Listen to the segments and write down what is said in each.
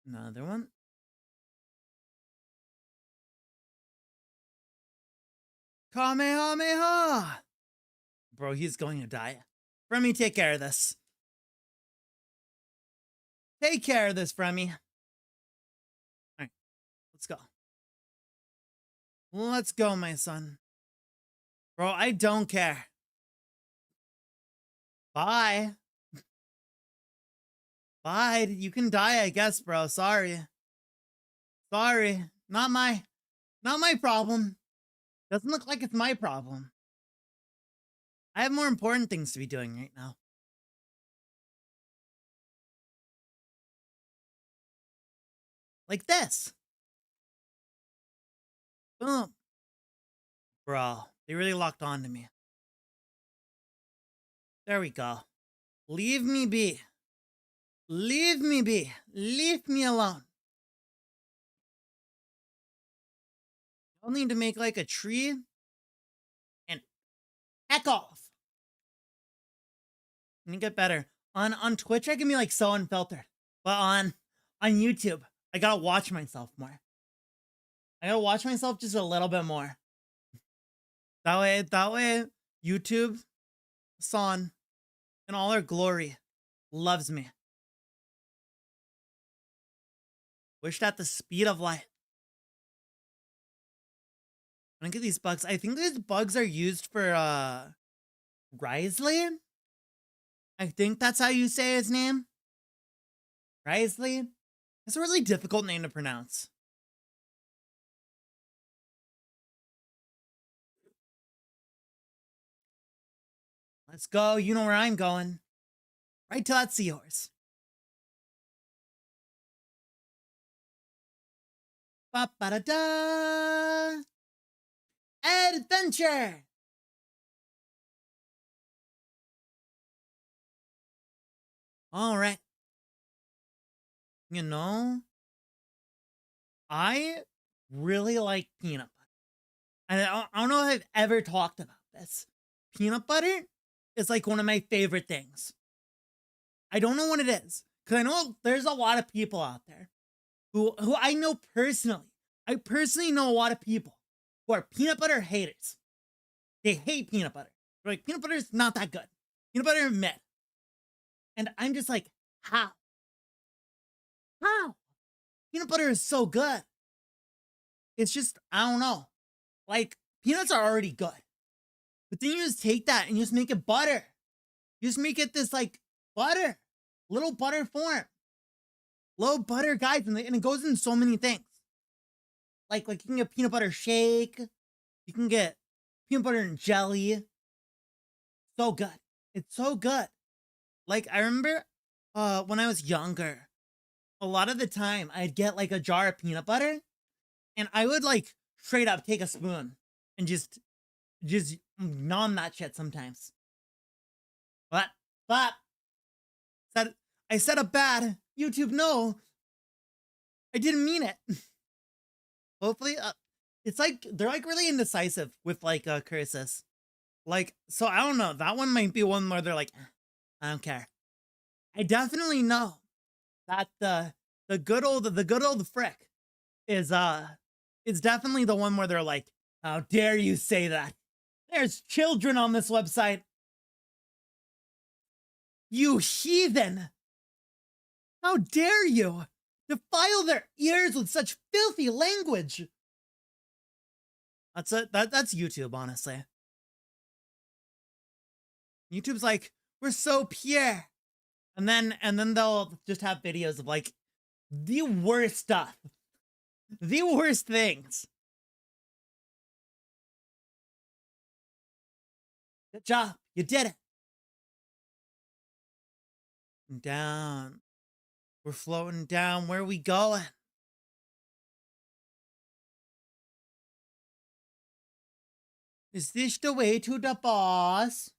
Another one. Kamehameha! Bro, he's going to die. Fremy, take care of this. Take care of this, Fremy. Alright, let's go. Let's go, my son. Bro, I don't care. Bye. Bye. You can die, I guess, bro. Sorry. Sorry. Not my problem. Doesn't look like it's my problem. I have more important things to be doing right now. Like this. Boom. Bro, they really locked on to me. There we go. Leave me be. Leave me be. Leave me alone. I'll need to make like a tree. And heck off. I need to get better. On Twitch, I can be like so unfiltered. But on YouTube, I gotta watch myself more. I gotta watch myself just a little bit more. That way, YouTube, Son, in all her glory, loves me. Wished at the speed of light. I get these bugs. I think these bugs are used for Risley. I think that's how you say his name. Risley. It's a really difficult name to pronounce. Let's go. You know where I'm going. Right to that seahorse. Ba-ba-da-da! Adventure! All right. You know, I really like peanut butter. And I don't know if I've ever talked about this. Peanut butter is like one of my favorite things. I don't know what it is. Because I know there's a lot of people out there who I know personally. I personally know a lot of people who are peanut butter haters. They hate peanut butter. They're like, peanut butter is not that good. Peanut butter is meh. And I'm just like, how? How? Peanut butter is so good. It's just, I don't know. Like, peanuts are already good. But then you just take that and you just make it butter. You just make it this, like, butter. Little butter form. Little butter, guys. And it goes in so many things. Like you can get peanut butter shake. You can get peanut butter and jelly. So good. It's so good. Like, I remember when I was younger, a lot of the time I'd get like a jar of peanut butter and I would like straight up take a spoon and just nom that shit sometimes. But I said a bad YouTube no. I didn't mean it. Hopefully, it's like they're like really indecisive with like curses. Like, so I don't know. That one might be one where they're like, I don't care. I definitely know that the good old frick is definitely the one where they're like, how dare you say that? There's children on this website. You heathen! How dare you defile their ears with such filthy language? That's YouTube, honestly. YouTube's like, we're so pure. And then they'll just have videos of like the worst stuff. The worst things. Good job. You did it. Down. We're floating down. Where are we going? Is this the way to the boss?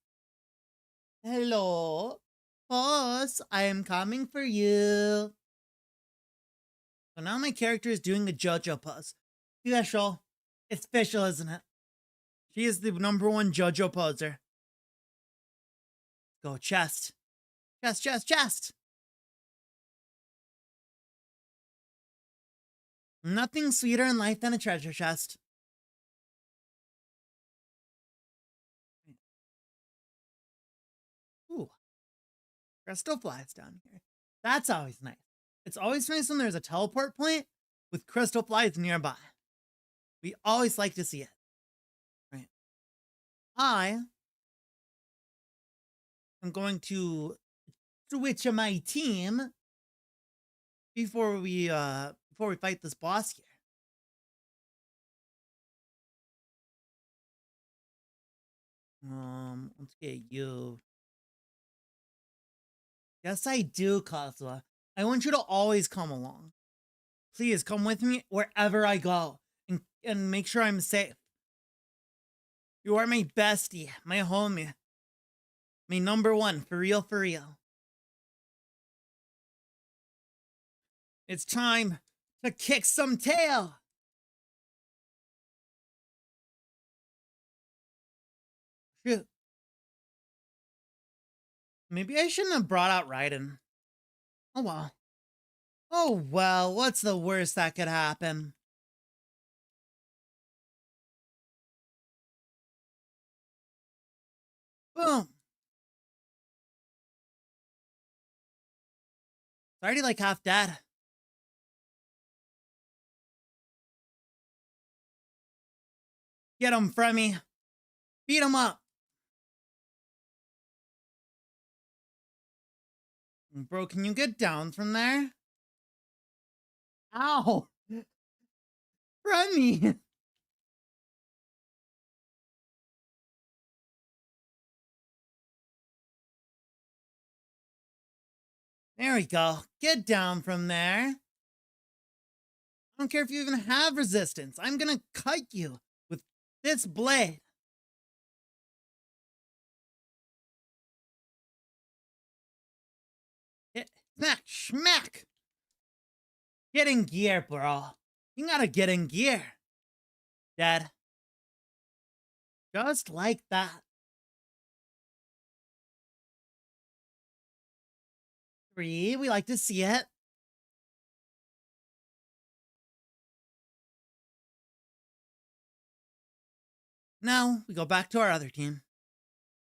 Hello? Boss, I am coming for you. So now my character is doing the JoJo pose. Official. It's official, isn't it? She is the #1 JoJo poser. Go chest. Chest, chest, chest. Nothing sweeter in life than a treasure chest. Ooh, crystal flies down here. That's always nice. It's always nice when there's a teleport point with crystal flies nearby. We always like to see it. Right. I am going to switch my team before we fight this boss here. Let's get you. Yes, I do, Kazuha. I want you to always come along. Please come with me wherever I go and make sure I'm safe. You are my bestie, my homie, my number one, for real, for real. It's time to kick some tail. Shoot. Maybe I shouldn't have brought out Raiden. Oh well. Oh well, what's the worst that could happen? Boom. It's already like half dead. Get him, Fremmy. Beat him up. Bro, can you get down from there? Ow! Fremmy! There we go. Get down from there. I don't care if you even have resistance. I'm gonna cut you with this blade. Hit, smack, smack. Get in gear, bro. You gotta get in gear. Dad. Just like that. 3, we like to see it. Now we go back to our other team.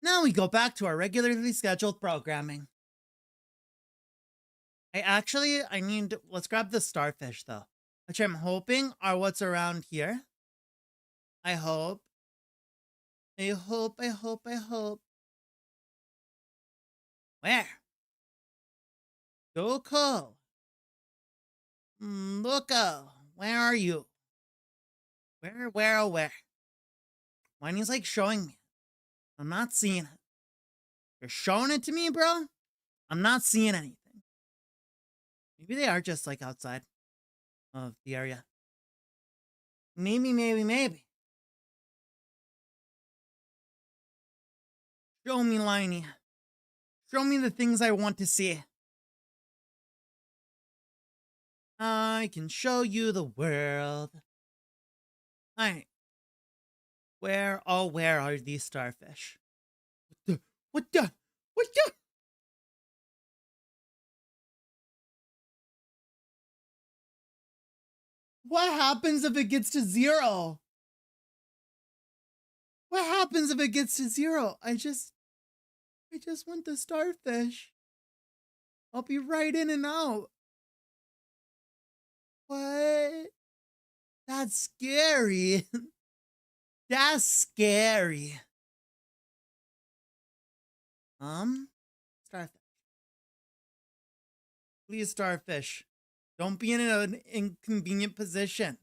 Now we go back to our regularly scheduled programming. Let's grab the starfish though, which I'm hoping are what's around here. I hope. Where? Doko. Looko. Where are you? Where? Whiny's like showing me. I'm not seeing it. You're showing it to me, bro? I'm not seeing anything. Maybe they are just like outside of the area. Maybe. Show me, Liney. Show me the things I want to see. I can show you the world. Alright. Where are these starfish? What the? What happens if it gets to 0? What happens if it gets to 0? I just want the starfish. I'll be right in and out. What? That's scary. That's scary. Starfish. Please, starfish. Don't be in an inconvenient position.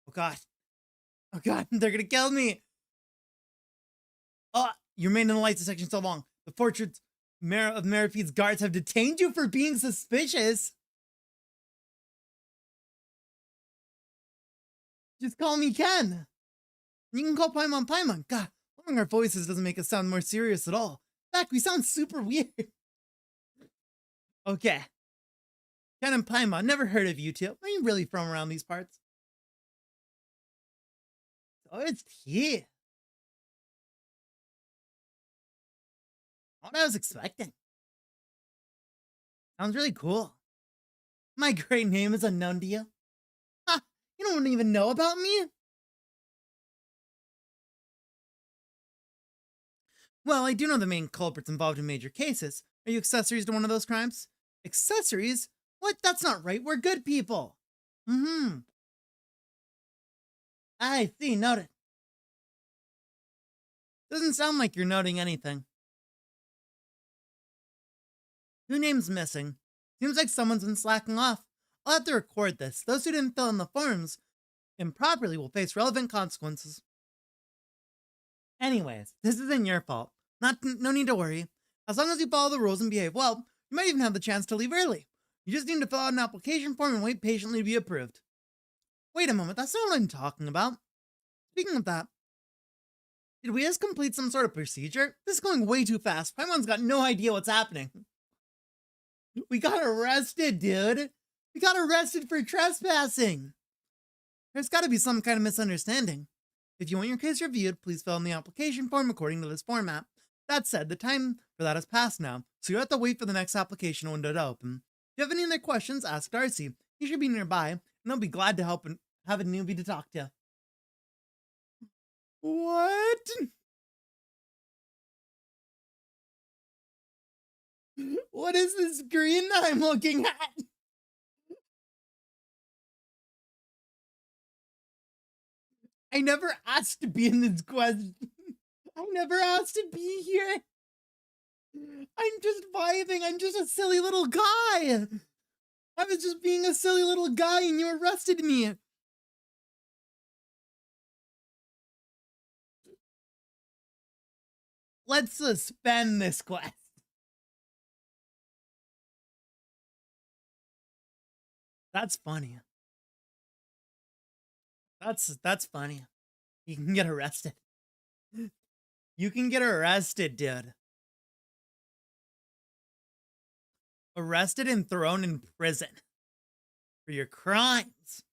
Oh god, they're gonna kill me. Oh, you remained in the light section so long. The fortress of Maripede's guards have detained you for being suspicious. Just call me Ken. You can call Paimon. God, lowering our voices doesn't make us sound more serious at all. In fact, we sound super weird. Okay. Ken and Paimon, never heard of you two. Are you really from around these parts? Oh, it's here. What I was expecting. Sounds really cool. My great name is unknown to you. Ha! You don't even know about me? Well, I do know the main culprits involved in major cases. Are you accessories to one of those crimes? Accessories? What? That's not right. We're good people. Mm-hmm. I see. Noted. Doesn't sound like you're noting anything. 2 names missing. Seems like someone's been slacking off. I'll have to record this. Those who didn't fill in the forms improperly will face relevant consequences. Anyways, this isn't your fault. No need to worry. As long as you follow the rules and behave well, you might even have the chance to leave early. You just need to fill out an application form and wait patiently to be approved. Wait a moment, that's not what I'm talking about. Speaking of that, did we just complete some sort of procedure? This is going way too fast. Paimon's got no idea what's happening. We got arrested, dude. We got arrested for trespassing. There's got to be some kind of misunderstanding. If you want your case reviewed, please fill in the application form according to this format. That said, the time for that has passed now, so you have to wait for the next application window to open. If you have any other questions, ask Darcy. He should be nearby, and he'll be glad to help and have a newbie to talk to. What? What is the screen that I'm looking at? I never asked to be in this quest. I never asked to be here. I'm just vibing. I'm just a silly little guy. I was just being a silly little guy and you arrested me. Let's suspend this quest. That's funny. That's funny. You can get arrested. You can get arrested, dude. Arrested and thrown in prison for your crimes.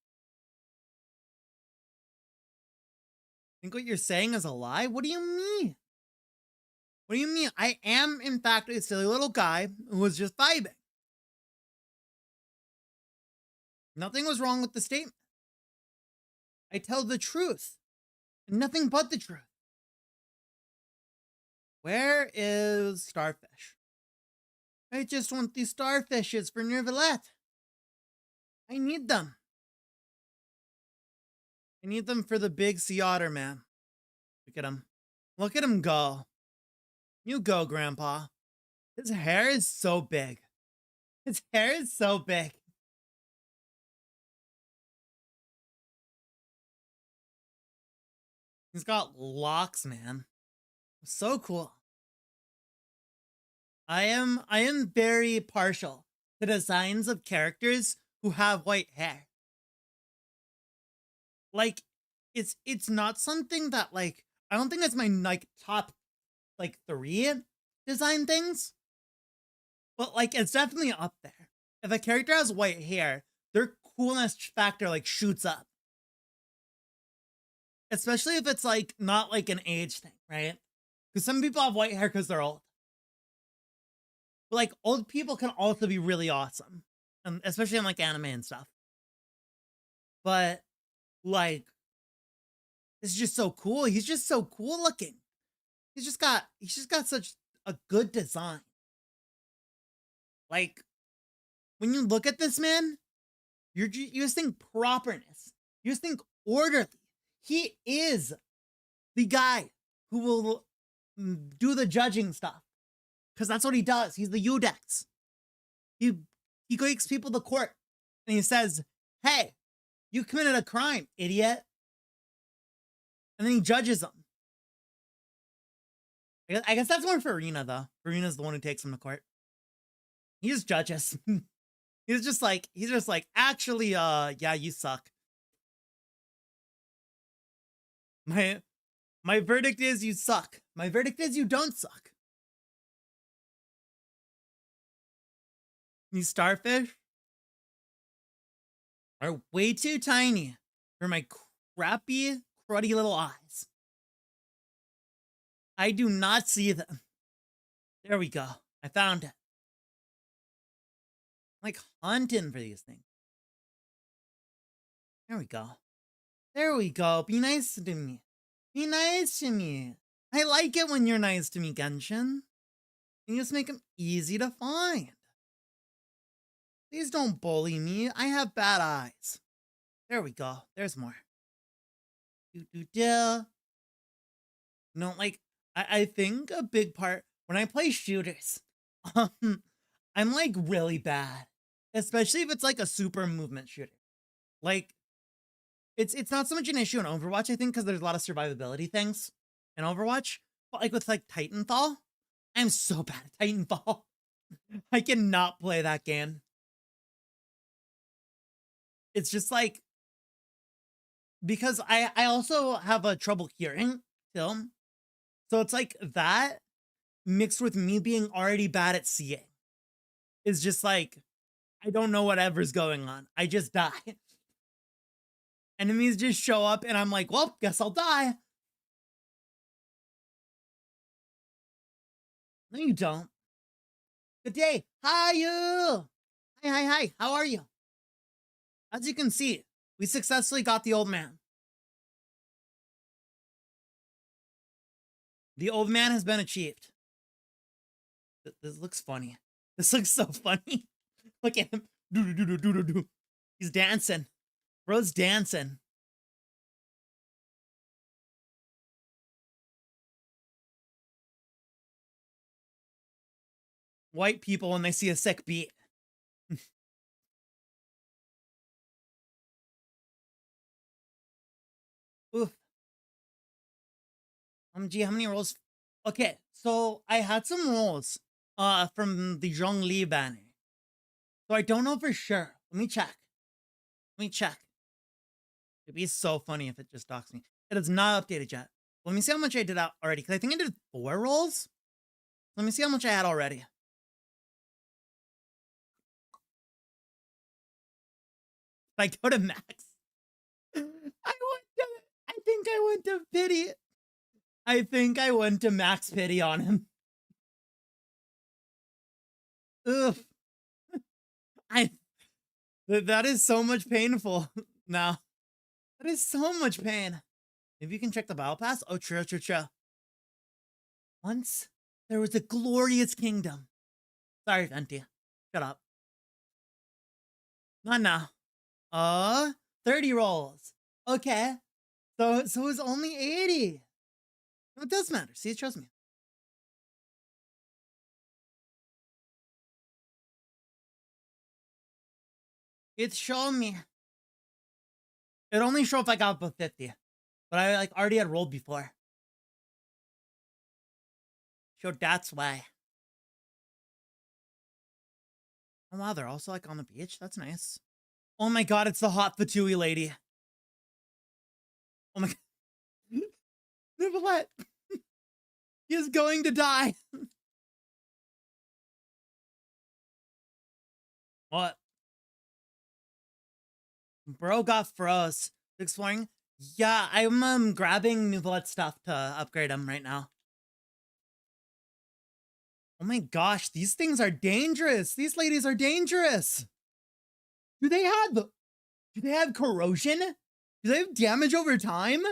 Think what you're saying is a lie? What do you mean? What do you mean? I am, in fact, a silly little guy who was just vibing. Nothing was wrong with the statement. I tell the truth. And nothing but the truth. Where is Starfish? I just want these starfishes for Neuvillette. I need them. I need them for the big sea otter, man. Look at him. Look at him go. You go, Grandpa. His hair is so big. His hair is so big. He's got locks, man. So cool. I am very partial to designs of characters who have white hair. Like, it's not something that, like, I don't think it's my, like, top, like, 3 design things. But, like, it's definitely up there. If a character has white hair, their coolness factor, like, shoots up. Especially if it's, like, not, like, an age thing, right? Because some people have white hair because they're old. But, like, old people can also be really awesome. Especially in, like, anime and stuff. But, like, it's just so cool. He's just so cool looking. He's just got such a good design. Like, when you look at this man, you just think properness. You just think orderly. He is the guy who will do the judging stuff. Because that's what he does. He's the Udex. He takes people to court. And he says, hey, you committed a crime, idiot. And then he judges them. I guess that's more for Arena, though. Arena's the one who takes him to court. He just judges. he's just like, actually, yeah, you suck. My verdict is you suck. My verdict is you don't suck. These starfish are way too tiny for my crappy, cruddy little eyes. I do not see them. There we go. I found it. Like hunting for these things. There we go. There we go. Be nice to me. Be nice to me. I like it when you're nice to me, Genshin. You just make them easy to find. Please don't bully me. I have bad eyes. There we go. There's more. No, like, I think a big part, when I play shooters, I'm like really bad. Especially if it's like a super movement shooter. Like, it's not so much an issue in Overwatch, I think, because there's a lot of survivability things in Overwatch. But like with like Titanfall, I'm so bad at Titanfall. I cannot play that game. It's just like, because I also have a trouble hearing still. So it's like that mixed with me being already bad at seeing. It's just like, I don't know whatever's going on. I just die. Enemies just show up and I'm like, well, guess I'll die. No, you don't. Good day. How are you? Hi. How are you? As you can see, we successfully got the old man. The old man has been achieved. This looks funny. This looks so funny. Look at him. He's dancing. Bro's dancing. White people when they see a sick beat. Oof. Gee, how many rolls? Okay, so I had some rolls from the Zhongli banner. So I don't know for sure. Let me check. It'd be so funny if it just docks me. It is not updated yet. Let me see how much I did out already, because I think I did 4 rolls. Let me see how much I had already. If I go to max. I think I went to pity. I think I went to max pity on him. Ugh. That is so much painful now. That is so much pain. Maybe you can check the battle pass. Oh, true. Once there was a glorious kingdom. Sorry, Venti. Shut up. Not now. 30 rolls. Okay. So it was only 80. No, it does matter. See, it shows me. It's showing me. It only showed if I got above 50. But I like already had rolled before. So that's why. Oh wow, they're also like on the beach. That's nice. Oh my god, it's the hot Fatui lady. Oh my god. Neuvillette. He is going to die. What? Bro got froze. Exploring. Yeah, I'm grabbing Neuvillette stuff to upgrade him right now. Oh my gosh, these things are dangerous. These ladies are dangerous. Do they have corrosion? Do they have damage over time?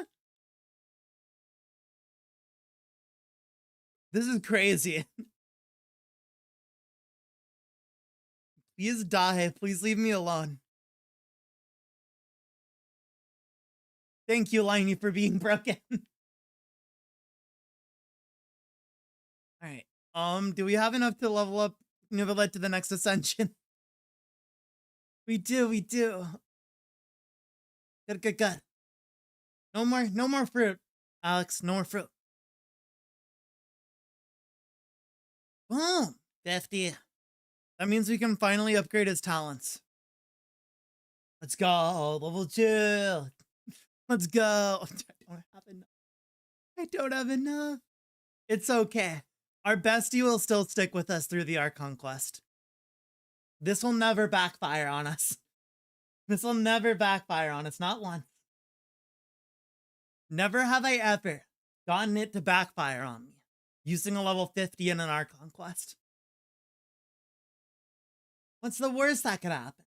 This is crazy. Please die. Please leave me alone. Thank you, Liney, for being broken. Alright. Do we have enough to level up Neuvillette to the next ascension? We do. Good. No more fruit. Alex, no more fruit. Boom! 50. That means we can finally upgrade his talents. Let's go. Level 2. Let's go. I don't have enough. It's okay. Our bestie will still stick with us through the ARCHON quest. This will never backfire on us. This will never backfire on us, not once. Never have I ever gotten it to backfire on me using a level 50 in an ARCHON quest. What's the worst that could happen?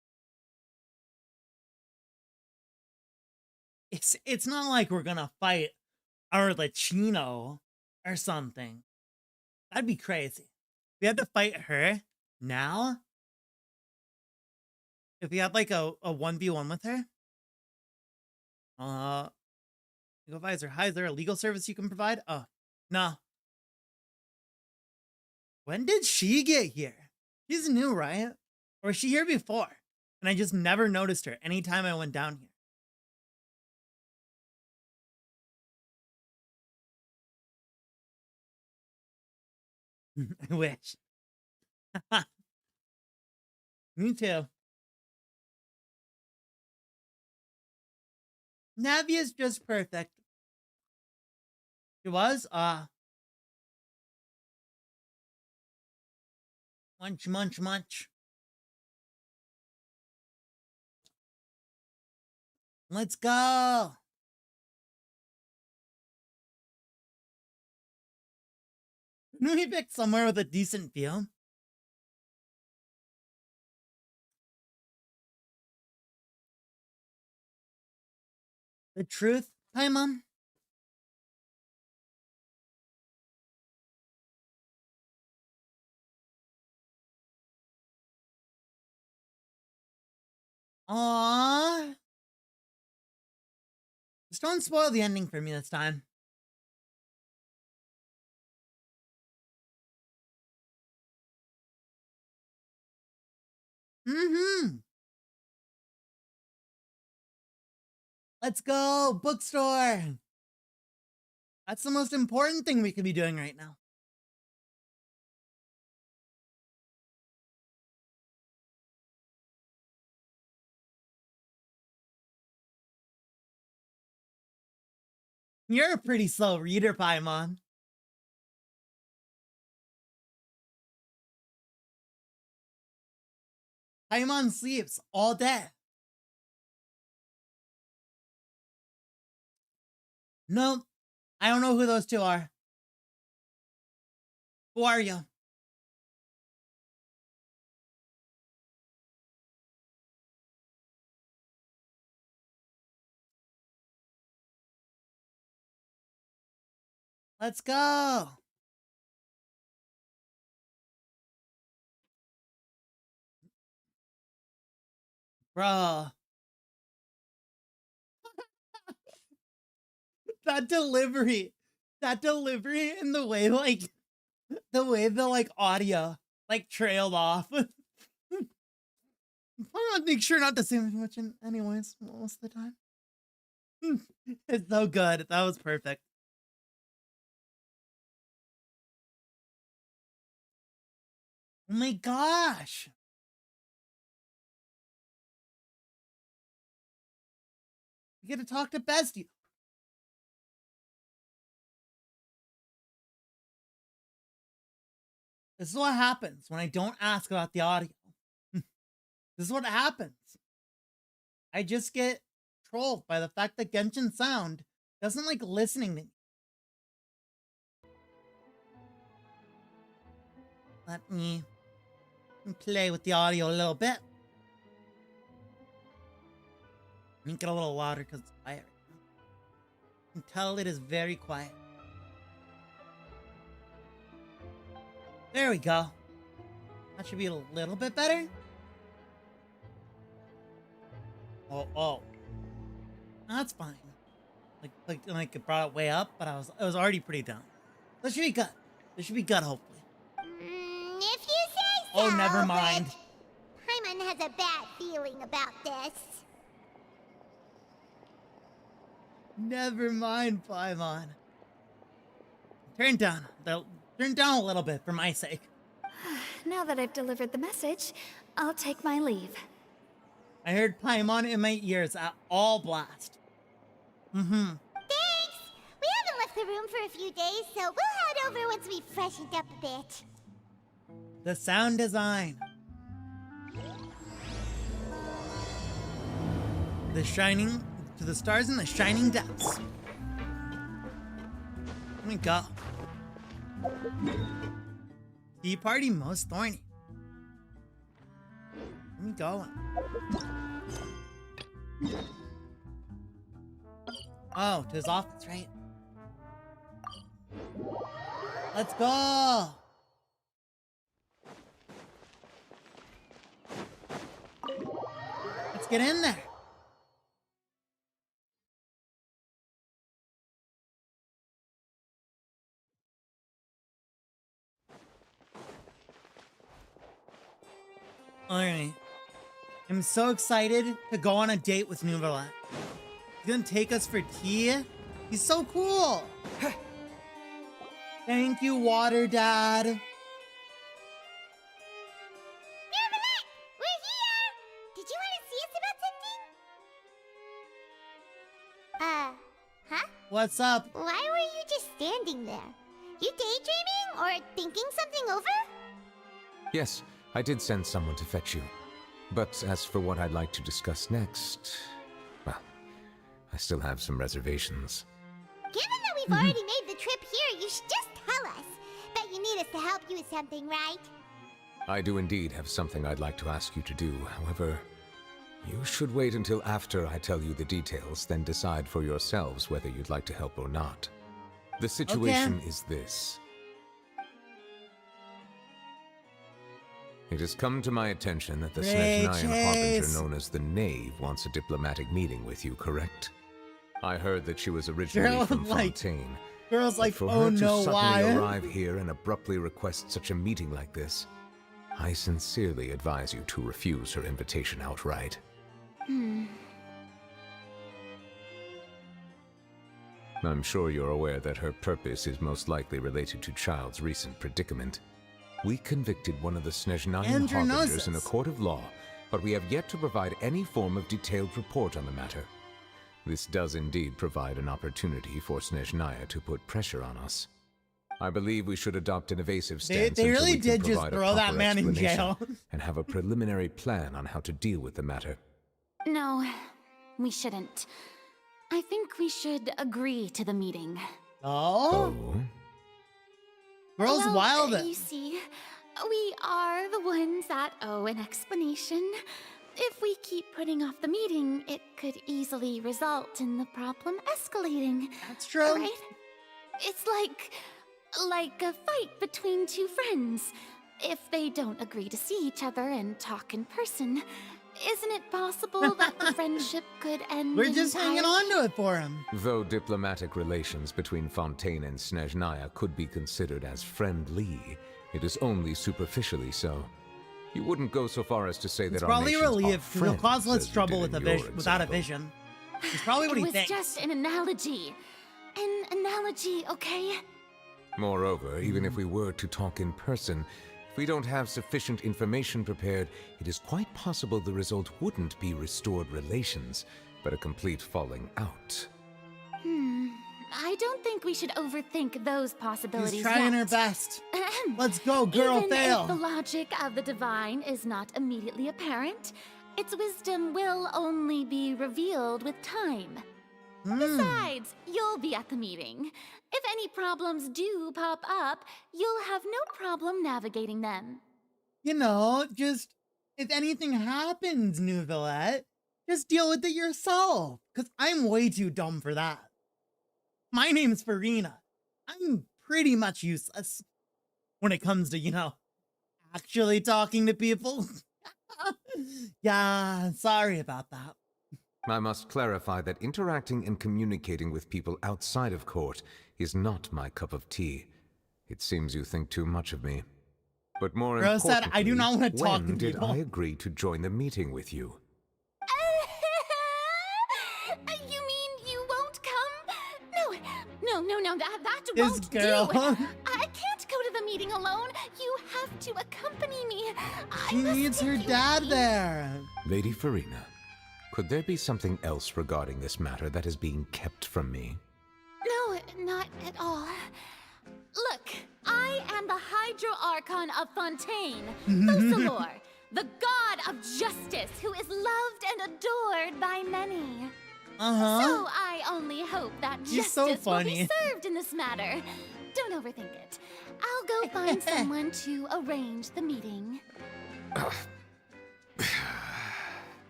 It's not like we're gonna fight our Latino or something. That'd be crazy. We had to fight her now. If we had like a 1v1 with her. Legal advisor, hi, is there a legal service you can provide? Oh, no. When did she get here? She's new, right? Or was she here before? And I just never noticed her anytime I went down here. I wish. Me too. Navi is just perfect. She was? Munch, munch, munch. Let's go. Can we pick somewhere with a decent view? The truth? Hi, Mom. Aww. Just don't spoil the ending for me this time. Let's go, bookstore. That's the most important thing we could be doing right now. You're a pretty slow reader, Paimon. Paimon sleeps all day. Nope. I don't know who those two are. Who are you? Let's go. Bro. That delivery and the way the audio trailed off. I'm gonna make sure not to say much anyways most of the time. It's so good. That was perfect. Oh my gosh. You get to talk to Bestie. This is what happens when I don't ask about the audio. This is what happens. I just get trolled by the fact that Genshin Sound doesn't like listening to me. Let me play with the audio a little bit. Make it a little louder because it's quiet right now. You can tell it is very quiet. There we go. That should be a little bit better. Oh. That's fine. Like it brought it way up, but it was already pretty down. That should be good. This should be good, hopefully. If you say so. Oh, never mind. Paimon has a bad feeling about this. Never mind, Paimon. Turn down a little bit for my sake. Now that I've delivered the message, I'll take my leave. I heard Paimon in my ears at all blast. Thanks! We haven't left the room for a few days, so we'll head over once we've freshened up a bit. The sound design. To the stars in the shining depths. Let me go. Tea party most thorny. me going. Oh, to his office, right? Let's go. Let's get in there. Alright. I'm so excited to go on a date with Neuvillette. He's gonna take us for tea. He's so cool. Thank you, Water Dad. Neuvillette! We're here! Did you want to see us about something? Huh? What's up? Why were you just standing there? You daydreaming or thinking something over? Yes, I did send someone to fetch you. But as for what I'd like to discuss next, well, I still have some reservations. Given that we've already made the trip here, you should just tell us. Bet you need us to help you with something, right? I do indeed have something I'd like to ask you to do. However, you should wait until after I tell you the details, then decide for yourselves whether you'd like to help or not. The situation is this. It has come to my attention that the Snezhnayan Harbinger known as the Knave wants a diplomatic meeting with you, correct? I heard that she was originally from Fontaine. Girls like, for oh her no, to why? suddenly arrive here and abruptly request such a meeting like this, I sincerely advise you to refuse her invitation outright. I'm sure you're aware that her purpose is most likely related to Child's recent predicament. We convicted one of the Snezhnayan Harbingers in a court of law, but we have yet to provide any form of detailed report on the matter. This does indeed provide an opportunity for Snezhnaya to put pressure on us. I believe we should adopt an evasive stance They until really we can did just provide a throw that proper man in explanation jail. and have a preliminary plan on how to deal with the matter. No, we shouldn't. I think we should agree to the meeting. Oh? Girls wild. You see, we are the ones that owe an explanation. If we keep putting off the meeting, it could easily result in the problem escalating. That's true. Right? It's like a fight between two friends. If they don't agree to see each other and talk in person, isn't it possible that the friendship could end? We're just hanging on to it for him. Though diplomatic relations between Fontaine and Snezhnaya could be considered as friendly, it is only superficially so. You wouldn't go so far as to say that our Probably nations relief are because he'll friends, cause less as you trouble did with in a your without a example. vision. It's probably what he It was thinks. just an analogy. An analogy, okay? Moreover, even if we were to talk in person, if we don't have sufficient information prepared, it is quite possible the result wouldn't be restored relations, but a complete falling out. I don't think we should overthink those possibilities. She's trying her yet. best. Let's go, girl, Even fail. if the logic of the divine is not immediately apparent, its wisdom will only be revealed with time. Besides, you'll be at the meeting. If any problems do pop up, you'll have no problem navigating them. You know, just, if anything happens, Neuvillette, just deal with it yourself. Because I'm way too dumb for that. My name's Farina. I'm pretty much useless when it comes to, you know, actually talking to people. Yeah, sorry about that. I must clarify that interacting and communicating with people outside of court is not my cup of tea. It seems you think too much of me. But more Bro importantly, said, I do not want to talk to when did people. I agree to join the meeting with you? You mean you won't come? No, that This won't girl. do. I can't go to the meeting alone. You have to accompany me. She needs her dad there. Lady Farina, could there be something else regarding this matter that is being kept from me? No, not at all. Look, I am the Hydro-Archon of Fontaine, Focalor, the god of justice who is loved and adored by many. So I only hope that She's so justice will funny. be served in this matter. Don't overthink it. I'll go find someone to arrange the meeting.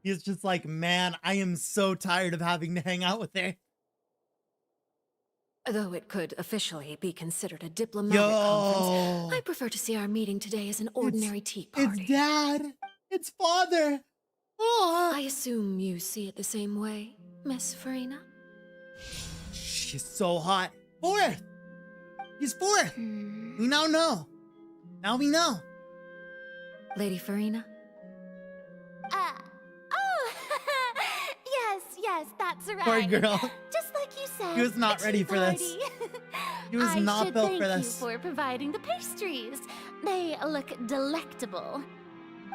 He's just like, man, I am so tired of having to hang out with her. Though it could officially be considered a diplomatic conference, I prefer to see our meeting today as an ordinary tea party. It's Dad. It's Father. Oh. I assume you see it the same way, Miss Farina? She's so hot. Fourth. He's fourth. We now know. Now we know. Lady Farina? Yes, that's right. Poor girl. Just like you said. He was not a ready tea for this. party. He was not built for I should this. thank you for providing the pastries. They look delectable.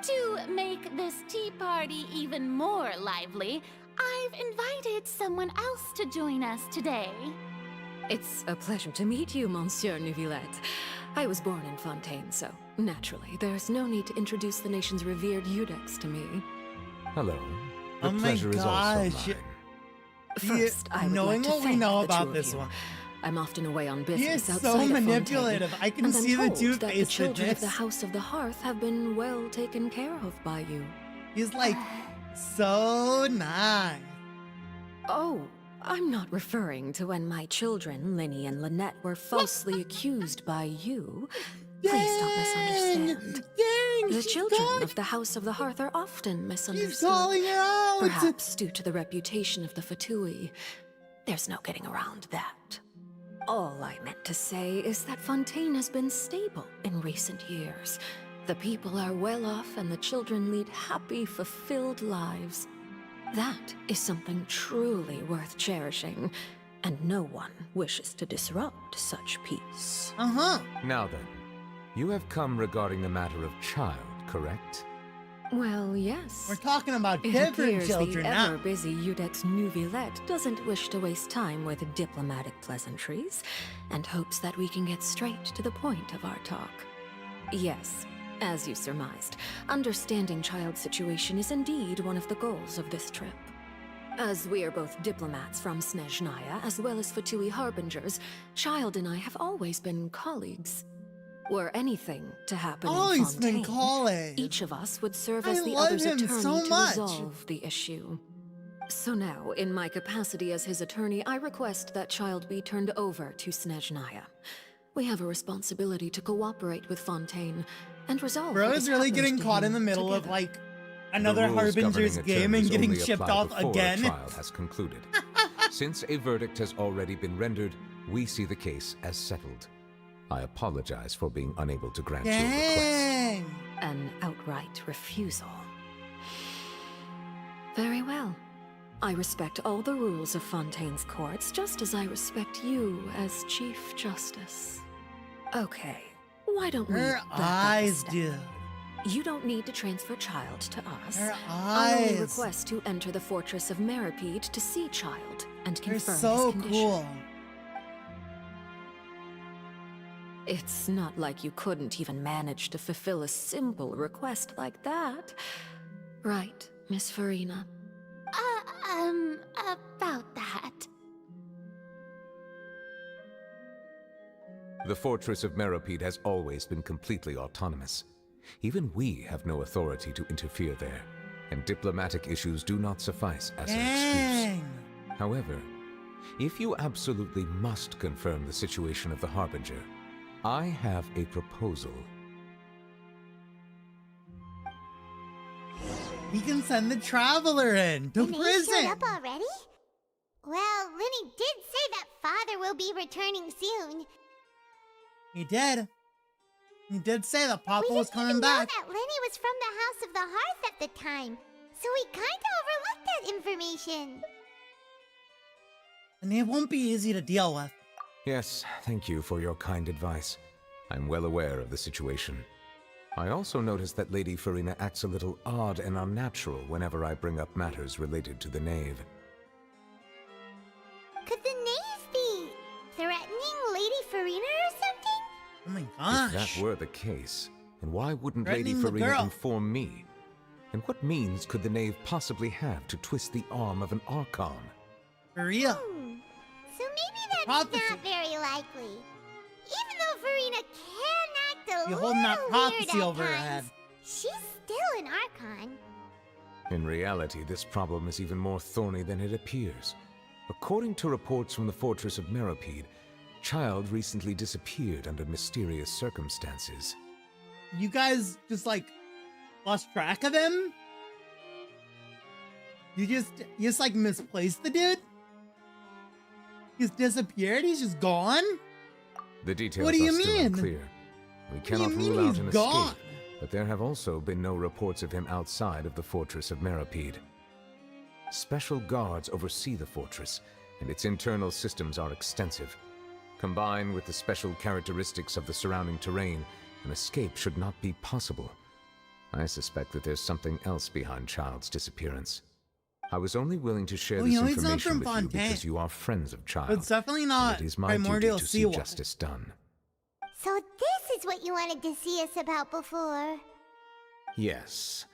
To make this tea party even more lively, I've invited someone else to join us today. It's a pleasure to meet you, Monsieur Neuvillette. I was born in Fontaine, so naturally, there's no need to introduce the nation's revered Eudex to me. Hello. The Oh my pleasure is also gosh. mine. First, I would Knowing like to what we thank know the about two this of you. one. I'm often away on He business is outside so of manipulative. Fontaine, I can and see I'm the told two that the faced children of the this. House of the Hearth have been well taken care of by you. He's like, so nice. Oh, I'm not referring to when my children, Linny and Lynette, were falsely accused by you. Please don't misunderstand. Dang, The she's children calling- of the House of the Hearth are often She's misunderstood. calling her out. Perhaps due to the reputation of the Fatui. There's no getting around that. All I meant to say is that Fontaine has been stable in recent years. The people are well off and the children lead happy, fulfilled lives. That is something truly worth cherishing, and no one wishes to disrupt such peace. Uh-huh. Now then, you have come regarding the matter of child, correct? Well, yes. We're talking about It different appears children the now. ever-busy Eudex Neuvillette doesn't wish to waste time with diplomatic pleasantries, and hopes that we can get straight to the point of our talk. Yes, as you surmised, understanding child's situation is indeed one of the goals of this trip. As we are both diplomats from Snezhnaya, as well as Fatui harbingers, Child and I have always been colleagues. Were anything to happen Always in been Fontaine, college. each of us would serve I as the love other's him attorney so to much. resolve the issue. So now, in my capacity as his attorney, I request that Child be turned over to Snezhnaya. We have a responsibility to cooperate with Fontaine and resolve Bro what is has really happened getting to caught him in the middle of together. like another The rules Harbinger's governing game and attorneys getting only shipped apply off before again. A trial has concluded. Since a verdict has already been rendered, we see the case as settled. I apologize for being unable to grant your request. Dang. An outright refusal. Very well. I respect all the rules of Fontaine's courts, just as I respect you as Chief Justice. Okay, why don't we Her back up a eyes, step? dude. You don't need to transfer Child to us. Her I only eyes. request to enter the fortress of Meripede to see Child and They're confirm so his condition. cool. It's not like you couldn't even manage to fulfill a simple request like that. Right, Miss Farina? About that. The fortress of Meripede has always been completely autonomous. Even we have no authority to interfere there, and diplomatic issues do not suffice as an excuse. Dang. However, if you absolutely must confirm the situation of the Harbinger, I have a proposal. We can send the Traveler in to Renee showed prison. up already? Well, Linny did say that Father will be returning soon. He did. He did say that Papa We was didn't coming even back. know that Linny was from the House of the Hearth at the time, so we kinda overlooked that information. And it won't be easy to deal with. Yes, thank you for your kind advice. I'm well aware of the situation. I also noticed that Lady Farina acts a little odd and unnatural whenever I bring up matters related to the Knave. Could the knave be threatening Lady Farina or something? Oh my If gosh. that were the case, then why wouldn't Threatening Lady the Farina girl. inform me? And what means could the Knave possibly have to twist the arm of an Archon? For real. So maybe that's Prophecy. not very likely. Even though Farina can act a You're little holding that weird prophecy at over her times, head. She's still an Archon. In reality, this problem is even more thorny than it appears. According to reports from the Fortress of Meropide, Child recently disappeared under mysterious circumstances. You guys just like lost track of him? You just like misplaced the dude? He's disappeared? He's just gone? The details What do you are still mean? unclear. We What do you cannot mean rule out he's an gone? escape, but there have also been no reports of him outside of the Fortress of Meropide. Special guards oversee the fortress, and its internal systems are extensive. Combined with the special characteristics of the surrounding terrain, an escape should not be possible. I suspect that there's something else behind Child's disappearance. I was only willing to share this he's not information from with you Fontaine. because you are friends of Child. It's definitely not and it is my duty primordial to see Seawater. justice done. So this is what you wanted to see us about before. Yes.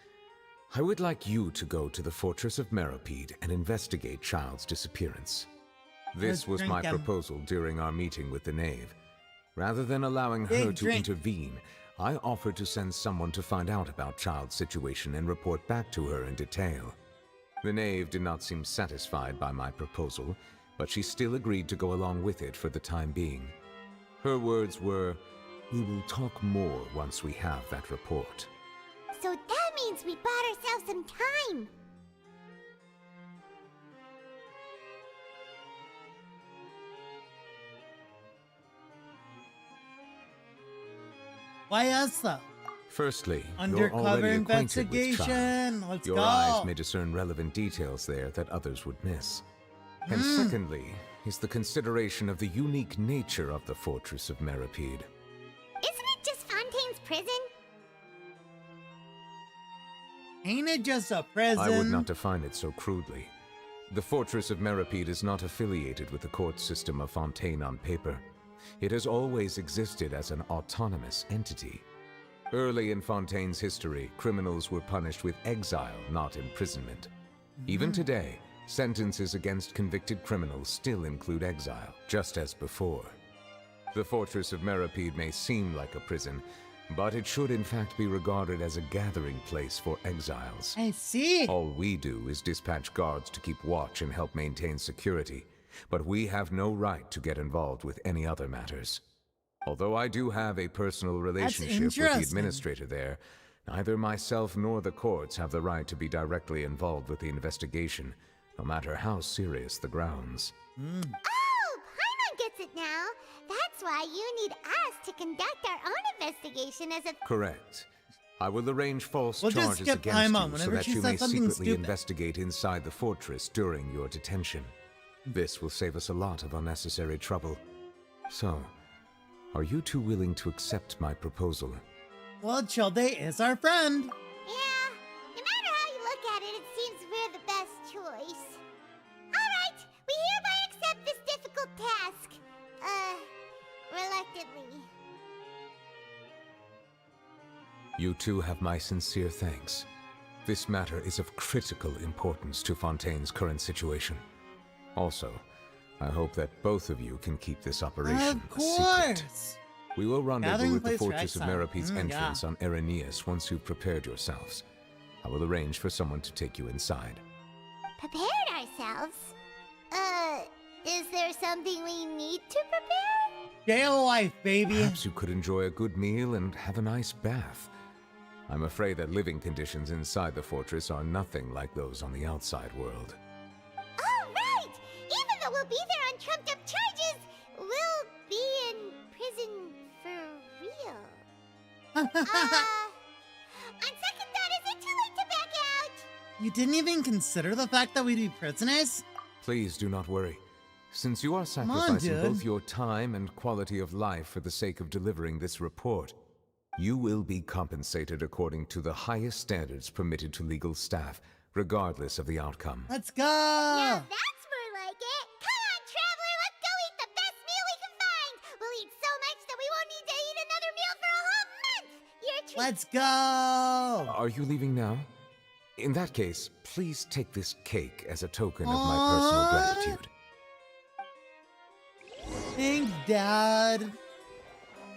I would like you to go to the Fortress of Meropide and investigate Child's disappearance. This was my proposal during our meeting with the Knave. Rather than allowing her to intervene, I offered to send someone to find out about Child's situation and report back to her in detail. The Knave did not seem satisfied by my proposal, but she still agreed to go along with it for the time being. Her words were, "We will talk more once we have that report." So that means we bought ourselves some time. Why us though? Firstly, you're Undercover already acquainted with investigation. Child. Let's Your go. eyes may discern relevant details there that others would miss. And secondly, is the consideration of the unique nature of the Fortress of Meropide. Isn't it just Fontaine's prison? Ain't it just a prison? I would not define it so crudely. The Fortress of Meropide is not affiliated with the court system of Fontaine on paper. It has always existed as an autonomous entity. Early in Fontaine's history, criminals were punished with exile, not imprisonment. Even today, sentences against convicted criminals still include exile, just as before. The Fortress of Meropide may seem like a prison, but it should in fact be regarded as a gathering place for exiles. I see. All we do is dispatch guards to keep watch and help maintain security, but we have no right to get involved with any other matters. Although I do have a personal relationship with the interesting. administrator there, neither myself nor the courts have the right to be directly involved with the investigation, no matter how serious the grounds. Oh, Paimon gets it now. That's why you need us to conduct our own investigation as a... Correct. I will arrange false We'll just charges skip against Paimon you so whenever that she you says may something secretly stupid. investigate inside the fortress during your detention. This will save us a lot of unnecessary trouble. So, are you two willing to accept my proposal? Well, Childe is our friend. Yeah, no matter how you look at it, it seems we're the best choice. Alright, we hereby accept this difficult task. Reluctantly. You two have my sincere thanks. This matter is of critical importance to Fontaine's current situation. Also, I hope that both of you can keep this operation Of a secret. course. We will rendezvous Gathering at the place for Fortress of exile. Meropide's entrance Yeah. on Erenius once you've prepared yourselves. I will arrange for someone to take you inside. Prepared ourselves? Is there something we need to prepare? Jail life, baby. Perhaps you could enjoy a good meal and have a nice bath. I'm afraid that living conditions inside the fortress are nothing like those on the outside world. Oh, right! Even though we'll be there on trumped-up charges, we'll be in prison for real. On second thought, is it too late to back out? You didn't even consider the fact that we'd be prisoners? Please do not worry. Since you are on, sacrificing dude. both your time and quality of life for the sake of delivering this report, you will be compensated according to the highest standards permitted to legal staff, regardless of the outcome. Let's go. Now that's more like it. Come on, traveler, let's go eat the best meal we can find. We'll eat so much that we won't need to eat another meal for a whole month. Your treat. Let's go. Are you leaving now? In that case, please take this cake as a token of my personal gratitude. Thanks, Dad.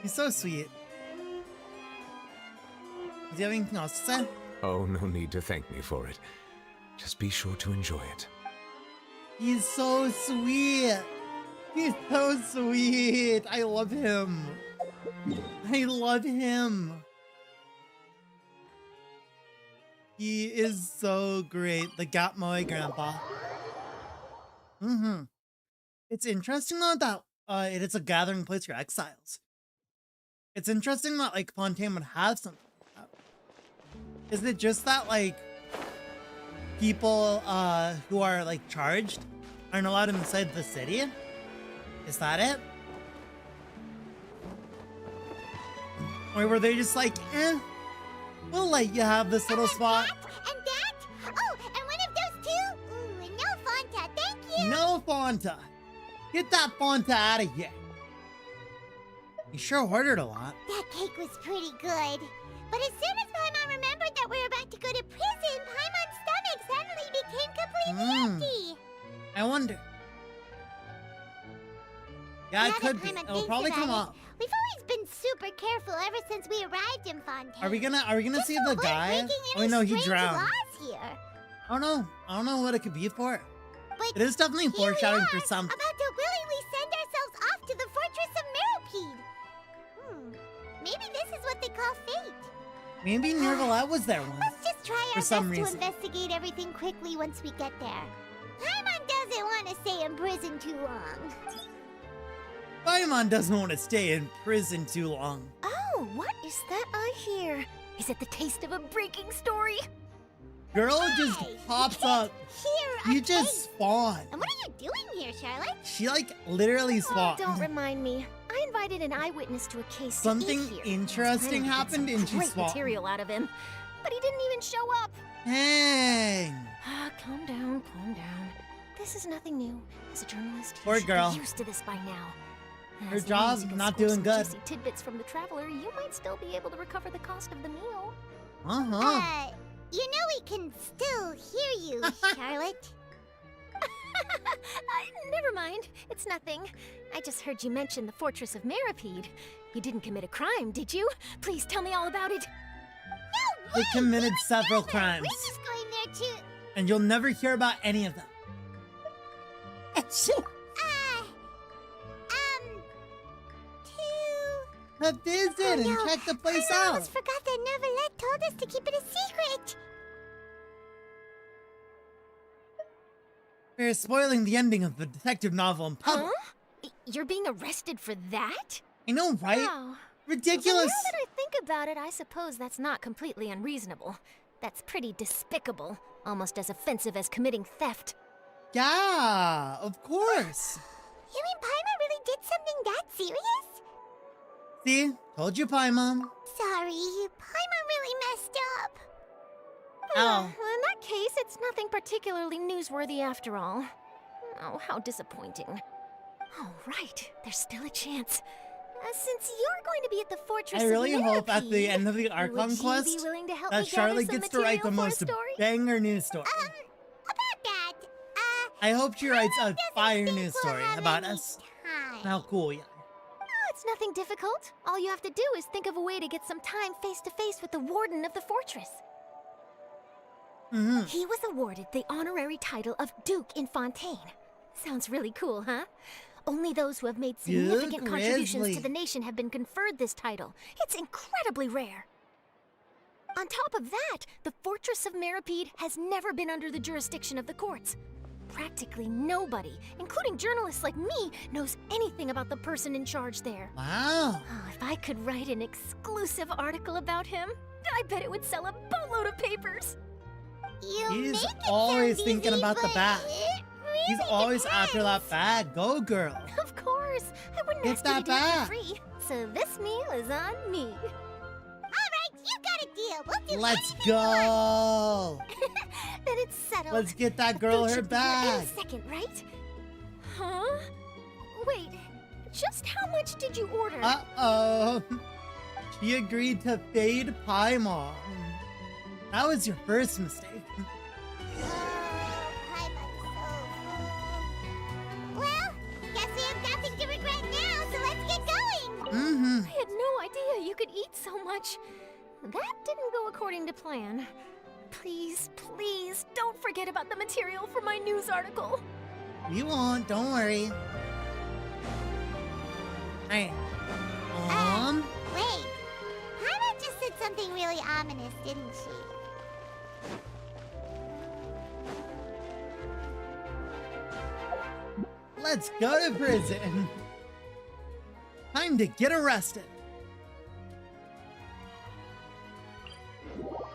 He's so sweet. Does he have anything else to say? Oh, no need to thank me for it. Just be sure to enjoy it. He's so sweet. He's so sweet. I love him. I love him. He is so great. The Gatmoy grandpa. It's interesting though that it is a gathering place for exiles. It's interesting that like Fontaine would have something like that. Is it just that like people who are like charged aren't allowed inside the city? Is that it? Or were they just like, we'll let you have this little spot. And that? Oh, and one of those two? Ooh, and no Fonta, thank you! No Fonta. Get that Fonta out of here. You sure ordered a lot. That cake was pretty good. But as soon as Paimon remembered that we were about to go to prison, Paimon's stomach suddenly became completely empty. I wonder. Yeah, it could be. Paimon It'll thinks probably about come it, up. We've always been super careful ever since we arrived in Fontaine. Are we gonna Just see to the avoid guy? breaking Oh any no, he strange drowned. laws here. I don't know what it could be for. But It is definitely here we foreshadowing are, for something. about to willingly send ourselves off to the fortress of Meropide. Maybe this is what they call fate. Maybe Neuvillette was there once. Let's just try For our some best reason. to investigate everything quickly once we get there. Paimon doesn't want to stay in prison too long. Paimon doesn't want to stay in prison too long. Oh, what is that I hear? Is it the taste of a breaking story? Girl just Hey, pops you can't up. hear You a just taste. spawn. And what are you doing here, Charlotte? She like literally Oh, spawned. don't remind me. I invited an eyewitness to a case Something to eat here. interesting I was planning to get happened some and she great spawned. material out of him, but he didn't even show up. Dang. Calm down, calm down. This is nothing new. As a journalist, Poor you should girl. be used to this by now. Her As long as job you can not score doing some good. Juicy tidbits from the traveler, you might still be able to recover the cost of the meal. You know we can still hear you, Charlotte. Never mind. It's nothing. I just heard you mention the fortress of Meropide. You didn't commit a crime, did you? Please tell me all about it. No, They wait, committed we several never. crimes. We're just going there to... And you'll never hear about any of them. to... To visit and no, check the place I out. almost forgot that Neuvillette told us to keep it a secret. We're spoiling the ending of the detective novel in public. You're being arrested for that? I know, right? Wow. Ridiculous. Now that I think about it, I suppose that's not completely unreasonable. That's pretty despicable, almost as offensive as committing theft. Yeah, of course. You mean Paimon really did something that serious? See? Told you, Paimon. Sorry, Paimon really messed up. Oh. Well, in that case, it's nothing particularly newsworthy after all. Oh, how disappointing. Oh, right. There's still a chance. Since you're going to be at the fortress I really of hope at the Meropide, end of the would Archon you quest be willing to help that me gather Charlotte some gets to write the material for a most story? banger news story. About that, I hope she writes a doesn't fire think news we'll story have about any us. time. How cool you are. Oh, it's nothing difficult. All you have to do is think of a way to get some time face to face with the warden of the fortress. He was awarded the honorary title of Duke in Fontaine. Sounds really cool, huh? Only those who have made significant Duke contributions Risley. to the nation have been conferred this title. It's incredibly rare. On top of that, the fortress of Meropide has never been under the jurisdiction of the courts. Practically nobody, including journalists like me, knows anything about the person in charge there. Wow. Oh, if I could write an exclusive article about him, I bet it would sell a boatload of papers. You He's make it always sound thinking easy, about the but bag. it He's really always after that depends. bag. Go, girl. Of course, I wouldn't It's ask you to that do it bag. for free. So this meal is on me. All right, you got a deal. We'll do Let's anything you want. go. Then it's settled. Let's get that The girl food her should be here bag. Any second, right? Huh? Wait, just how much did you order? Uh-oh. She agreed to fade Paimon. That was your first mistake. Well, guess we have nothing to regret now, so let's get going. I had no idea you could eat so much. that didn't go according to plan. Please, please, don't forget about the material for my news article. We won't, don't worry. Alright. Wait. Paimon just said something really ominous, didn't she? Let's go to prison. Time to get arrested.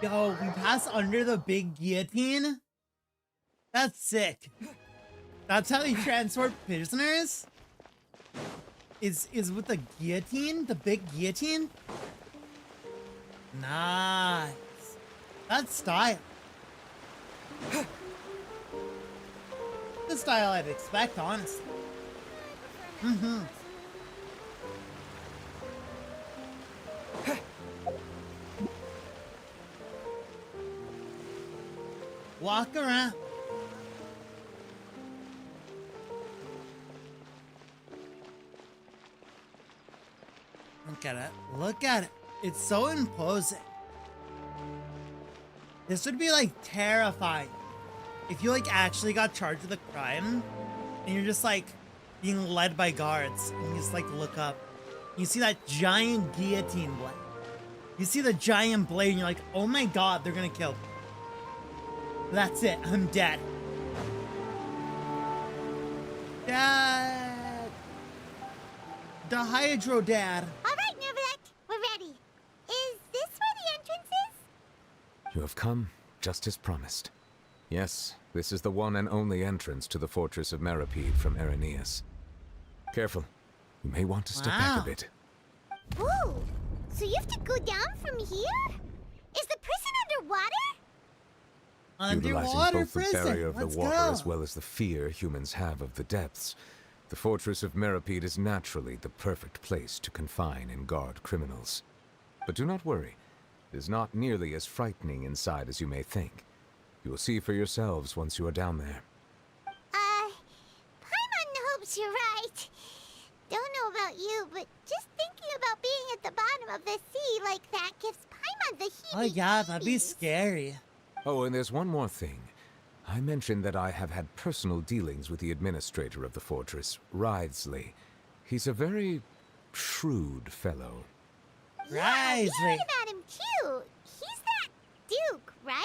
Yo, we pass under the big guillotine? That's sick. That's how they transport prisoners? Is with the guillotine? The big guillotine? Nice. That's style. The style I'd expect, honestly. Mm-hmm. Walk around. Look at it. Look at it. It's so imposing. This would be like terrifying if you like actually got charged with a crime and you're just like being led by guards and you just like look up. You see that giant guillotine blade. You see the giant blade and you're like, oh my god, they're gonna kill me. That's it, I'm dead. Dad! The Hydro Dad. Alright, Neuvillette, we're ready. Is this where the entrance is? You have come, just as promised. Yes, this is the one and only entrance to the fortress of Meripede from Araneus. Careful, you may want to step back a bit. Ooh, so you have to go down from here? Is the prison underwater? Utilizing Underwater both prison. the barrier of Let's the water go. as well as the fear humans have of the depths, the fortress of Meripede is naturally the perfect place to confine and guard criminals. But do not worry, it is not nearly as frightening inside as you may think. You will see for yourselves once you are down there. Paimon hopes you're right. Don't know about you, but just thinking about being at the bottom of the sea like that gives Paimon the heebie-jeebies. Oh yeah, that'd be scary. Oh, and there's one more thing. I mentioned that I have had personal dealings with the administrator of the fortress, Wriothesley. He's a very shrewd fellow. Yeah, we Risley. heard about him too. He's that Duke, right?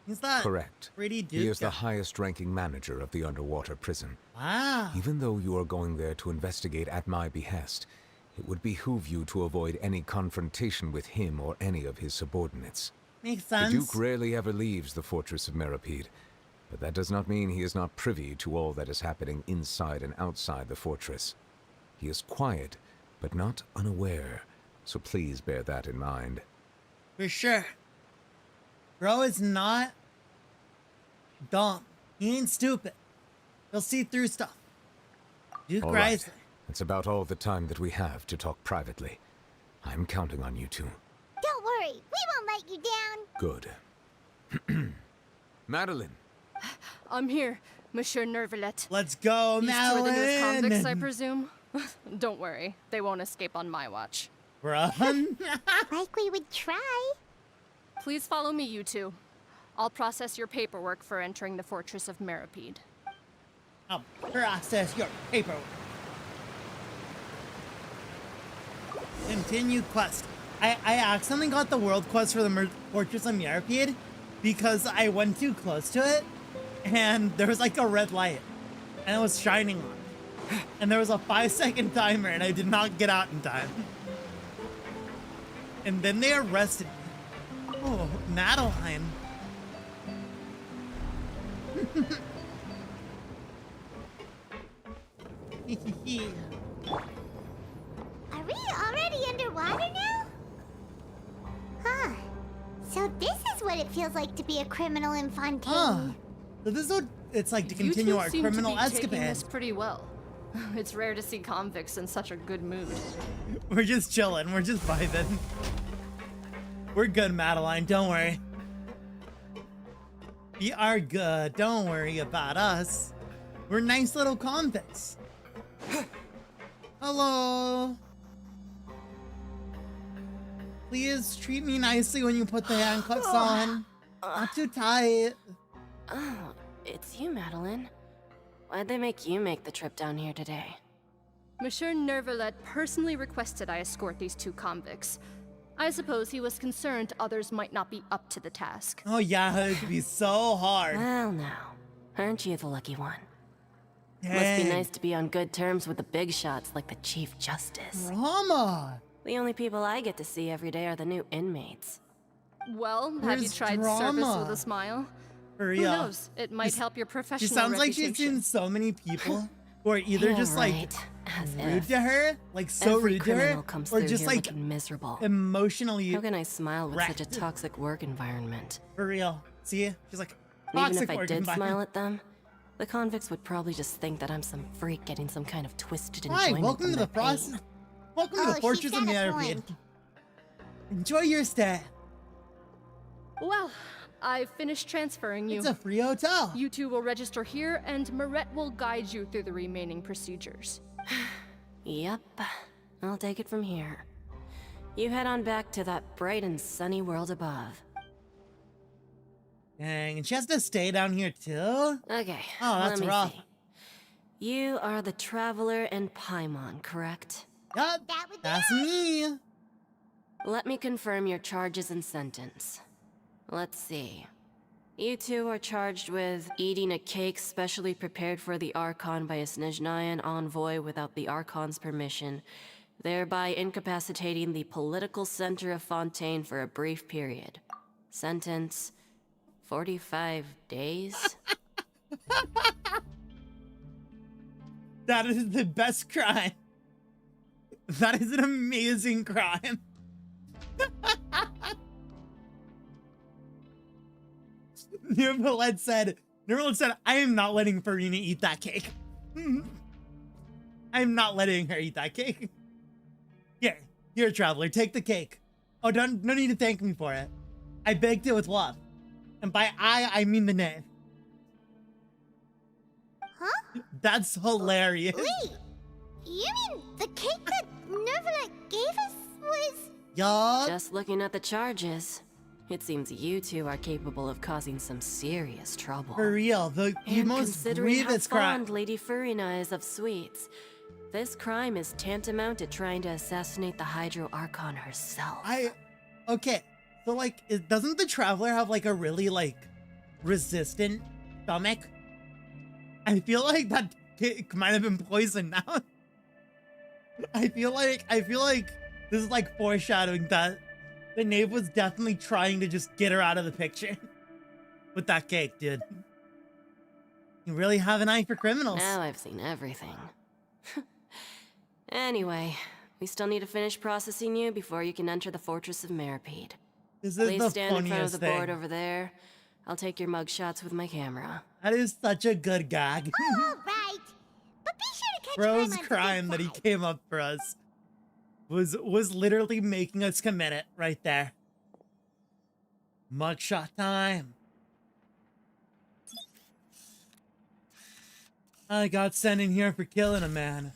He's that Correct. pretty dude. He is the guy. highest-ranking manager of the underwater prison. Wow. Even though you are going there to investigate at my behest, it would behoove you to avoid any confrontation with him or any of his subordinates. Makes The sense. Duke rarely ever leaves the fortress of Meripede, but that does not mean he is not privy to all that is happening inside and outside the fortress. He is quiet, but not unaware, so please bear that in mind. For sure. Bro is not dumb. He ain't stupid. He'll see through stuff. Duke All right. Risley. That's about all the time that we have to talk privately. I'm counting on you two. Don't worry, we won't let you down. Good. Madeline! I'm here, Monsieur Neuvillette. Let's go, These two are the newest convicts, I Madeline. presume? Don't worry, they won't escape on my watch. Run. Like we would try. Please follow me, you two. I'll process your paperwork for entering the Fortress of Meripede. I'll process your paperwork. Continue quest. I accidentally got the world quest for the Fortress of Meripede because I went too close to it and there was like a red light and it was shining on. And there was a 5-second timer and I did not get out in time. And then they arrested me. Oh, Madeline. Are we already underwater now? Huh. So this is what it feels like to be a criminal in Fontaine. Huh. So this is what it's like to continue you two our seem criminal to be taking escapade. this pretty well. It's rare to see convicts in such a good mood. We're just chilling. We're just vibing. We're good, Madeline. Don't worry. We are good. Don't worry about us. We're nice little convicts. Hello. Please treat me nicely when you put the handcuffs on. Not too tight. Oh, it's you, Madeline. Why'd they make you make the trip down here today? Monsieur Neuvillette personally requested I escort these two convicts. I suppose he was concerned others might not be up to the task. Oh yeah, it'd be so hard. Well, now, aren't you the lucky one? Dang. Must be nice to be on good terms with the big shots like the Chief Justice. Drama. The only people I get to see every day are the new inmates. Well, have you Where's tried drama? service with a smile? For Who real. knows? It might help your professional She sounds like reputation. she's seen so many people who are either Yeah, just right. like As rude if to her, like so every rude to her, criminal comes or through just here like looking miserable. emotionally How can I smile with such a wrecked. toxic work environment? For real. See? She's like, Even toxic if I work did environment. smile at them, the convicts would probably just think that I'm some freak getting some kind of twisted Hi, enjoyment welcome from to the their process. pain. Welcome to Oh, the she's Fortress of got a Neuvillette. point. Enjoy your stay. Well, I've finished transferring you. It's a free hotel. You two will register here, and Mirette will guide you through the remaining procedures. Yep, I'll take it from here. You head on back to that bright and sunny world above. Dang, and she has to stay down here too? Okay, Oh, that's let me rough. see. You are the Traveler and Paimon, correct? Yup, That would be that's me. Let me confirm your charges and sentence. Let's see. You two are charged with eating a cake specially prepared for the Archon by a Snezhnayan envoy without the Archon's permission, thereby incapacitating the political center of Fontaine for a brief period. Sentence: 45 days? That is the best crime. That is an amazing crime. Neuvillette said, I am not letting Farina eat that cake. I'm not letting her eat that cake. Here, traveler, take the cake. Oh, no need to thank me for it. I baked it with love. And by I mean the name. Huh? That's hilarious. Wait, you mean the cake that Neuvillette gave us was... Yup. Just looking at the charges, it seems you two are capable of causing some serious trouble. For real, the And most considering how grievous crime. fond Lady Furina is of sweets, this crime is tantamount to trying to assassinate the Hydro Archon herself. Okay, so like, doesn't the Traveler have like a really like resistant stomach? I feel like that cake might have been poisoned now. I feel like this is like foreshadowing that the knave was definitely trying to just get her out of the picture with that cake, dude. You really have an eye for criminals. Now I've seen everything. Anyway, we still need to finish processing you before you can enter the Fortress of Meripede. This is Please the stand in front of funniest the thing. board over there. I'll take your mug shots with my camera. That is such a good gag. All right. But be sure to catch Bro's Paimon crime that he came up for us was literally making us commit it right there. Mugshot time. I got sent in here for killing a man.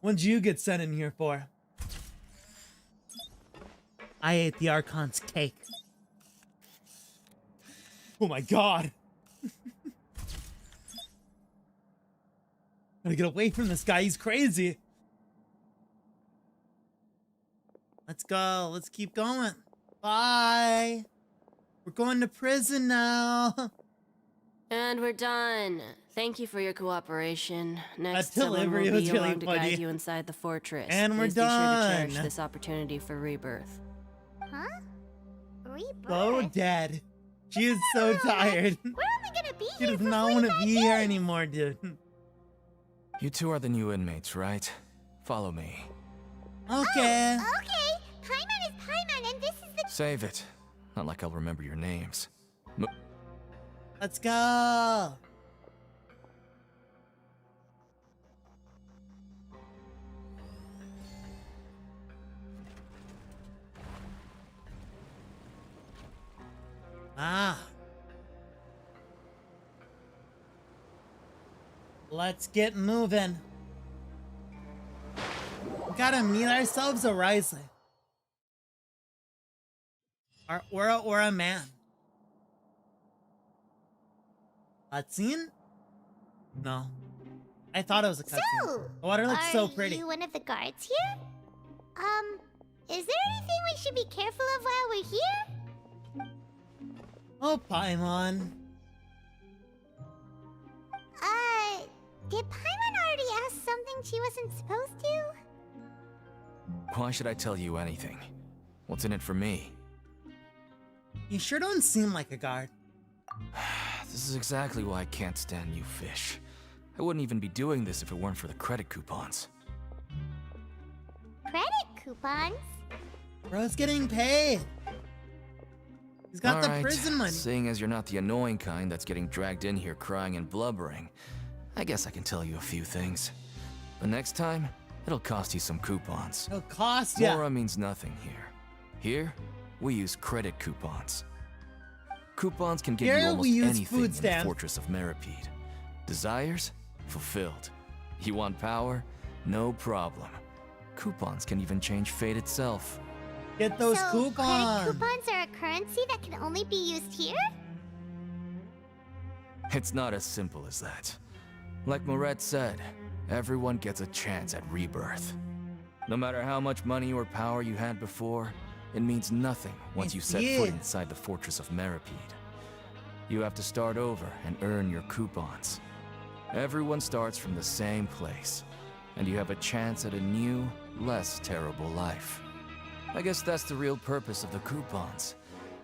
What'd you get sent in here for? I ate the Archon's cake. Oh my god. Gotta get away from this guy, he's crazy. Let's go, let's keep going. Bye. We're going to prison now. And we're done. Thank you for your cooperation. Next, That delivery someone will was be really along to funny. guide you inside the fortress. And we're Please be sure to done. cherish this opportunity for rebirth. Huh? Rebirth? So dead. She is so tired. We're only gonna be She here does for not want to 45 be here days. anymore, dude. You two are the new inmates, right? Follow me. Okay. Oh, okay. Paimon is Paimon, and this is the... Save it. Not like I'll remember your names. Let's go. Ah. Let's get moving. We gotta meet ourselves a Risley. or a man. Cutscene? No. I thought it was a cutscene. So, The water looks so pretty. Are you one of the guards here? Is there anything we should be careful of while we're here? Oh, Paimon. Did Paimon already ask something she wasn't supposed to? Why should I tell you anything? What's in it for me? You sure don't seem like a guard. This is exactly why I can't stand you fish. I wouldn't even be doing this if it weren't for the credit coupons. Credit coupons? Bro's getting paid. He's got All the right, prison money. Seeing as you're not the annoying kind that's getting dragged in here crying and blubbering, I guess I can tell you a few things. But next time, it'll cost you some coupons. It'll cost ya. Mora means nothing here. Here, we use credit coupons. Coupons can get Here you almost we use anything food in the stamps. Fortress of Meripede. Desires? Fulfilled. You want power? No problem. Coupons can even change fate itself. Get those so coupons. credit coupons are a currency that can only be used here? It's not as simple as that. Like Moret said, everyone gets a chance at rebirth. No matter how much money or power you had before, it means nothing once you set foot inside the Fortress of Meripede. You have to start over and earn your coupons. Everyone starts from the same place, and you have a chance at a new, less terrible life. I guess that's the real purpose of the coupons.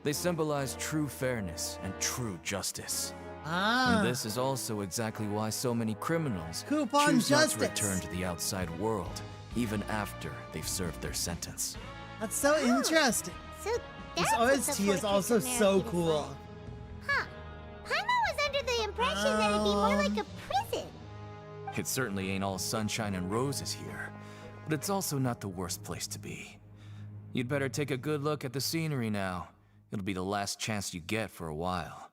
They symbolize true fairness and true justice. And this is also exactly why so many criminals choose not to return to the outside world, even after they've served their sentence. That's so interesting. So This that's OST is also so cool. Huh. Paimon was under the impression that it'd be more like a prison. It certainly ain't all sunshine and roses here, but it's also not the worst place to be. You'd better take a good look at the scenery now. It'll be the last chance you get for a while.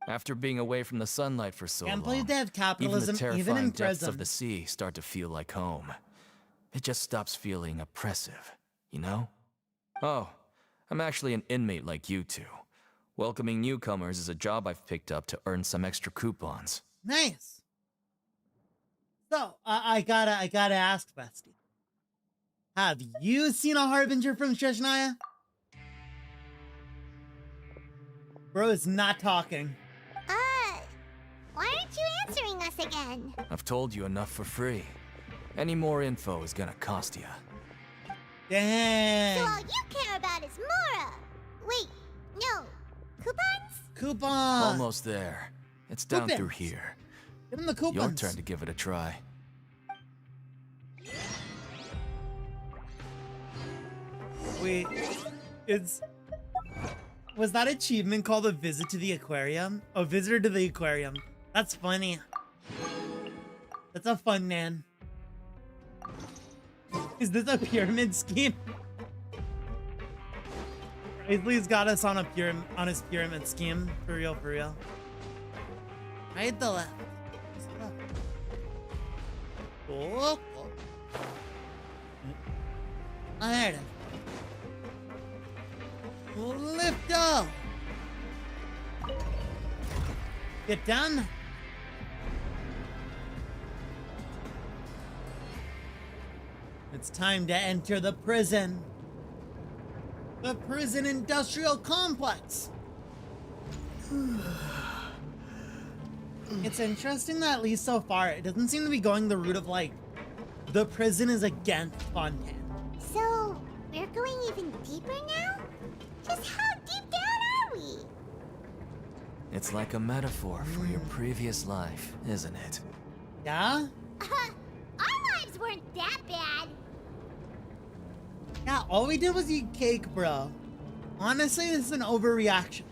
After being away from the sunlight for so Can't long, believe they have capitalism even the even terrifying in depths prison. of the sea start to feel like home. It just stops feeling oppressive, you know? Oh, I'm actually an inmate like you two. Welcoming newcomers is a job I've picked up to earn some extra coupons. Nice. So, I gotta ask, Bestie. Have you seen a harbinger from Sheshnaya? Bro is not talking. Why aren't you answering us again? I've told you enough for free. Any more info is gonna cost you. Dang. So all you care about is Mora. Wait, no. Coupons? Coupons. Almost there. It's down through here. Give him the coupons. Your turn to give it a try. Wait, was that achievement called a visit to the aquarium? A visitor to the aquarium. That's funny. That's a fun man. Is this a pyramid scheme? Raisley's got us on his pyramid scheme. For real, for real. Right the left. Oh, oh. Oh, there it is. Lift up. Get down. It's time to enter the prison. The prison industrial complex. It's interesting that at least so far, it doesn't seem to be going the route of like, the prison is against Fontaine. So, we're going even deeper now? Just how deep down are we? It's like a metaphor for your previous life, isn't it? Yeah? Our lives weren't that bad. Yeah, all we did was eat cake, bro. Honestly, this is an overreaction.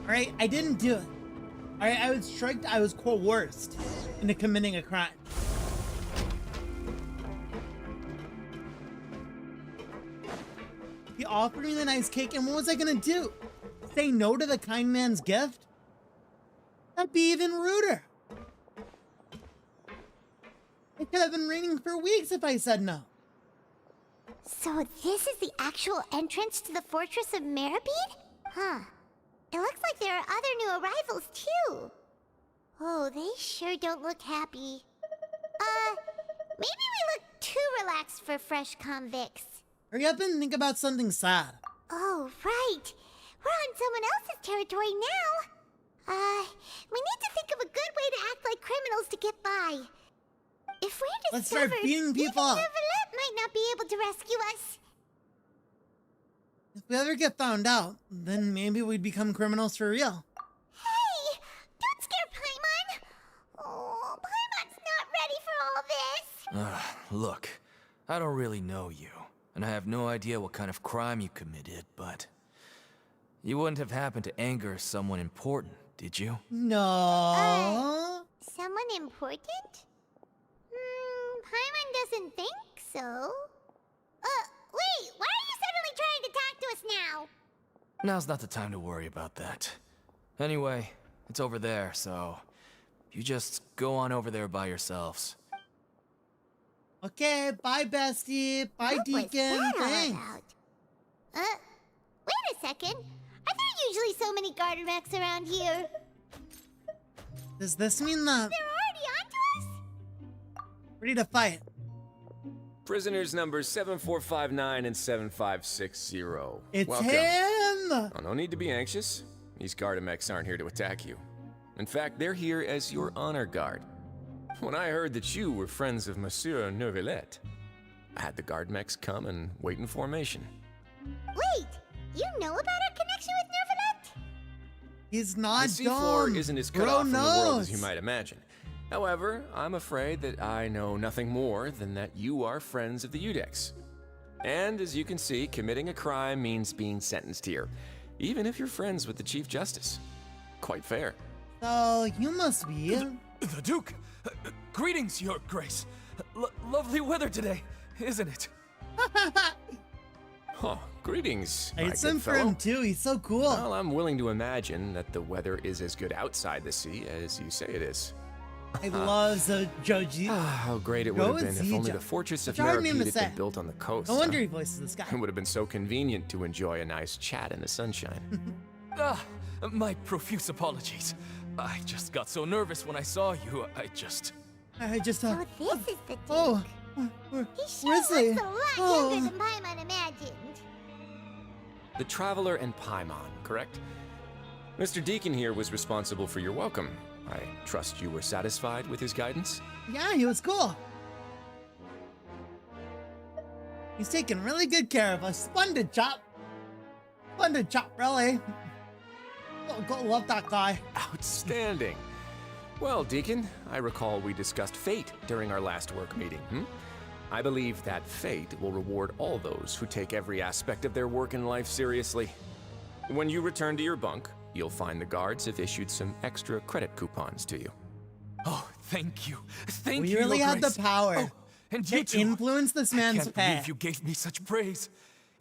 Alright, I didn't do it. Alright, I was tricked, I was coerced into committing a crime. He offered me the nice cake, and what was I gonna do? Say no to the kind man's gift? That'd be even ruder. It could have been raining for weeks if I said no. So this is the actual entrance to the Fortress of Meripede? Huh. It looks like there are other new arrivals, too. Oh, they sure don't look happy. Maybe we look too relaxed for fresh convicts. Hurry up and think about something sad. Oh, right. We're on someone else's territory now. We need to think of a good way to act like criminals to get by. If we're Let's start discovered, beating people up. Neuvillette might not be able to rescue us. If we ever get found out, then maybe we'd become criminals for real. Hey! Don't scare Paimon! Oh, Paimon's not ready for all this! Look, I don't really know you, and I have no idea what kind of crime you committed, but you wouldn't have happened to anger someone important, did you? No. Someone important? Paimon doesn't think so. Wait, why are you suddenly trying to talk to us now? Now's not the time to worry about that. Anyway, it's over there, so you just go on over there by yourselves. Okay, bye, bestie. Bye, What Deacon. was that all Thanks. about? Wait a second. Are there usually so many garter mechs around here? Does this mean that They're already onto us? ready to fight? Prisoners numbers 7459 and 7560. It's Welcome. him. Oh, no need to be anxious. These Gardamex aren't here to attack you. In fact, they're here as your honor guard. When I heard that you were friends of Monsieur Neuvillette, I had the Gardamex come and wait in formation. Wait, you know about our connection with Neuvillette? He's not The dumb. seafloor isn't as cut Bro off from the world knows. as you might imagine. However, I'm afraid that I know nothing more than that you are friends of the Udex. And as you can see, committing a crime means being sentenced here, even if you're friends with the Chief Justice. Quite fair. So you must be. The Duke! Greetings, Your Grace. Lovely weather today, isn't it? Huh, greetings, my It's good him for fellow. him too. He's so cool. Well, I'm willing to imagine that the weather is as good outside the sea as you say it is. I love Joji. How great it would have been if only the Fortress of Such a hard name Meripede to had say. been built on the coast. No wonder huh? he voices this guy. It would have been so convenient to enjoy a nice chat in the sunshine. My profuse apologies. I just got so nervous when I saw you, I just So this is the Duke. Oh, He sure where's he? looks a lot Oh. younger than Paimon imagined. The Traveler and Paimon, correct? Mr. Deacon here was responsible for your welcome. I trust you were satisfied with his guidance? yeah, he was cool. He's taking really good care of us. Splendid job. Splendid job, really. Oh, go love that guy. Outstanding. Well, Deacon, I recall we discussed fate during our last work meeting, I believe that fate will reward all those who take every aspect of their work in life seriously. When you return to your bunk, you'll find the guards have issued some extra credit coupons to you. Oh, thank you. Thank We you, really Your had the Grace. power Oh, and you to too. influence this I man's can't pay. believe you gave me such praise.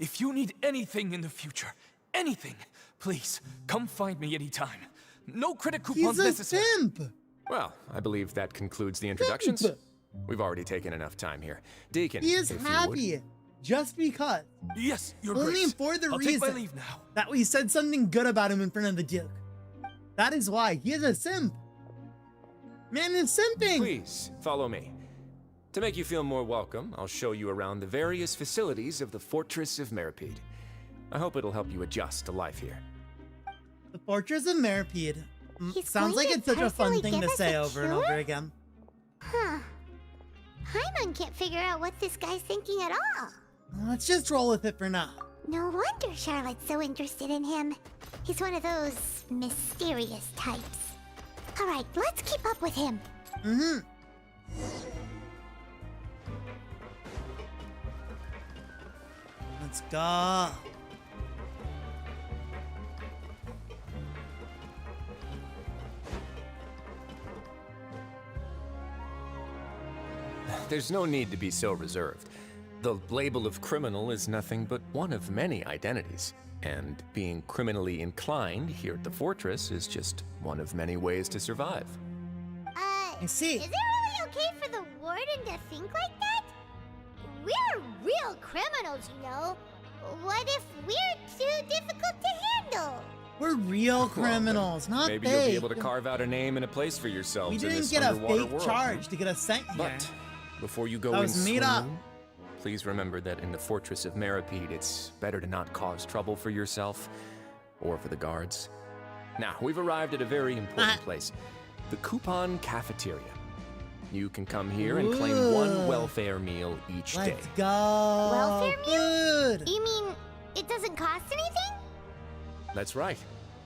If you need anything in the future, anything, please come find me anytime. No credit coupons He's a necessary. simp. Well, I believe that concludes the introductions. Simp. We've already taken enough time here. Deacon, He is if you happy just because. Yes, Your Only Grace. for the I'll reason take my leave now. that we said something good about him in front of the Duke. That is why he is a simp. Man is simping. Please, follow me. To make you feel more welcome, I'll show you around the various facilities of the Fortress of Meripede. I hope it'll help you adjust to life here. The Fortress of Meripede. He's Sounds going like to it's such a fun personally thing give to us say a over and tour? over again. Huh. Paimon can't figure out what this guy's thinking at all. Let's just roll with it for now. No wonder Charlotte's so interested in him. He's one of those mysterious types. All right, let's keep up with him. Let's go. There's no need to be so reserved. The label of criminal is nothing but one of many identities. And being criminally inclined here at the Fortress is just one of many ways to survive. I see. Is it really okay for the warden to think like that? we're real criminals, you know. What if we're too difficult to handle? We're real criminals, not maybe fake. you'll be able to carve out a name and a place for yourselves We in didn't this get a underwater fake world. charge to get us sent here. But before you go That in was made up. swimming, please remember that in the Fortress of Meripede, it's better to not cause trouble for yourself or for the guards. Now, we've arrived at a very important place, the Coupon Cafeteria. You can come here and claim one welfare meal each day. Let's go. Welfare meal? Good. You mean it doesn't cost anything? That's right.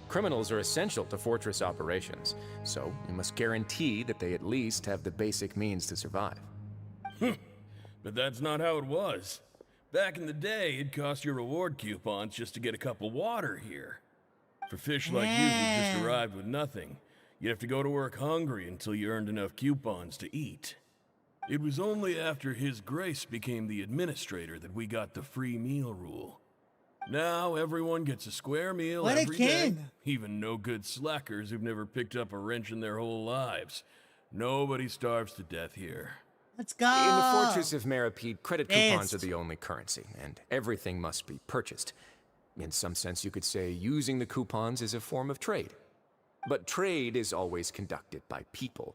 Criminals are essential to Fortress operations, so we must guarantee that they at least have the basic means to survive. But that's not how it was. Back in the day, it cost you reward coupons just to get a cup of water here. For fish like you who just arrived with nothing, you'd have to go to work hungry until you earned enough coupons to eat. It was only after His Grace became the administrator that we got the free meal rule. Now everyone gets a square meal every day, even no-good slackers who've never picked up a wrench in their whole lives. Nobody starves to death here. Let's go. In the Fortress of Meripede, credit coupons are the only currency, and everything must be purchased. In some sense, you could say using the coupons is a form of trade. But trade is always conducted by people.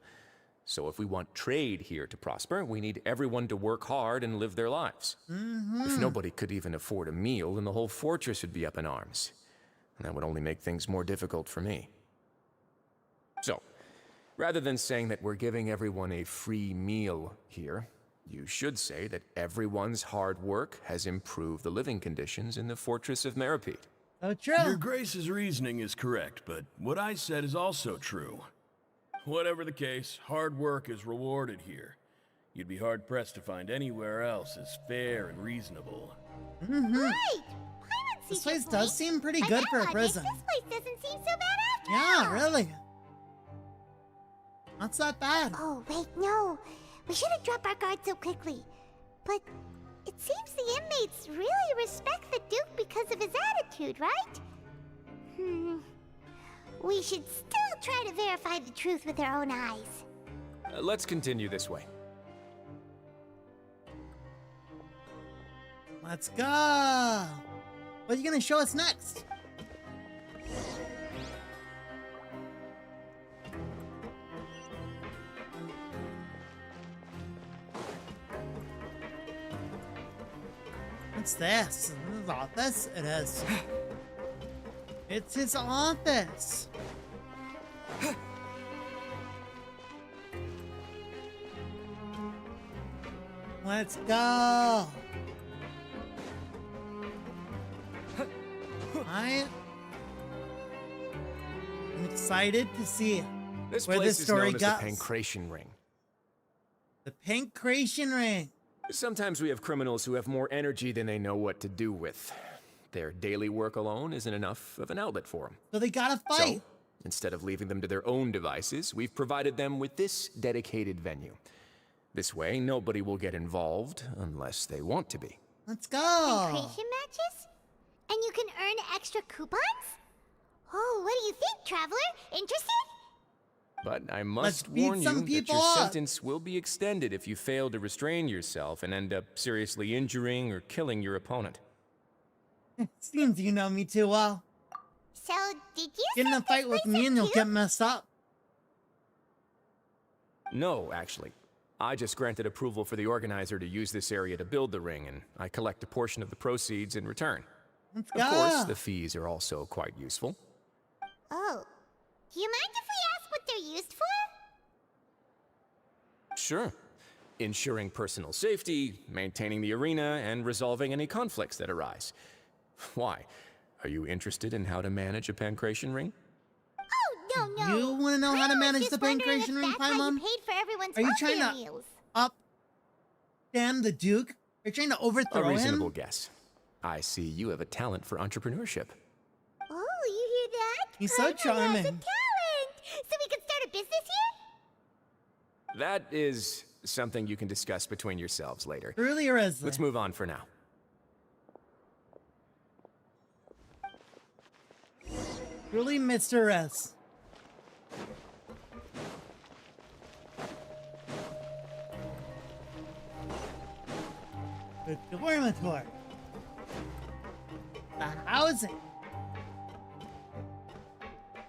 So if we want trade here to prosper, we need everyone to work hard and live their lives. If nobody could even afford a meal, then the whole fortress would be up in arms. And that would only make things more difficult for me. So, rather than saying that we're giving everyone a free meal here, you should say that everyone's hard work has improved the living conditions in the Fortress of Meripede. Oh, true. Your Grace's reasoning is correct, but what I said is also true. Whatever the case, hard work is rewarded here. You'd be hard-pressed to find anywhere else as fair and reasonable. Right! This place does seem pretty good for a prison. This place doesn't seem so bad after Yeah, all. really. Not that bad. Oh, wait, no. We shouldn't drop our guard so quickly. But it seems the inmates really respect the Duke because of his attitude, right? We should still try to verify the truth with our own eyes. Let's continue this way. Let's go. What are you gonna show us next? What's this? His office? It is. It's his office. Let's go. I'm excited to see This where place this story is known goes. as the Pancration Ring. The Pancration Ring. Sometimes we have criminals who have more energy than they know what to do with. Their daily work alone isn't enough of an outlet for them. So they gotta fight. So, instead of leaving them to their own devices, we've provided them with this dedicated venue. This way, nobody will get involved unless they want to be. Let's go. Pancration matches? And you can earn extra coupons? Oh, what do you think, traveler? Interested? But I must beat warn some you that people your up. sentence will be extended if you fail to restrain yourself and end up seriously injuring or killing your opponent. Seems you know me too well. So, did you Get in a set fight this with place me up and you'll too? get messed up. No, actually. I just granted approval for the organizer to use this area to build the ring, and I collect a portion of the proceeds in return. Let's Of go. course, the fees are also quite useful. Oh. Do you mind if we ask what they're used for? Sure. Ensuring personal safety, maintaining the arena, and resolving any conflicts that arise. Why? Are you interested in how to manage a pancration ring? Oh, no. You want to know how to I was manage just the wondering Pancration if Ring, that's how you Paimon? paid for everyone's Are you trying welfare to meals. up damn the Duke? Are you trying to A overthrow reasonable him? guess. I see you have a talent for entrepreneurship. Oh, you hear that? He's so Paimon has a charming. talent. So we could start a business here? That is something you can discuss between yourselves later. Truly or is Let's move on for now. Truly, Mr. S. The dormitory. The housing.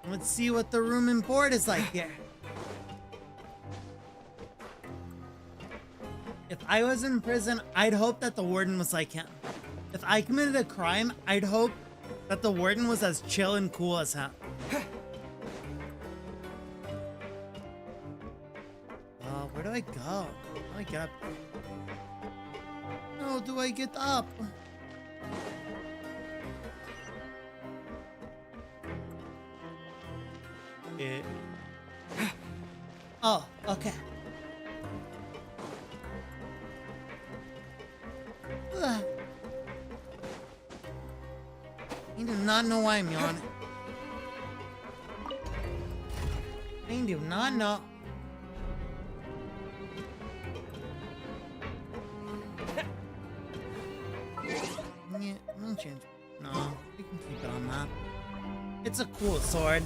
Let's see what the room and board is like here. If I was in prison, I'd hope that the warden was like him. If I committed a crime, I'd hope that the warden was as chill and cool as him. Where do I go? How do I get up? How do I get up? Oh, okay. Ugh. I do not know why I'm yawning. I do not know. Yeah, I'll change. No, we can keep it on that. It's a cool sword.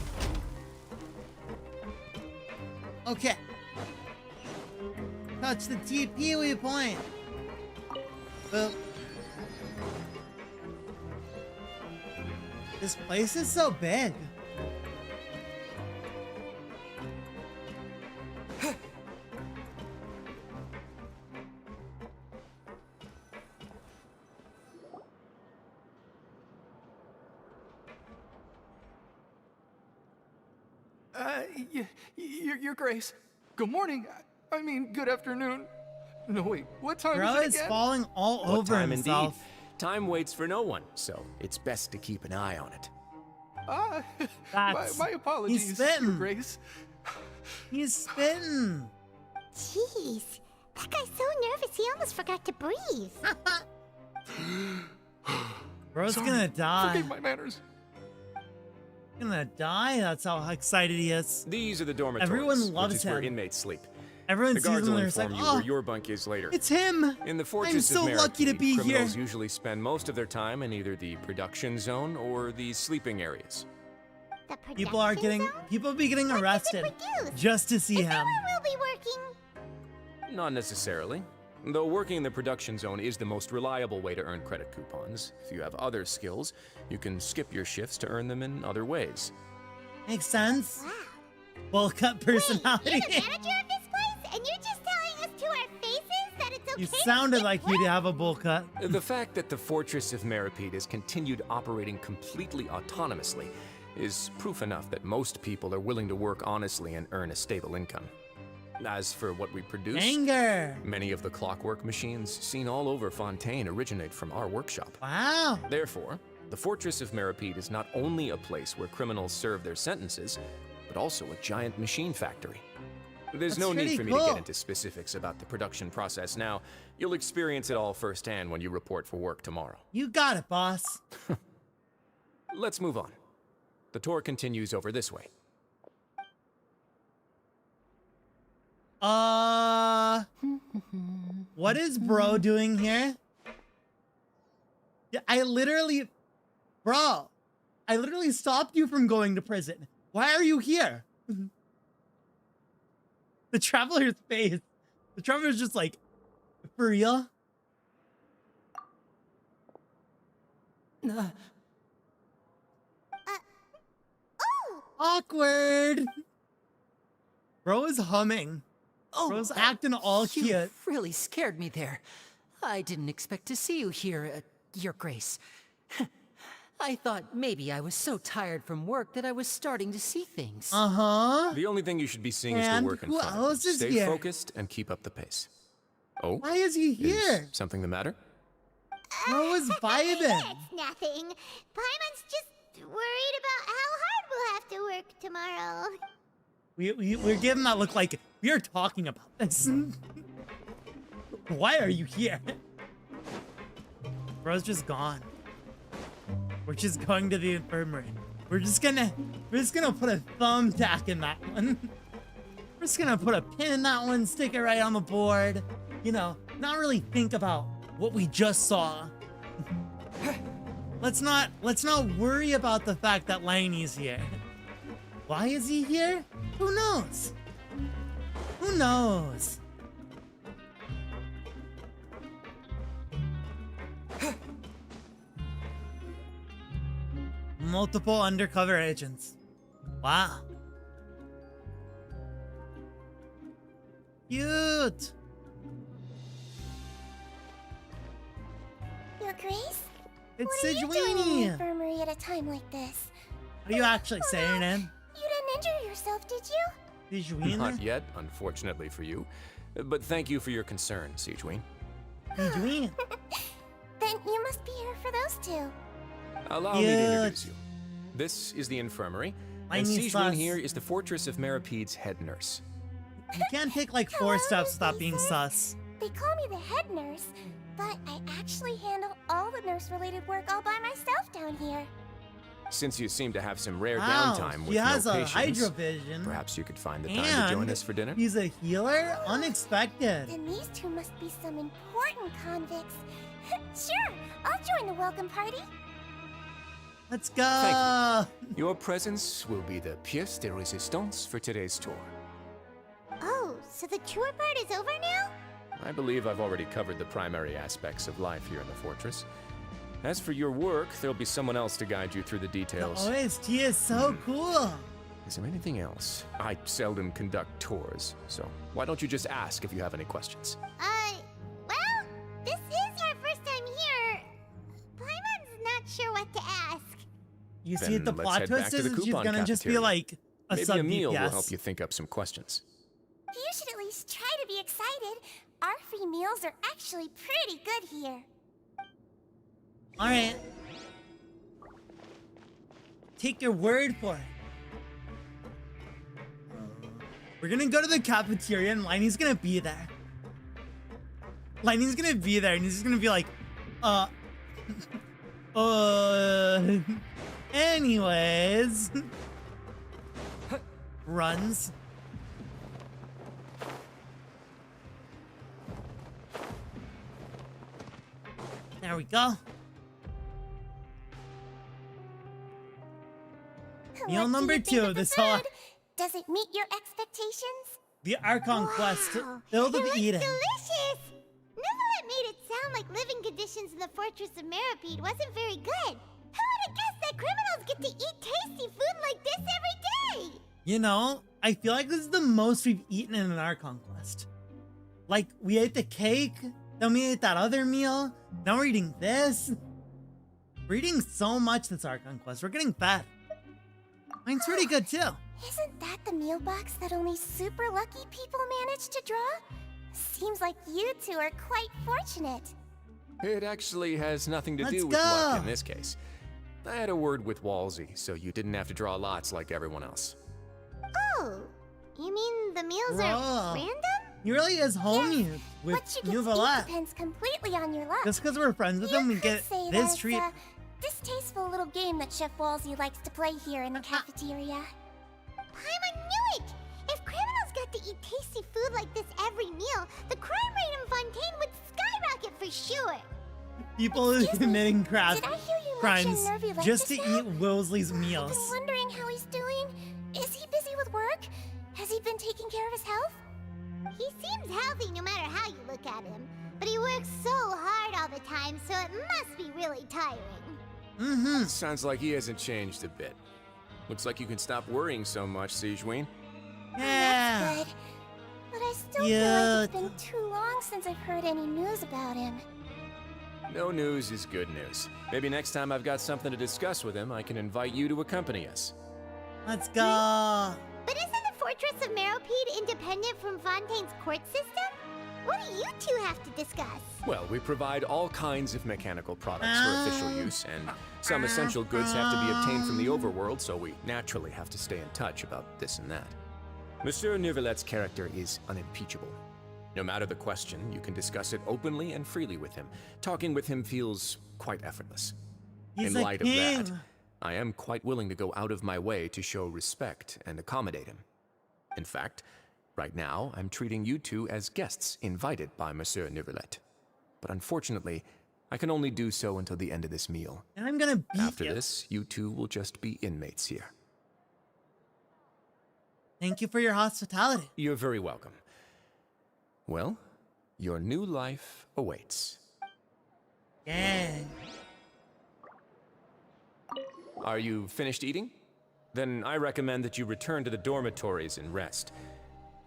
Okay. Touch the TP waypoint. Boop. This place is so big. Your Grace. Good morning. I mean, good afternoon. No, wait, what time Bro is it is again? falling all What over time himself. Indeed. Time waits for no one, so it's best to keep an eye on it. My apologies, He's spitting. Your Grace. He's spitting. Jeez, that guy's so nervous he almost forgot to breathe. Bro's Sorry, gonna die. Forgive my manners. Gonna die. That's how excited he is. These are the dormitories, Everyone loves which is where him. inmates sleep. Everyone The sees guards him will and they're inform like, you "Oh, where your bunk is later. it's him." In the I'm Fortress so of lucky to Meripede, be here. criminals usually spend most of their time in either the production zone or the sleeping areas. The People are production getting, zone? people be getting What does it arrested produce? just to see Is that him. where we'll be working? Not necessarily. Though working in the production zone is the most reliable way to earn credit coupons. If you have other skills, you can skip your shifts to earn them in other ways. Makes sense. Wow. Bowl cut personality. Wait, you're the manager of this place, and you're just telling us to our faces that it's okay You to sounded skip like work? you'd have a bowl cut. The fact that the Fortress of Meripede has continued operating completely autonomously is proof enough that most people are willing to work honestly and earn a stable income. As for what we produce, Anger. many of the clockwork machines seen all over Fontaine originate from our workshop. Wow. Therefore, the Fortress of Meripede is not only a place where criminals serve their sentences, but also a giant machine factory. There's That's no need pretty for me to cool. get into specifics about the production process now. You'll experience it all firsthand when you report for work tomorrow. You got it, boss. Let's move on. The tour continues over this way. What is bro doing here? Yeah, I literally stopped you from going to prison. Why are you here? The traveler's face. The traveler's just like, for real? Oh! Awkward. Bro is humming. Bro's acting all You cute. really scared me there. I didn't expect to see you here, Your Grace. I thought maybe I was so tired from work that I was starting to see things. Uh-huh. The only thing you should be seeing is the And work in who front of else you. is Stay here? focused and keep up the pace. Oh? Why is he here? Is something the matter? Bro is vibing. It's nothing. Paimon's just worried about how hard we'll have to work tomorrow. We're giving that look like we are talking about this. Why are you here? Bro's just gone. We're just going to the infirmary. We're just gonna put a thumbtack in that one. We're just gonna put a pin in that one, stick it right on the board. You know, not really think about what we just saw. Let's not worry about the fact that Laney's here. Why is he here? Who knows? Who knows? Multiple undercover agents. Wow. Cute. Your Grace? It's What are you doing in the Sejuani. infirmary at a time like this? How do you actually say your name? You didn't injure yourself, did you? Sejuani? Not yet, unfortunately for you. But thank you for your concern, Sejuani. Sejuani. Then you must be here for those two. Allow me to introduce you. This is the infirmary, and Sejuani here is the Fortress of Merapede's head nurse. You can't take like 4 steps without being sus. They call me the head nurse, but I actually handle all the nurse-related work all by myself down here. Since you seem to have some rare Wow, downtime he with has no a patients, hydrovision. perhaps you could find the time to join us for dinner? He's a healer? Unexpected. Then these two must be some important convicts. Sure, I'll join the welcome party. Let's go. Thank you. Your presence will be the pièce de résistance for today's tour. Oh, so the tour part is over now? I believe I've already covered the primary aspects of life here in the fortress. As for your work, there'll be someone else to guide you through the details. The OST is so cool. Is there anything else? I seldom conduct tours, so why don't you just ask if you have any questions? Well, this is our first time here. Paimon's not sure what to ask. You Then see, the let's plot head back twist to is the she's coupon gonna just be cafeteria. like a Maybe sub a meal will DPS. help you think up some questions. You should at least try to be excited. Our free meals are actually pretty good here. All right. Take your word for it. We're gonna go to the cafeteria and Liney's gonna be there. Liney's gonna be there and he's gonna be like, anyways. Runs. There we go. Meal What do number you think 2 of of the this whole food? Does it meet your expectations? the ARCHON quest filled with it looks eating. delicious! Neuvillette made it sound like living conditions in the Fortress of Meripede wasn't very good. Who would have guessed that criminals get to eat tasty food like this every day? You know, I feel like this is the most we've eaten in an ARCHON quest. Like, we ate the cake, then we ate that other meal, now we're eating this. We're eating so much this ARCHON quest, we're getting fat. Mine's pretty good too. Isn't that the meal box that only super lucky people manage to draw? Seems like you two are quite fortunate. It actually has nothing to Let's do with luck go. in this case. I had a word with Walsey, so you didn't have to draw lots like everyone else. Oh, you mean the meals Bro. are random? He really is homey with What you get to eat Neuvillette. depends completely on your luck. Just because we're friends with him, we get Say this that's treat. a distasteful little game that Chef Walsey likes to play here in the cafeteria. Paimon knew it! If criminals got to eat tasty food like this every meal, the crime rate in Fontaine would skyrocket for sure. People committing Did I hear you crimes mention Neuvillette just to just now? eat Wolseley's I've meals. been wondering how he's doing. Is he busy with work? Has he been taking care of his health? He seems healthy no matter how you look at him, but he works so hard all the time, so it must be really tiring. Mm-hmm. Sounds like he hasn't changed a bit. Looks like you can stop worrying so much, Sejuani. Yeah. That's good. But I still feel like it's been too long since I've heard any news about him. No news is good news. Maybe next time I've got something to discuss with him, I can invite you to accompany us. Let's go. But isn't the Fortress of Meropede independent from Fontaine's court system? What do you two have to discuss? Well, we provide all kinds of mechanical products for official use, and some essential goods have to be obtained from the overworld, so we naturally have to stay in touch about this and that. Monsieur Neuvillette's character is unimpeachable. No matter the question, you can discuss it openly and freely with him. Talking with him feels quite effortless. He's In a light king. of that, I am quite willing to go out of my way to show respect and accommodate him. In fact, right now, I'm treating you two as guests invited by Monsieur Neuvillette. But unfortunately, I can only do so until the end of this meal. And I'm gonna beat After you. this, you two will just be inmates here. Thank you for your hospitality. You're very welcome. Well, your new life awaits. Dang. Are you finished eating? Then I recommend that you return to the dormitories and rest.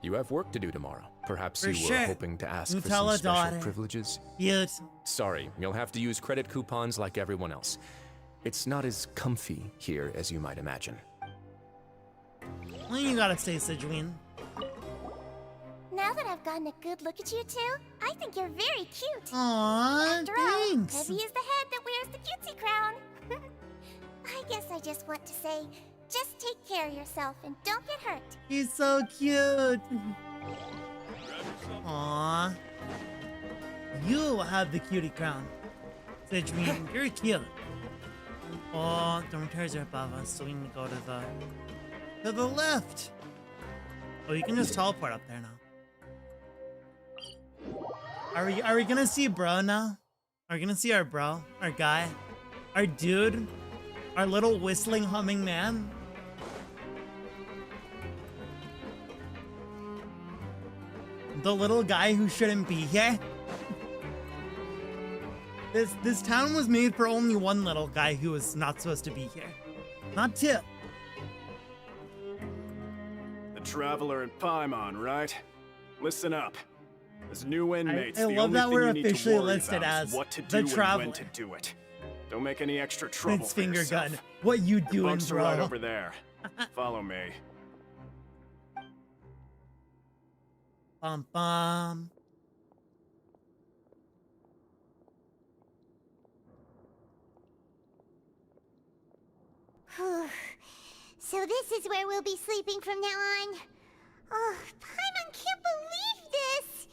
You have work to do tomorrow. Perhaps you were hoping to ask for some special privileges? Yes. Sorry, you'll have to use credit coupons like everyone else. It's not as comfy here as you might imagine. Well, you gotta say, Sejuin. Now that I've gotten a good look at you two, I think you're very cute. Aww, After thanks. all, Heavy is the head that wears the cutesy crown. I guess I just want to say, just take care of yourself and don't get hurt. He's so cute. Aww. You have the cutie crown. Sejuin, you're cute. Oh, dormitories are above us, so we need to go to the left. Oh, you can just teleport up there now. Are we gonna see bro now? Are we gonna see our bro? Our guy? Our dude? Our little whistling humming man? The little guy who shouldn't be here? This town was made for only one little guy who was not supposed to be here. Not two. The Traveler and Paimon, right? Listen up. As new inmates, I the love only that thing we're you need to officially worry listed about is as what to the do Traveler. and when to do it. Don't make any extra trouble It's for finger yourself. gun. What you The doing, bunks are bro? right over there. Follow me. Bum bum. So this is where we'll be sleeping from now on. Oh, Paimon can't believe this.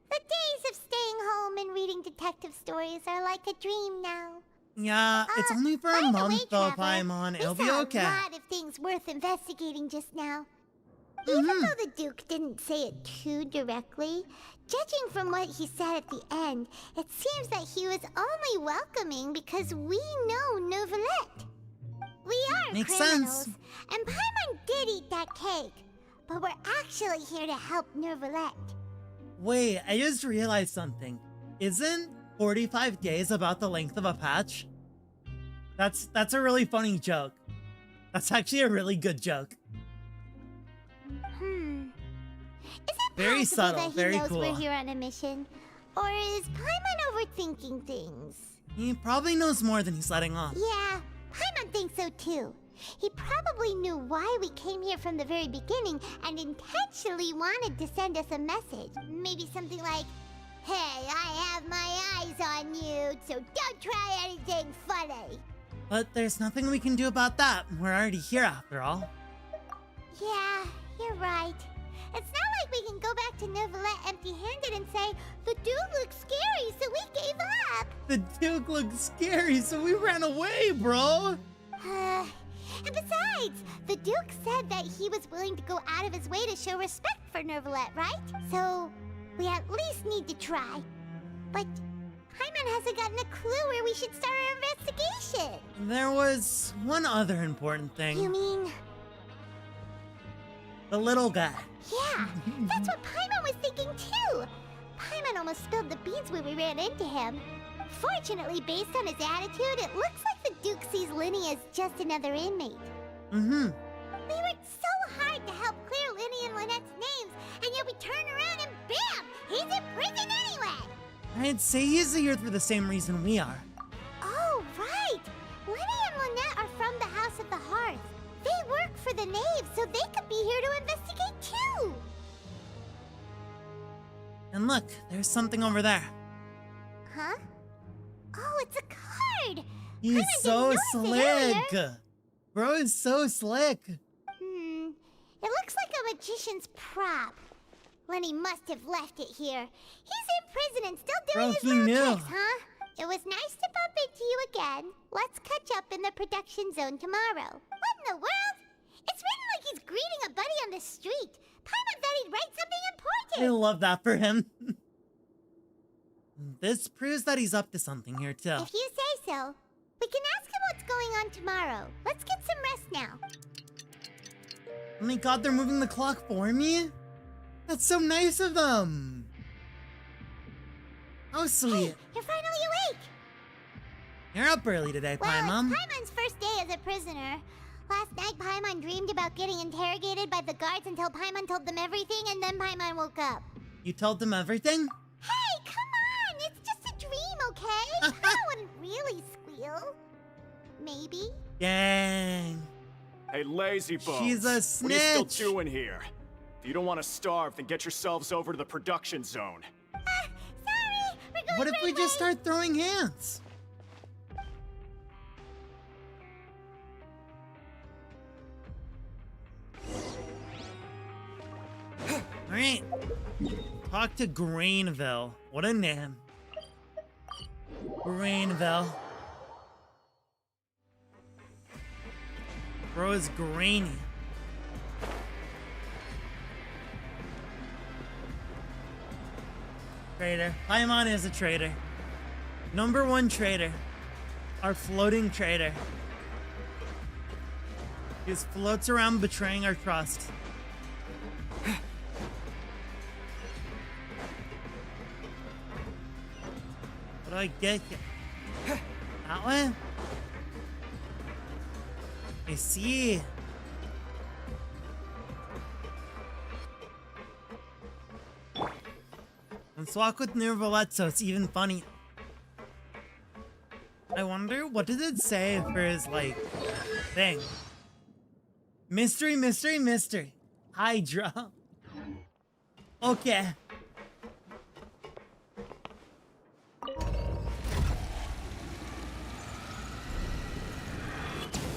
The days of staying home and reading detective stories are like a dream now. Yeah, it's only for a month though, Paimon. It'll be okay. We saw a lot of things worth investigating just now. Even though the Duke didn't say it too directly, judging from what he said at the end, it seems that he was only welcoming because we know Neuvillette. We are Makes criminals, sense. and Paimon did eat that cake, but we're actually here to help Neuvillette. Wait, I just realized something. Isn't 45 days about the length of a patch? That's a really funny joke. That's actually a really good joke. Is it Very possible subtle, that he very knows cool. we're here on a mission? Or is Paimon overthinking things? He probably knows more than he's letting on. Yeah, Paimon thinks so too. He probably knew why we came here from the very beginning and intentionally wanted to send us a message. Maybe something like, hey, I have my eyes on you, so don't try anything funny. But there's nothing we can do about that. We're already here after all. Yeah, you're right. It's not like we can go back to Neuvillette empty-handed and say, the Duke looks scary, so we gave up. The Duke looked scary, so we ran away, bro. And besides, the Duke said that he was willing to go out of his way to show respect for Neuvillette, right? So, we at least need to try. But Paimon hasn't gotten a clue where we should start our investigation. There was one other important thing. You mean? The little guy. Yeah, that's what Paimon was thinking too. Paimon almost spilled the beans when we ran into him. Fortunately, based on his attitude, it looks like the Duke sees Linny as just another inmate. Mm-hmm. We worked so hard to help clear Linny and Lynette's names, and yet we turn around and bam! He's in prison anyway! I'd say he's here for the same reason we are. Oh, right! Linny and Lynette are from the House of the Hearth. They work for the Knave, so they could be here to investigate too! And look, there's something over there. Huh? Oh, it's a card! He's Paimon so didn't notice it slick. Bro is so slick. It looks like a magician's prop. Lenny must have left it here. He's in prison and still doing his he little knew. tricks, huh? It was nice to bump into you again. Let's catch up in the production zone tomorrow. What in the world? It's written like he's greeting a buddy on the street. Paimon thought he'd write something important. I love that for him. This proves that he's up to something here, too. If you say so. We can ask him what's going on tomorrow. Let's get some rest now. Oh my god, they're moving the clock for me? That's so nice of them. How sweet. Hey, you're finally awake. You're up early today, Paimon. Well, it's Paimon's first day as a prisoner. Last night, Paimon dreamed about getting interrogated by the guards until Paimon told them everything, and then Paimon woke up. You told them everything? Hey, come on! It's just a dream, okay? Paimon wouldn't really squeal. Maybe? Dang. Hey, lazy bones. She's a snitch. What are you still doing here? If you don't want to starve, then get yourselves over to the production zone. Sorry! We're going What if we just start throwing hands? Alright. Talk to Grainville. What a name. Grainville. Bro is grainy. Trader. Paimon is a trader. #1 trader. Our floating trader. He just floats around betraying our trust. What do I get here? That way? I see. Let's walk with Neuvillette so it's even funny. I wonder, what did it say for his, like, thing? Mystery, mystery, mystery. Hydra. Okay.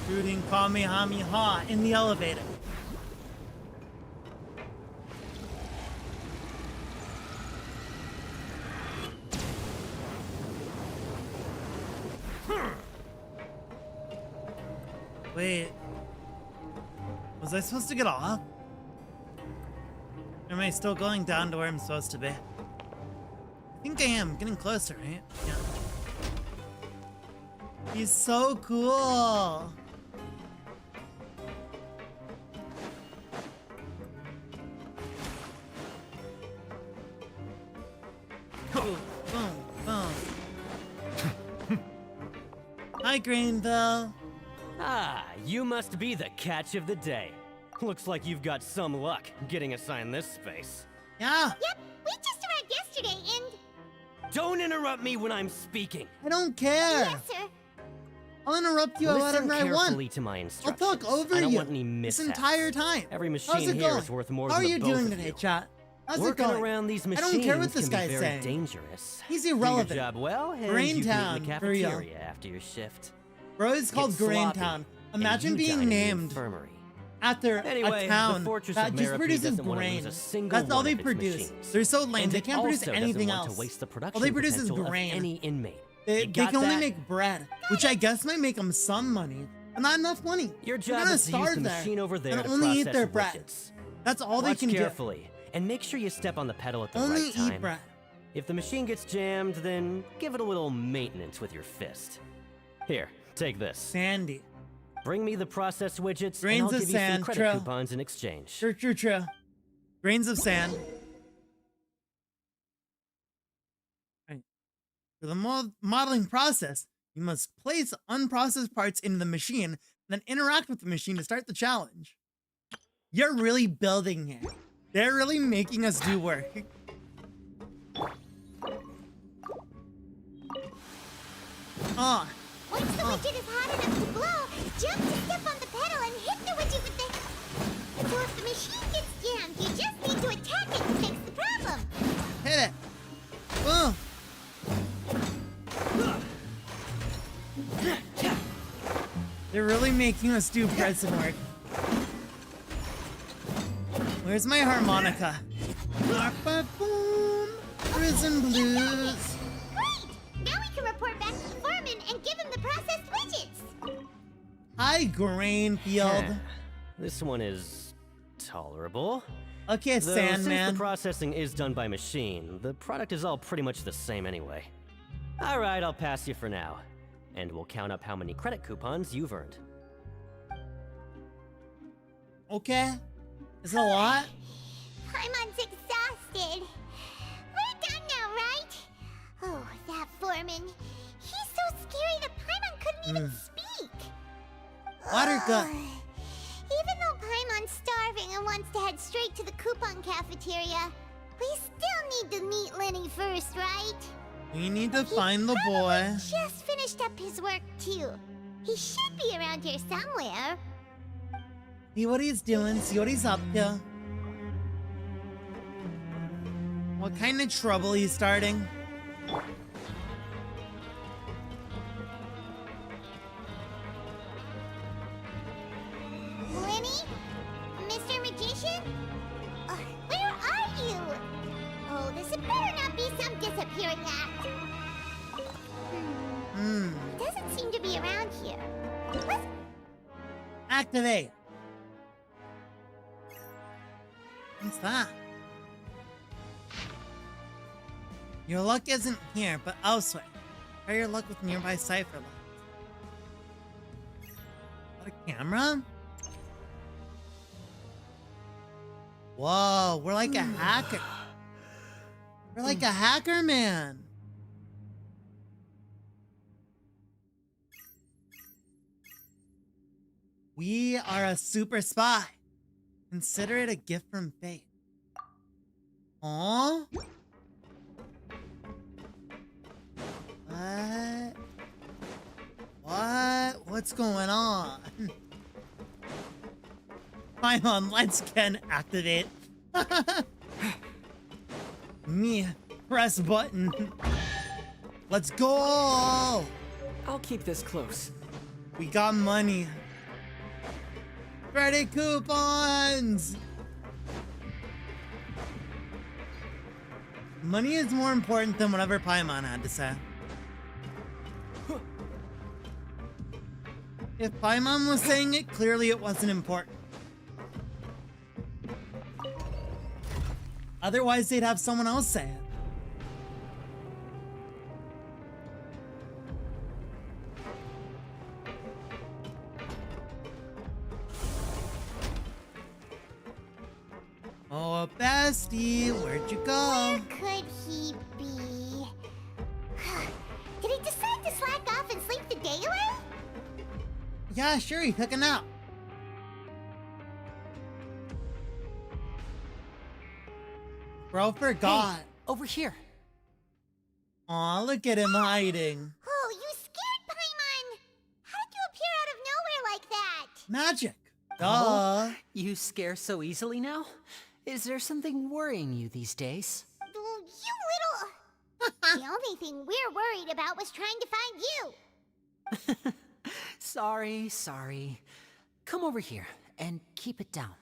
Shooting Kamehameha in the elevator. Wait. Was I supposed to get off? Or am I still going down to where I'm supposed to be? I think I am. Getting closer, right? Yeah. He's so cool. Boom, boom, boom. Hi, Grainville. Ah, you must be the catch of the day. Looks like you've got some luck getting assigned this space. Yeah. Yep, we just arrived yesterday and... Don't interrupt me when I'm speaking. I don't care. Yes, sir. I'll interrupt you Listen whenever I want. carefully to my I'll instructions. talk over I don't you want any this mishaps. entire time. Every How's machine it here going? is worth more How than are the you both doing of today, you. chat? How's Working it going? around these I machines don't care what this can be guy's very saying. dangerous. He's Do irrelevant. your job well, and Grain you can Town eat in the for you. cafeteria after your shift. Bro, it's Get called Grain sloppy, Town. and Imagine you being dine in the named infirmary. after Anyway, a town the Fortress that of just Meripede produces doesn't want to grain. lose a single That's all one they of its produce. machines. They're so lame. And They it can't produce also anything doesn't want else. to waste the production All they produce is potential of grain. any inmate. They You can got only that? make bread, which I guess might make them some money, but not enough money. Your They're job gonna is to use starve the there machine over there and to only eat process their bread. widgets. That's all they Watch can carefully, and make sure you step on the pedal at the do. Only right time. eat bread. If the machine gets jammed, then give it a little maintenance with your fist. Here, take this. Sandy. Bring me the processed widgets, Grains and I'll of give you some sand, credit true. coupons in exchange. True, true, true. Grains of sand. Right. For the modeling process, you must place unprocessed parts into the machine, then interact with the machine to start the challenge. You're really building here. They're really making us do work. Once the widget is hot enough to blow, jump to step on the pedal and hit the widget with the... So if the machine gets jammed, you just need to attack it to fix the problem. Hit it. Boom. They're really making us do prison work. Where's my harmonica? Boom. Prison blues. Great! Now we can report back to the foreman and give him the processed widgets. Hi, Grainfield. This one is tolerable. Okay, Though, Sandman. Since the processing is done by machine, the product is all pretty much the same anyway. All right, I'll pass you for now, and we'll count up how many credit coupons you've earned. Okay. Is it a lot? Paimon's exhausted. We're done now, right? Oh, that foreman. He's so scary that even speak. Water gut. Even though Paimon's starving and wants to head straight to the coupon cafeteria, we still need to meet Lenny first, right? We need to find the boy. Just finished up his work too. He should be around here somewhere. See what he's doing, see what he's up to. What kind of trouble he's starting. Lenny? Mr. Magician? Where are you? Oh, this had better not be some disappearing act. He doesn't seem to be around here. Let's Activate. What's that? Your luck isn't here, but elsewhere. Try your luck with nearby cipher lines. What, a camera? Whoa, we're like a hacker. We're like a hacker, man. We are a super spy. Consider it a gift from fate. Aww. What? What? What's going on? Paimon, let's get activate. Me, press button. Let's go! I'll keep this close. We got money. Credit coupons! Money is more important than whatever Paimon had to say. If Paimon was saying it, clearly it wasn't important. Otherwise, they'd have someone else say it. Oh, bestie, where'd you go? Where could he be? Did he decide to slack off and sleep the day away? Yeah, sure, he took a nap. Bro forgot. Hey, over here. Aw, look at him hiding. Oh, you scared Paimon! How did you appear out of nowhere like that? Magic. Duh. Oh, you scare so easily now? Is there something worrying you these days? You little... The only thing we're worried about was trying to find you. Sorry. Come over here and keep it down.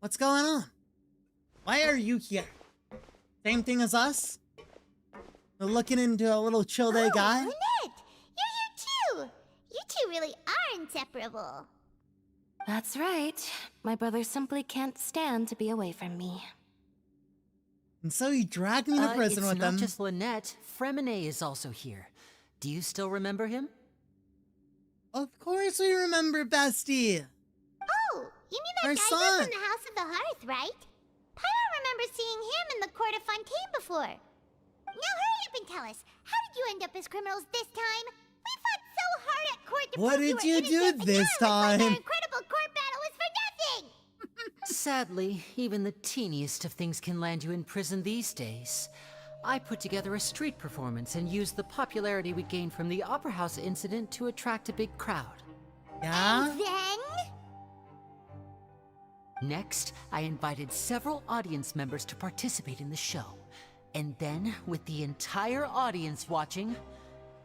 What's going on? Why are you here? Same thing as us? We're looking into a little chill day guy? Lynette! You're here too! You two really are inseparable. That's right. My brother simply can't stand to be away from me. And so he dragged me to prison with him. It's not just Lynette. Fremine is also here. Do you still remember him? Of course we remember Bestie. Oh, you mean that guy son. from the House of the Hearth, right? Paimon remembers seeing him in the court of Fontaine before. Now hurry up and tell us, how did you end up as criminals this time? We fought so hard at court to What prove did you you were do innocent, this and now it looks like time? our incredible court battle was for nothing! Sadly, even the teeniest of things can land you in prison these days. I put together a street performance and used the popularity we gained from the Opera House incident to attract a big crowd. Yeah? And then? Next, I invited several audience members to participate in the show. And then, with the entire audience watching,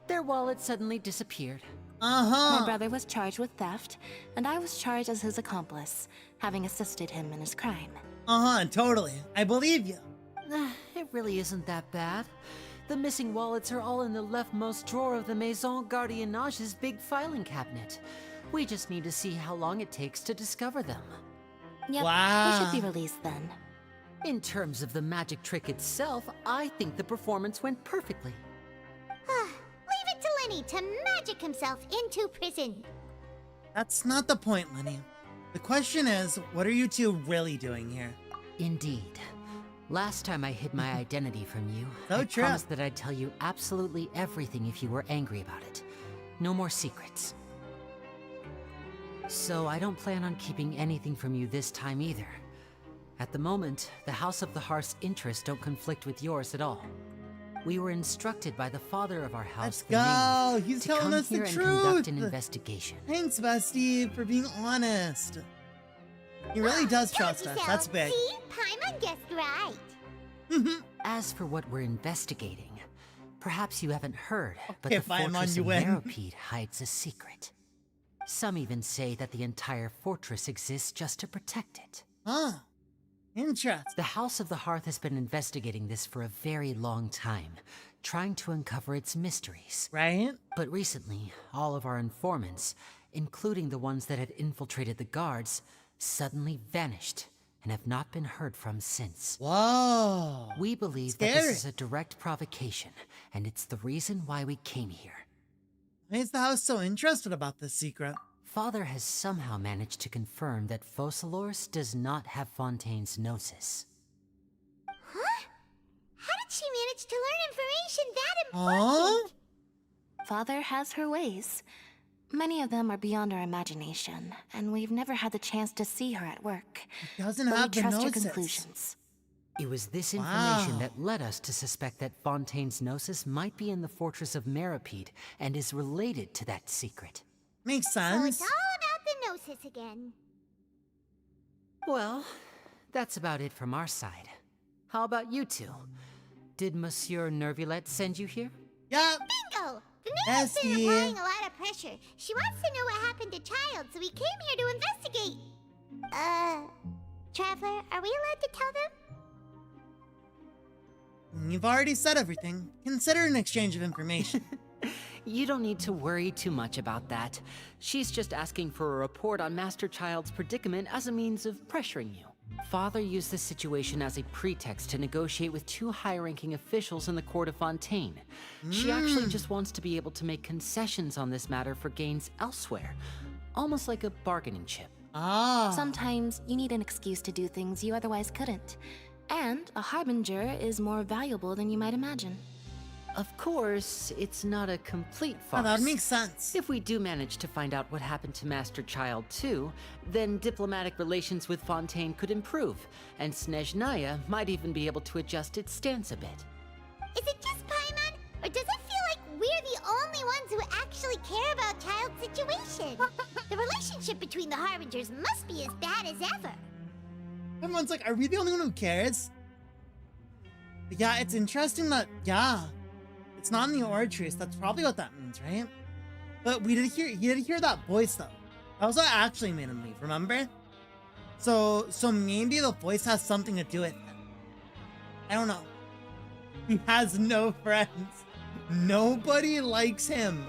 their wallet suddenly disappeared. My brother was charged with theft, and I was charged as his accomplice, having assisted him in his crime. Totally. I believe you. It really isn't that bad. The missing wallets are all in the leftmost drawer of the Maison Gardiennage's big filing cabinet. We just need to see how long it takes to discover them. Yep, Wow. they should be released then. In terms of the magic trick itself, I think the performance went perfectly. Leave it to Lenny to magic himself into prison. That's not the point, Lenny. The question is, what are you two really doing here? Indeed. Last time I hid my identity from you, So I true. promised that I'd tell you absolutely everything if you were angry about it. No more secrets. So I don't plan on keeping anything from you this time either. At the moment, the House of the Hearth's interests don't conflict with yours at all. We were instructed by the father of our house, He's to telling come us here the and truth. conduct an investigation. Thanks, bestie, for being honest. He really does trust us. That's big. See? Paimon guessed right. As for what we're investigating, perhaps you haven't heard, but Okay, the Paimon, fortress you of win. Meropide hides a secret. Some even say that the entire fortress exists just to protect it. Huh. Interesting. The House of the Hearth has been investigating this for a very long time, trying to uncover its mysteries. Right? But recently, all of our informants, including the ones that had infiltrated the guards, suddenly vanished and have not been heard from since. Whoa. We believe that this is a direct provocation, and it's the reason why we came here. Why is the house so interested about this secret? Father has somehow managed to confirm that Focalors does not have Fontaine's gnosis. Huh? How did she manage to learn information that important? Father has her ways. Many of them are beyond our imagination, and we've never had the chance to see her at work. Doesn't But have we the trust her gnosis. conclusions. It was this information Wow. that led us to suspect that Fontaine's gnosis might be in the fortress of Meropide and is related to that secret. Makes So sense. it's all about the gnosis again. Well, that's about it from our side. How about you two? Did Monsieur Neuvillette send you here? Yeah. Bingo! The mayor's been Bestie. applying a lot of pressure. She wants to know what happened to Child, so we came here to investigate. Traveler, are we allowed to tell them? You've already said everything. Consider an exchange of information. You don't need to worry too much about that. She's just asking for a report on Master Child's predicament as a means of pressuring you. Father used this situation as a pretext to negotiate with two high-ranking officials in the court of Fontaine. She actually just wants to be able to make concessions on this matter for gains elsewhere, almost like a bargaining chip. Sometimes you need an excuse to do things you otherwise couldn't. And a harbinger is more valuable than you might imagine. Of course, it's not a complete farce. That makes sense. If we do manage to find out what happened to Master Child too, then diplomatic relations with Fontaine could improve, and Snezhnaya might even be able to adjust its stance a bit. Is it just Paimon, or does it feel like we're the only ones who actually care about Child's situation? The relationship between the Harbingers must be as bad as ever. Everyone's like, are we the only one who cares? Yeah, it's interesting that, it's not in the Archers. That's probably what that means, right? But he did hear that voice though. That was what actually made him leave, remember? So maybe the voice has something to do with it. I don't know. He has no friends. Nobody likes him.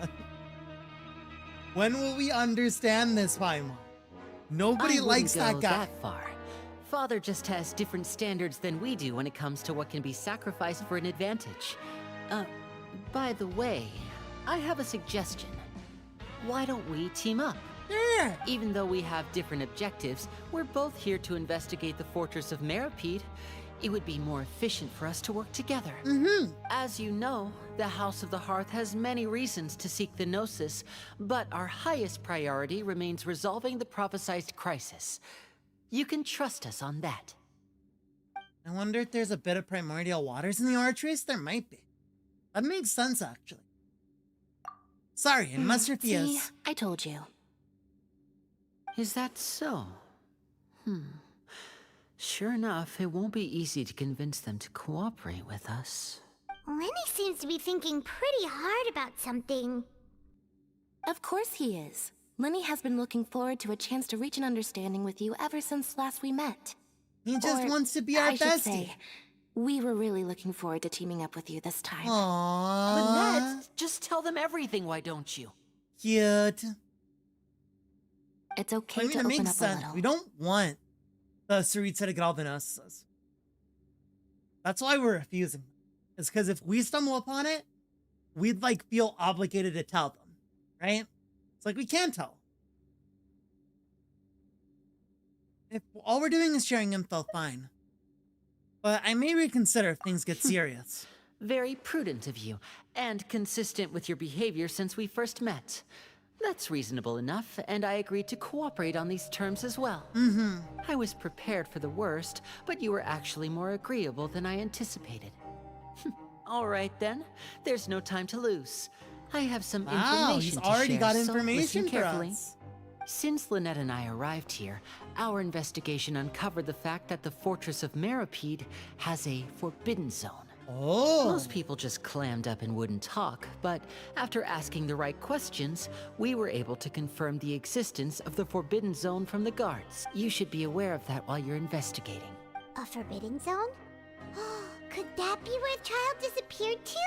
When will we understand this, Paimon? Nobody likes that guy. That far. Father just has different standards than we do when it comes to what can be sacrificed for an advantage. By the way, I have a suggestion. Why don't we team up? Yeah. Even though we have different objectives, we're both here to investigate the fortress of Meropide. It would be more efficient for us to work together. As you know, the House of the Hearth has many reasons to seek the Gnosis, but our highest priority remains resolving the prophesized crisis. You can trust us on that. I wonder if there's a bit of primordial waters in the Archers? There might be. That makes sense, actually. Sorry, I must refuse. See, I told you. Is that so? Sure enough, it won't be easy to convince them to cooperate with us. Lenny seems to be thinking pretty hard about something. Of course he is. Lenny has been looking forward to a chance to reach an understanding with you ever since last we met. He just wants to be our I should bestie. say, we were really looking forward to teaming up with you this time. Aww. Lynette, just tell them everything, why don't you? Cute. It's okay I mean, to it open makes up sense. a little. We don't want the Saritsa to get all the gnosis. That's why we're refusing. It's because if we stumble upon it, we'd like feel obligated to tell them, right? It's like we can't tell. If all we're doing is sharing info, fine. But I may reconsider if things get serious. Very prudent of you, and consistent with your behavior since we first met. That's reasonable enough, and I agreed to cooperate on these terms as well. I was prepared for the worst, but you were actually more agreeable than I anticipated. All right then, there's no time to lose. I have some information he's to already share, got so information listen for carefully. us. Since Lynette and I arrived here, our investigation uncovered the fact that the Fortress of Meripede has a forbidden zone. Most people just clammed up and wouldn't talk, but after asking the right questions, we were able to confirm the existence of the forbidden zone from the guards. You should be aware of that while you're investigating. A forbidden zone? Could that be where Child disappeared to?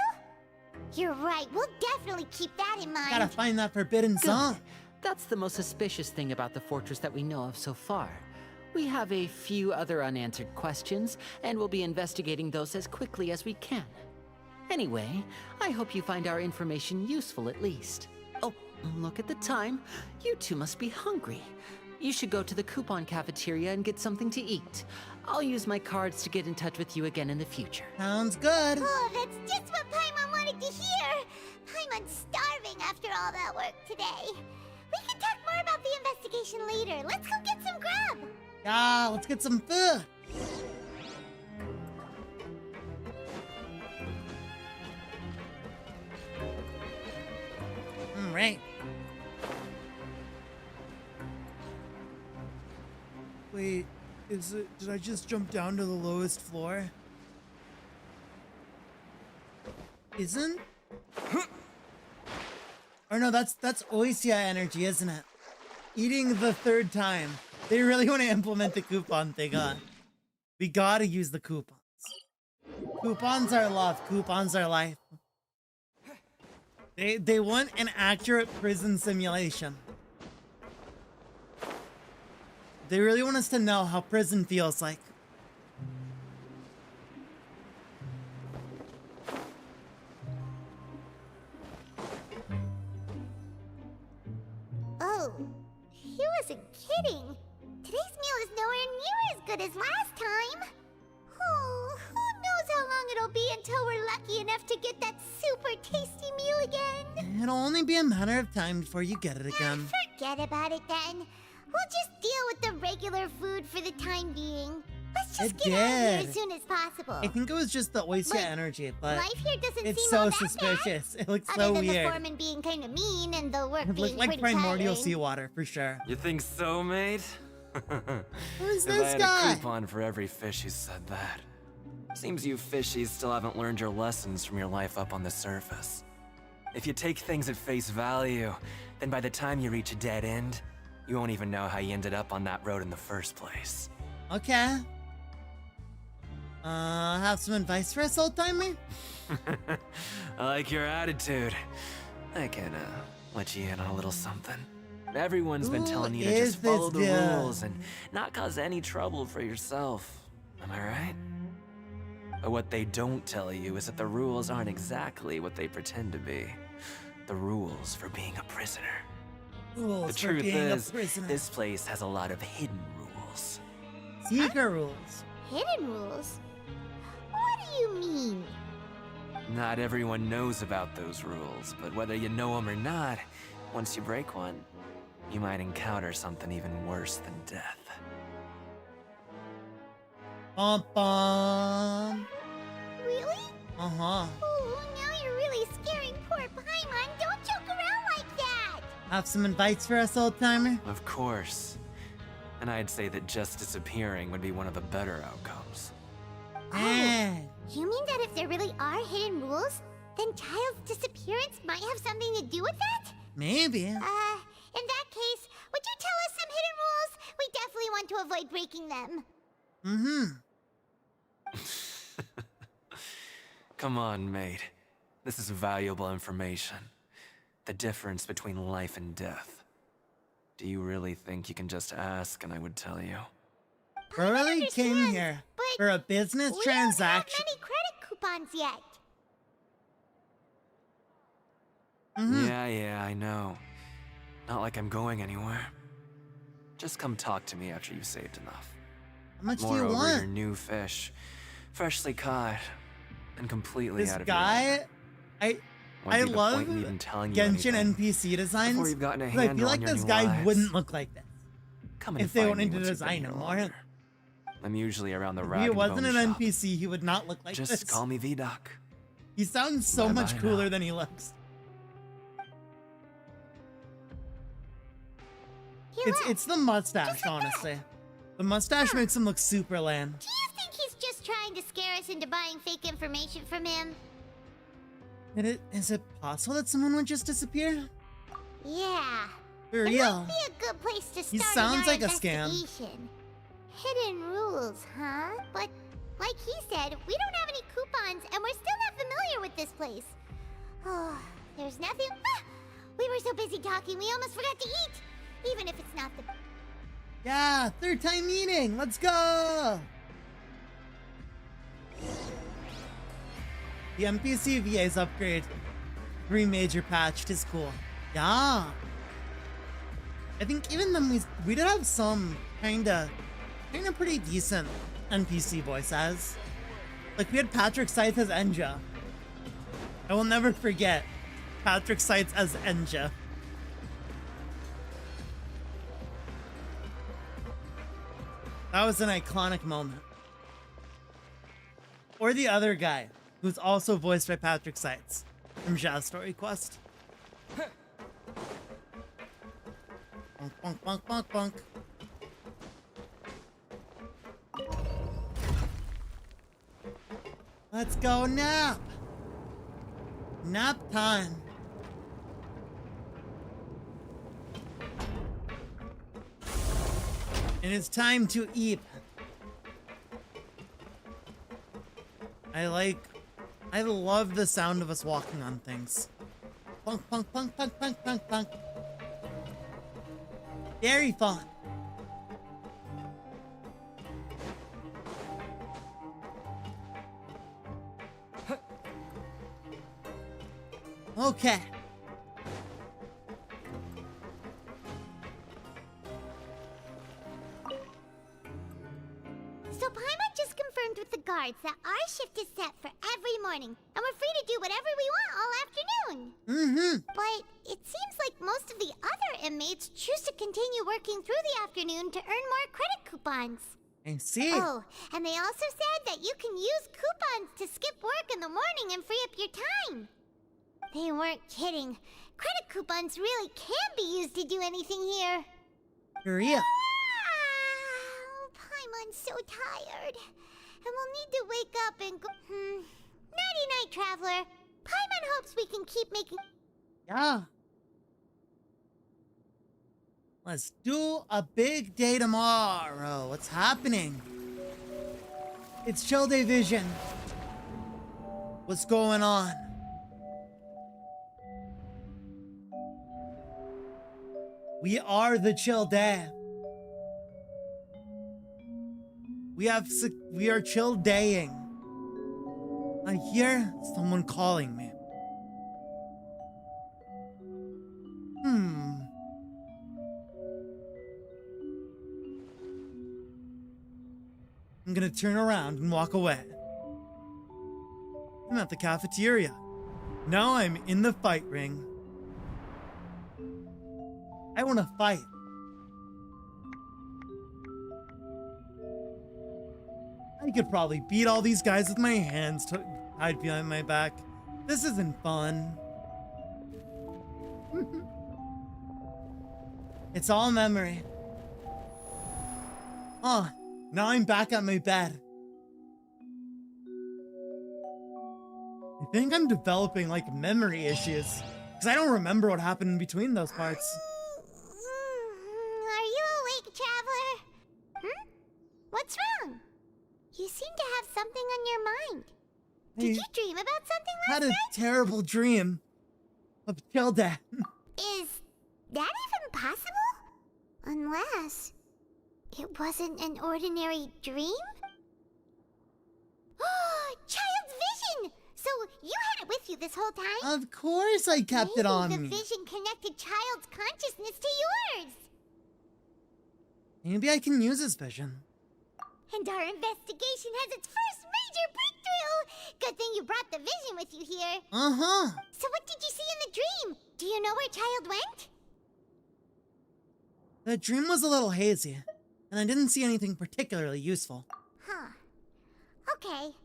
You're right, we'll definitely keep that in mind. Gotta find that forbidden zone. That's the most suspicious thing about the fortress that we know of so far. We have a few other unanswered questions, and we'll be investigating those as quickly as we can. Anyway, I hope you find our information useful at least. Oh, look at the time. You two must be hungry. You should go to the coupon cafeteria and get something to eat. I'll use my cards to get in touch with you again in the future. Sounds good. Oh, that's just what Paimon wanted to hear. Paimon's starving after all that work today. We can talk more about the investigation later. Let's go get some grub. Yeah, let's get some food. Right. Wait, did I just jump down to the lowest floor? Isn't? Or no, that's Oisia energy, isn't it? Eating the third time. They really want to implement the coupon thing, huh? We gotta use the coupons. Coupons are love. Coupons are life. They want an accurate prison simulation. They really want us to know how prison feels like. Oh, he wasn't kidding. Today's meal is nowhere near as good as last time. Oh, who knows how long it'll be until we're lucky enough to get that super tasty meal again. It'll only be a matter of time before you get it again. Forget about it then. We'll just deal with the regular food for the time being. Let's just get out of here as soon as possible. I think it was just the Oisia energy, but life here doesn't it's seem so all that suspicious. It looks Other so than weird. the foreman being kind of mean and the work It being looked like pretty primordial tiring. seawater for sure. You think so, mate? Who's If I this had guy? a coupon for every fish who said that. Seems you fishies still haven't learned your lessons from your life up on the surface. If you take things at face value, then by the time you reach a dead end, you won't even know how you ended up on that road in the first place. Okay. Have some advice for us, old timer? I like your attitude. I can, let you in on a little something. Everyone's been telling you to just follow the rules and not cause any trouble for yourself. Am I right? But what they don't tell you is that the rules aren't exactly what they pretend to be. The rules for being a prisoner. Rules The for truth being a is, prisoner. this place has a lot of hidden rules. Secret rules. Hidden rules? What do you mean? Not everyone knows about those rules, but whether you know them or not, once you break one, you might encounter something even worse than death. Bum bum. Really? Uh-huh. Oh, now you're really scaring poor Paimon. Don't joke around like that. Have some advice for us, old timer? Of course. And I'd say that just disappearing would be one of the better outcomes. Oh, you mean that if there really are hidden rules, then Child's disappearance might have something to do with that? Maybe. In that case, would you tell us some hidden rules? We definitely want to avoid breaking them. Come on, mate. This is valuable information. The difference between life and death. Do you really think you can just ask and I would tell you? We really came here for a business transaction. We don't have many credit coupons yet. Yeah, I know. Not like I'm going anywhere. Just come talk to me after you've saved enough. How much do you Moreover, want? your new fish, freshly caught. and completely This out of guy, your I Wouldn't be the love point in even telling you Genshin anything NPC designs. before you've gotten a 'Cause I handle feel on like your this new guy lives. wouldn't look like this Come and if they find went me into once you've been design here him more. longer. I'm usually around the If rag he and wasn't bone an shop. NPC, he would not look like Just this. call me VDoc. He sounds so Bye-bye much now. cooler than he looks. It's the mustache, honestly. The mustache makes him look super land. Do you think he's just trying to scare us into buying fake information from him? Is it possible that someone would just disappear? Yeah. For It real. might be a good place to start He sounds our like a scam. investigation. Hidden rules, huh? But like he said, we don't have any coupons, and we're still not familiar with this place. Oh, there's nothing. We were so busy talking, we almost forgot to eat, even if it's not the. Yeah, third time meeting. Let's go. The NPC VA's upgrade. 3 major patched is cool. Yeah. I think even then we did have some kinda pretty decent NPC voices. Like we had Patrick Seitz as Enja. I will never forget Patrick Seitz as Enja. That was an iconic moment. Or the other guy, who's also voiced by Patrick Seitz from Jazz Story Quest. Bonk, bonk, bonk, bonk, bonk. Let's go nap. Nap time. And it's time to eat. I love the sound of us walking on things. Punk, punk, punk, punk, punk, punk, punk. Very fun. Okay. So Paimon just confirmed with the guards that our shift is set for every morning, and we're free to do whatever we want all afternoon. Mm-hmm. But it seems like most of the other inmates choose to continue working through the afternoon to earn more credit coupons. I see. Oh, and they also said that you can use coupons to skip work in the morning and free up your time. They weren't kidding. Credit coupons really can be used to do anything here. For real. Paimon's so tired. And we'll need to wake up and go. Nighty-night, Traveler. Paimon hopes we can keep making. Yeah. Let's do a big day tomorrow. What's happening? It's Chill Day Vision. What's going on? We are the Chill Day. We are chill daying. I hear someone calling me. I'm gonna turn around and walk away. I'm at the cafeteria. Now I'm in the fight ring. I wanna fight. I could probably beat all these guys with my hands tied behind my back. This isn't fun. It's all memory. Oh, now I'm back at my bed. I think I'm developing like memory issues because I don't remember what happened in between those parts. Are you awake, Traveler? What's wrong? You seem to have something on your mind. Did you dream about something last night? I had a terrible dream of Childa. Is that even possible? Unless it wasn't an ordinary dream? Oh, Child's vision! So you had it with you this whole time? Of course I kept it on me. me. The vision connected Child's consciousness to yours. Maybe I can use his vision. And our investigation has its first major breakthrough! good thing you brought the vision with you here. Uh-huh. So what did you see in the dream? Do you know where Child went? The dream was a little hazy, and I didn't see anything particularly useful. Huh. Okay.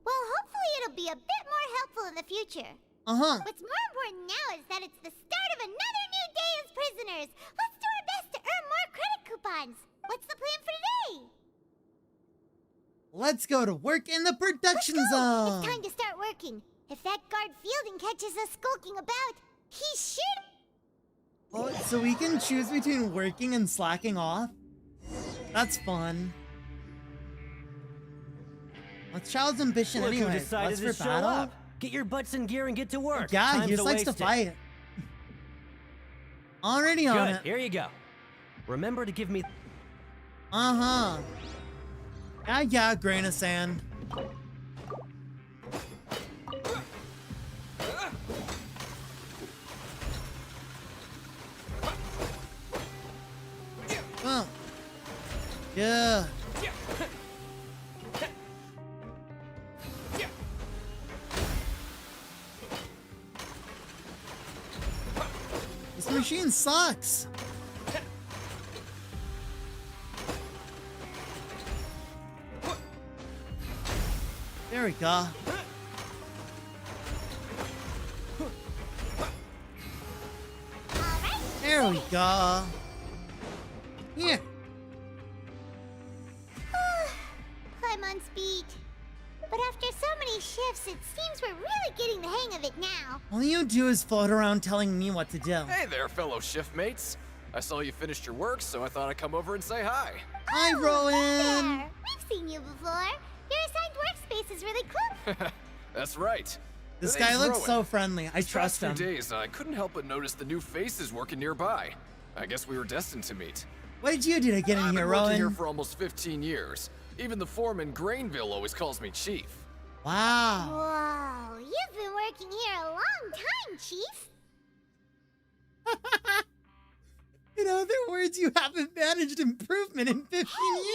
Well, hopefully it'll be a bit more helpful in the future. Uh-huh. What's more important now is that it's the start of another new day as prisoners. Let's do our best to earn more credit coupons. What's the plan for today? Let's go to work in the production zone. It's time to start working. If that guard Fielding catches us skulking about, he's sure. Oh, so we can choose between working and slacking off? That's fun. What's Child's ambition Look who anyway? decided What's to for show battle? up. Get your butts in gear and get to work. Yeah, Time he just likes to waste it. fight. Already on Good, it. here you go. Remember to give me... Uh-huh. Yeah, grain of sand. Oh. Yeah. This machine sucks. There we go. There we go. Here. I'm on speed. But after so many shifts, it seems we're really getting the hang of it now. All you do is float around telling me what to do. Hey there, fellow shift mates. I saw you finished your work, so I thought I'd come over and say hi. Hi, Rowan. There. We've seen you before. Your assigned workspace is really cool. That's right. This The guy name's looks Rowan. so friendly. I These trust past few him. days, I couldn't help but notice the new faces working nearby. I guess we were destined to meet. What did you do to get in I've here, been working Rowan? here for almost 15 years. Even the foreman, Grainville, always calls me Chief. Wow. Whoa, you've been working here a long time, Chief. In other words, you haven't managed improvement in 15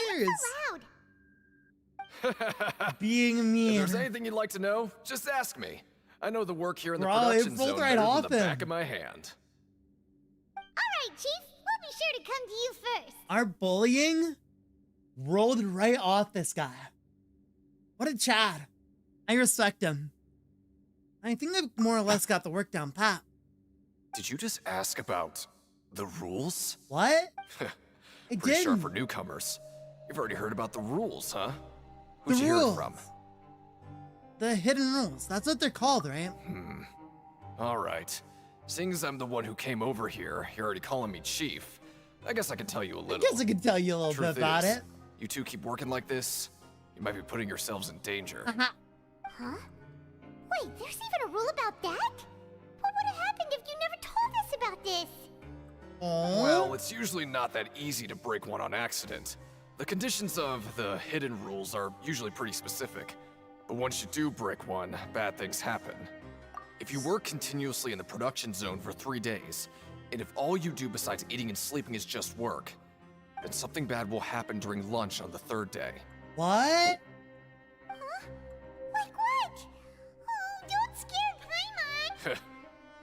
years. So loud. Being mean. If there's anything you'd like to know, just ask me. I know the work here in the Bro, it production rolled zone right better off than the him. back of my hand. All right, Chief. We'll be sure to come to you first. Our bullying rolled right off this guy. What a Chad. I respect him. I think I've more or less got the work down pat. Did you just ask about the rules? What? I Pretty sharp didn't. for newcomers. You've already heard about the rules, huh? The Who'd you hear it rules. from? The hidden rules. That's what they're called, right? All right. Seeing as I'm the one who came over here, you're already calling me Chief. I guess I can tell you a little. I guess I could tell you a little Truth bit about is, it. You two keep working like this, you might be putting yourselves in danger. Huh? Wait, there's even a rule about that? What would have happened if you never told us about this? Well, it's usually not that easy to break one on accident. The conditions of the hidden rules are usually pretty specific. But once you do break one, bad things happen. If you work continuously in the production zone for 3 days, and if all you do besides eating and sleeping is just work, then something bad will happen during lunch on the 3rd day. What? Like what? Oh, don't scare Paimon.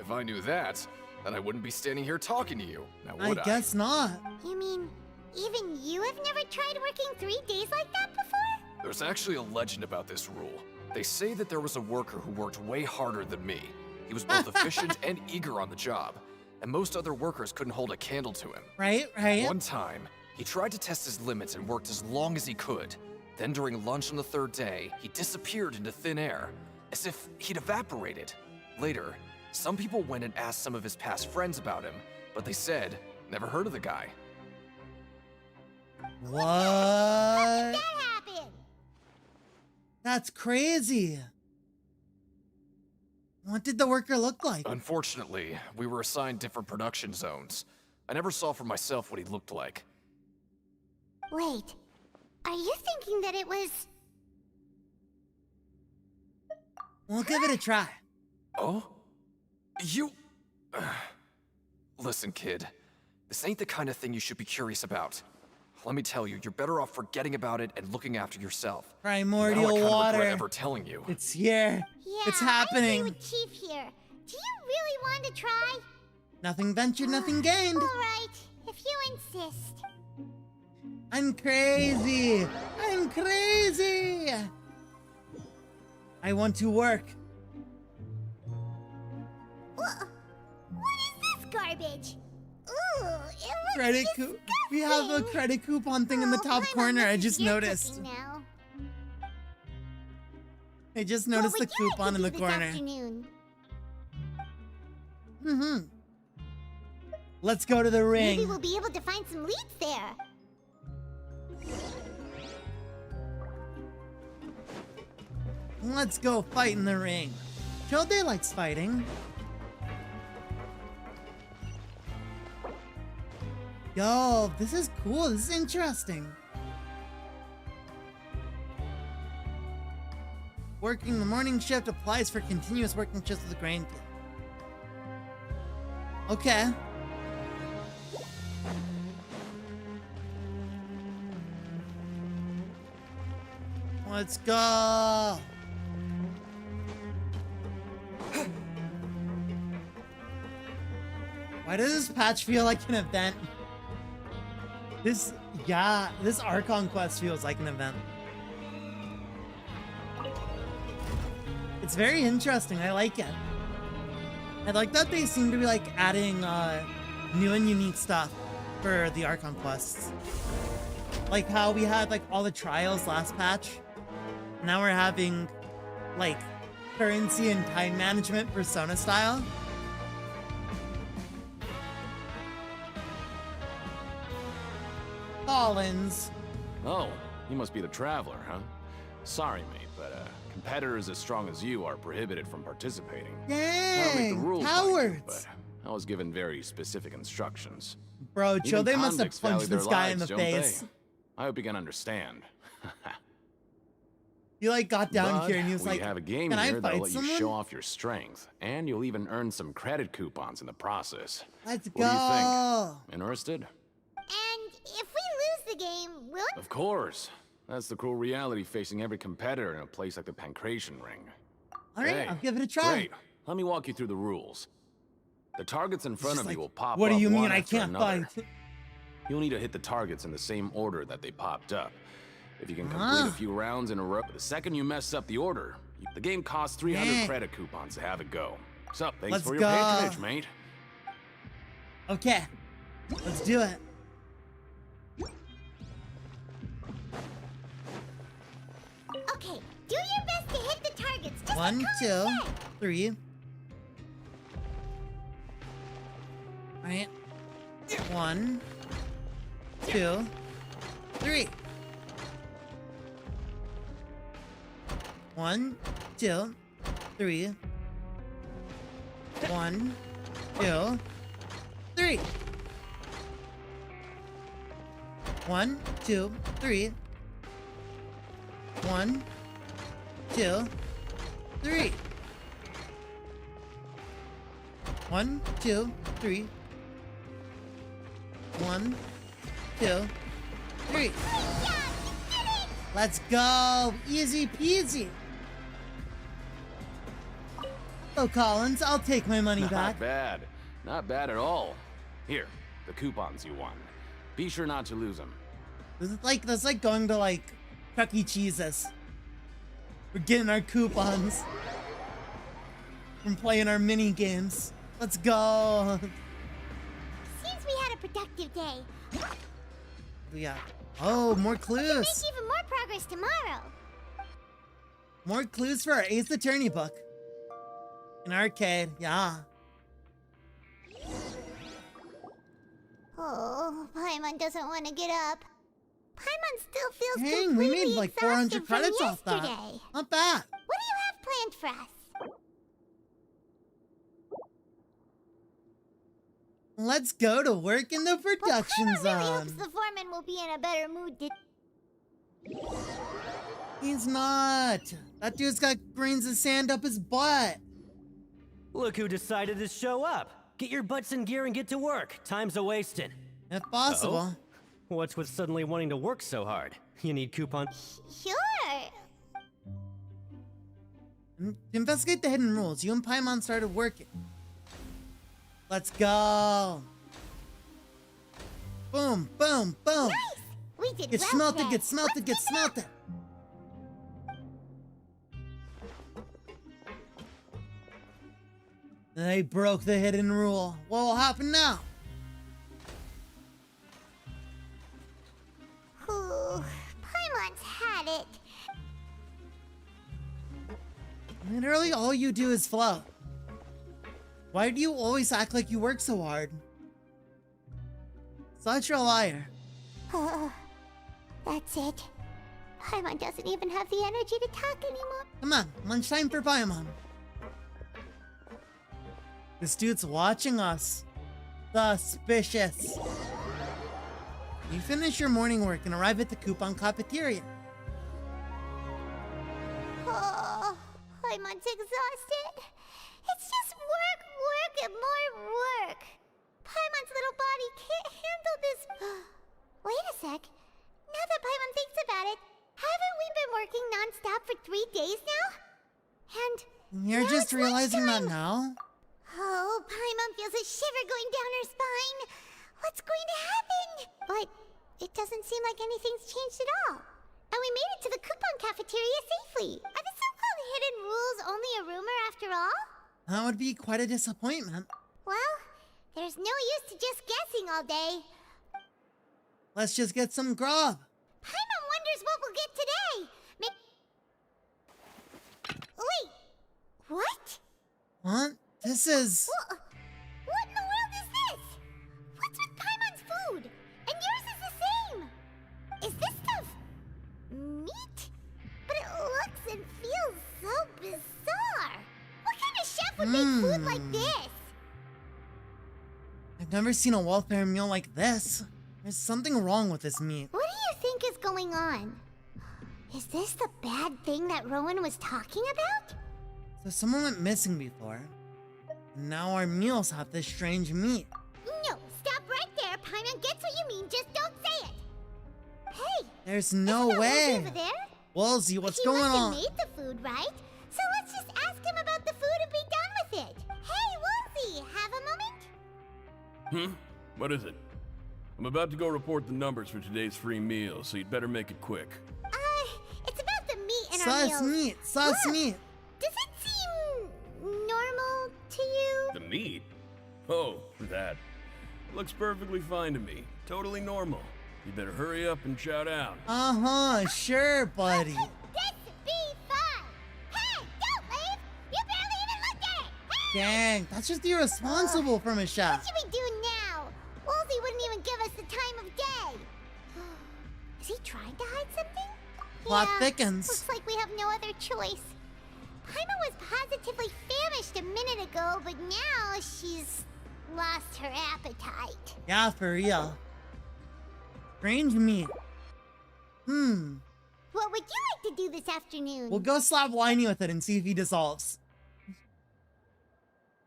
If I knew that, then I wouldn't be standing here talking to you, now I would I? guess not. You mean, even you have never tried working 3 days like that before? There's actually a legend about this rule. They say that there was a worker who worked way harder than me. He was both efficient and eager on the job, and most other workers couldn't hold a candle to him. Right. One time, he tried to test his limits and worked as long as he could. Then during lunch on the 3rd day, he disappeared into thin air, as if he'd evaporated. Later, some people went and asked some of his past friends about him, but they said, never heard of the guy. What? That happened. That's crazy. What did the worker look like? Unfortunately, we were assigned different production zones. I never saw for myself what he looked like. Wait, are you thinking that it was... We'll give it a try. Oh? You... Listen, kid. This ain't the kind of thing you should be curious about. Let me tell you, you're better off forgetting about it and looking after yourself. Primordial now I kinda water. regret ever telling you. It's here. Yeah, It's happening. I agree with Chief here. Do you really want to try? Nothing ventured, nothing gained. All right, if you insist. I'm crazy. I'm crazy. I want to work. What is this garbage? Ooh, it looks Credit disgusting. We have a credit coupon thing in the top corner. I just noticed. Now. I just noticed the coupon in the corner. Afternoon? Let's go to the ring. Maybe we'll be able to find some leads there. Let's go fight in the ring. Chode likes fighting. Yo, this is cool. This is interesting. Working the morning shift applies for continuous working shifts with the grain kit. Okay. Let's go. Why does this patch feel like an event? This Archon quest feels like an event. It's very interesting. I like it. I like that they seem to be like adding new and unique stuff for the Archon quests. Like how we had like all the trials last patch. Now we're having like currency and time management persona style. Collins. Oh, you must be the traveler, huh? Sorry, mate, but competitors as strong as you are prohibited from participating. I don't make the Dang, rules, cowards. but I was given very specific instructions. Bro, Joe, they must have convicts value punched this their guy in lives, the don't they? face. I hope you can understand. He like got down But here and he was we like, have a game "Can I here that'll fight let someone?" you show off your strength, and you'll even earn some credit coupons in the process. Let's What do you go. think? Interested? And if we lose the game, will it? Of course. That's the cruel reality facing every competitor in a place like the Pancration Ring. All right, Hey, I'll give it a try. Great. Let me walk you through the rules. The targets in front of you will pop What up do you mean one I after can't another. fight? You'll need to hit the targets in the same order that they popped up. If you can complete a few rounds in a row, the second you mess up the order, the game costs 300 Dang. credit coupons to have it go. So, thanks Let's for your go. patronage, mate. Okay, let's do it. Okay, do your best to hit the targets. Just 1, like 2, Colin said. 3. Right. 1, 2, 3. 1, 2, 3. 1, 2, 3. 1, 2, 3. 1, 2, 3. 1, 2, 3. 1, 2, 3. Let's go! Easy peasy! Oh, Collins, I'll take my money back. Not bad. Not bad at all. Here, the coupons you won. Be sure not to lose them. That's like going to like Chuck E. Cheese's. We're getting our coupons from playing our mini games. Let's go. Seems we had a productive day. Yeah. Oh, more We can clues. make even more progress tomorrow. More clues for our Ace Attorney book. An arcade, yeah. Oh, Paimon doesn't want to get up. Paimon still feels Dang, we completely made like 400 exhausted credits from off that. yesterday. Not bad. What do you have planned for us? Let's go to work in the production Paimon really zone. hopes the foreman will be in a better mood to... He's not. That dude's got grains of sand up his butt. Look who decided to show up. Get your butts in gear and get to work. Time's a wasting. If possible. What's with suddenly wanting to work so hard? You need coupons? Sure. To investigate the hidden rules, you and Paimon started working. Let's go. Boom, boom, boom. Nice! We did Get well smelted, today. get smelted, Let's get keep it up. smelted. They broke the hidden rule. What will happen now? Ooh, Paimon's had it. Literally all you do is float. Why do you always act like you work so hard? Such a liar. That's it. Paimon doesn't even have the energy to talk anymore. Come on, lunchtime for Paimon. This dude's watching us. Suspicious. You finish your morning work and arrive at the coupon cafeteria. Oh, Paimon's exhausted. It's just work, work, and more work. Paimon's little body can't handle this. Wait a sec. Now that Paimon thinks about it, haven't we been working non-stop for 3 days now? And You're now just it's realizing that lunchtime. now? Oh, Paimon feels a shiver going down her spine. What's going to happen? But it doesn't seem like anything's changed at all. And we made it to the coupon cafeteria safely. Are the so-called hidden rules only a rumor after all? That would be quite a disappointment. Well, there's no use to just guessing all day. Let's just get some grub. Paimon wonders what we'll get today. Wait, what? What? This is... What in the world is this? What's with Paimon's food? And yours is the same. Is this stuff meat? But it looks and feels so bizarre. What kind of chef would make food like this? I've never seen a welfare meal like this. There's something wrong with this meat. What do you think is going on? Is this the bad thing that Rowan was talking about? So someone went missing before. And now our meals have this strange meat. No, stop right there. Paimon gets what you mean, just don't say it. Hey, There's no way. over there? Woolsey, what's He going must have on? made the food, right? So let's just ask him about the food and be done with it. Hey, Woolsey, have a moment? What is it? I'm about to go report the numbers for today's free meal, so you'd better make it quick. It's about the meat in our Sus meals. meat, sus Look, meat. Does it seem normal to you? The meat? Oh, that. Looks perfectly fine to me. Totally normal. You better hurry up and shout out. Uh-huh, sure, buddy. This be fun. Hey, don't leave. You barely even looked at it. Hey! Dang, that's just irresponsible from a chef. What should we do now? Woolsey wouldn't even give us the time of day. Is he trying to hide something? Plot thickens. Looks like we have no other choice. Paimon was positively famished a minute ago, but now she's lost her appetite. Yeah, for real. Strange meat. What would you like to do this afternoon? We'll go slap Whiny with it and see if he dissolves.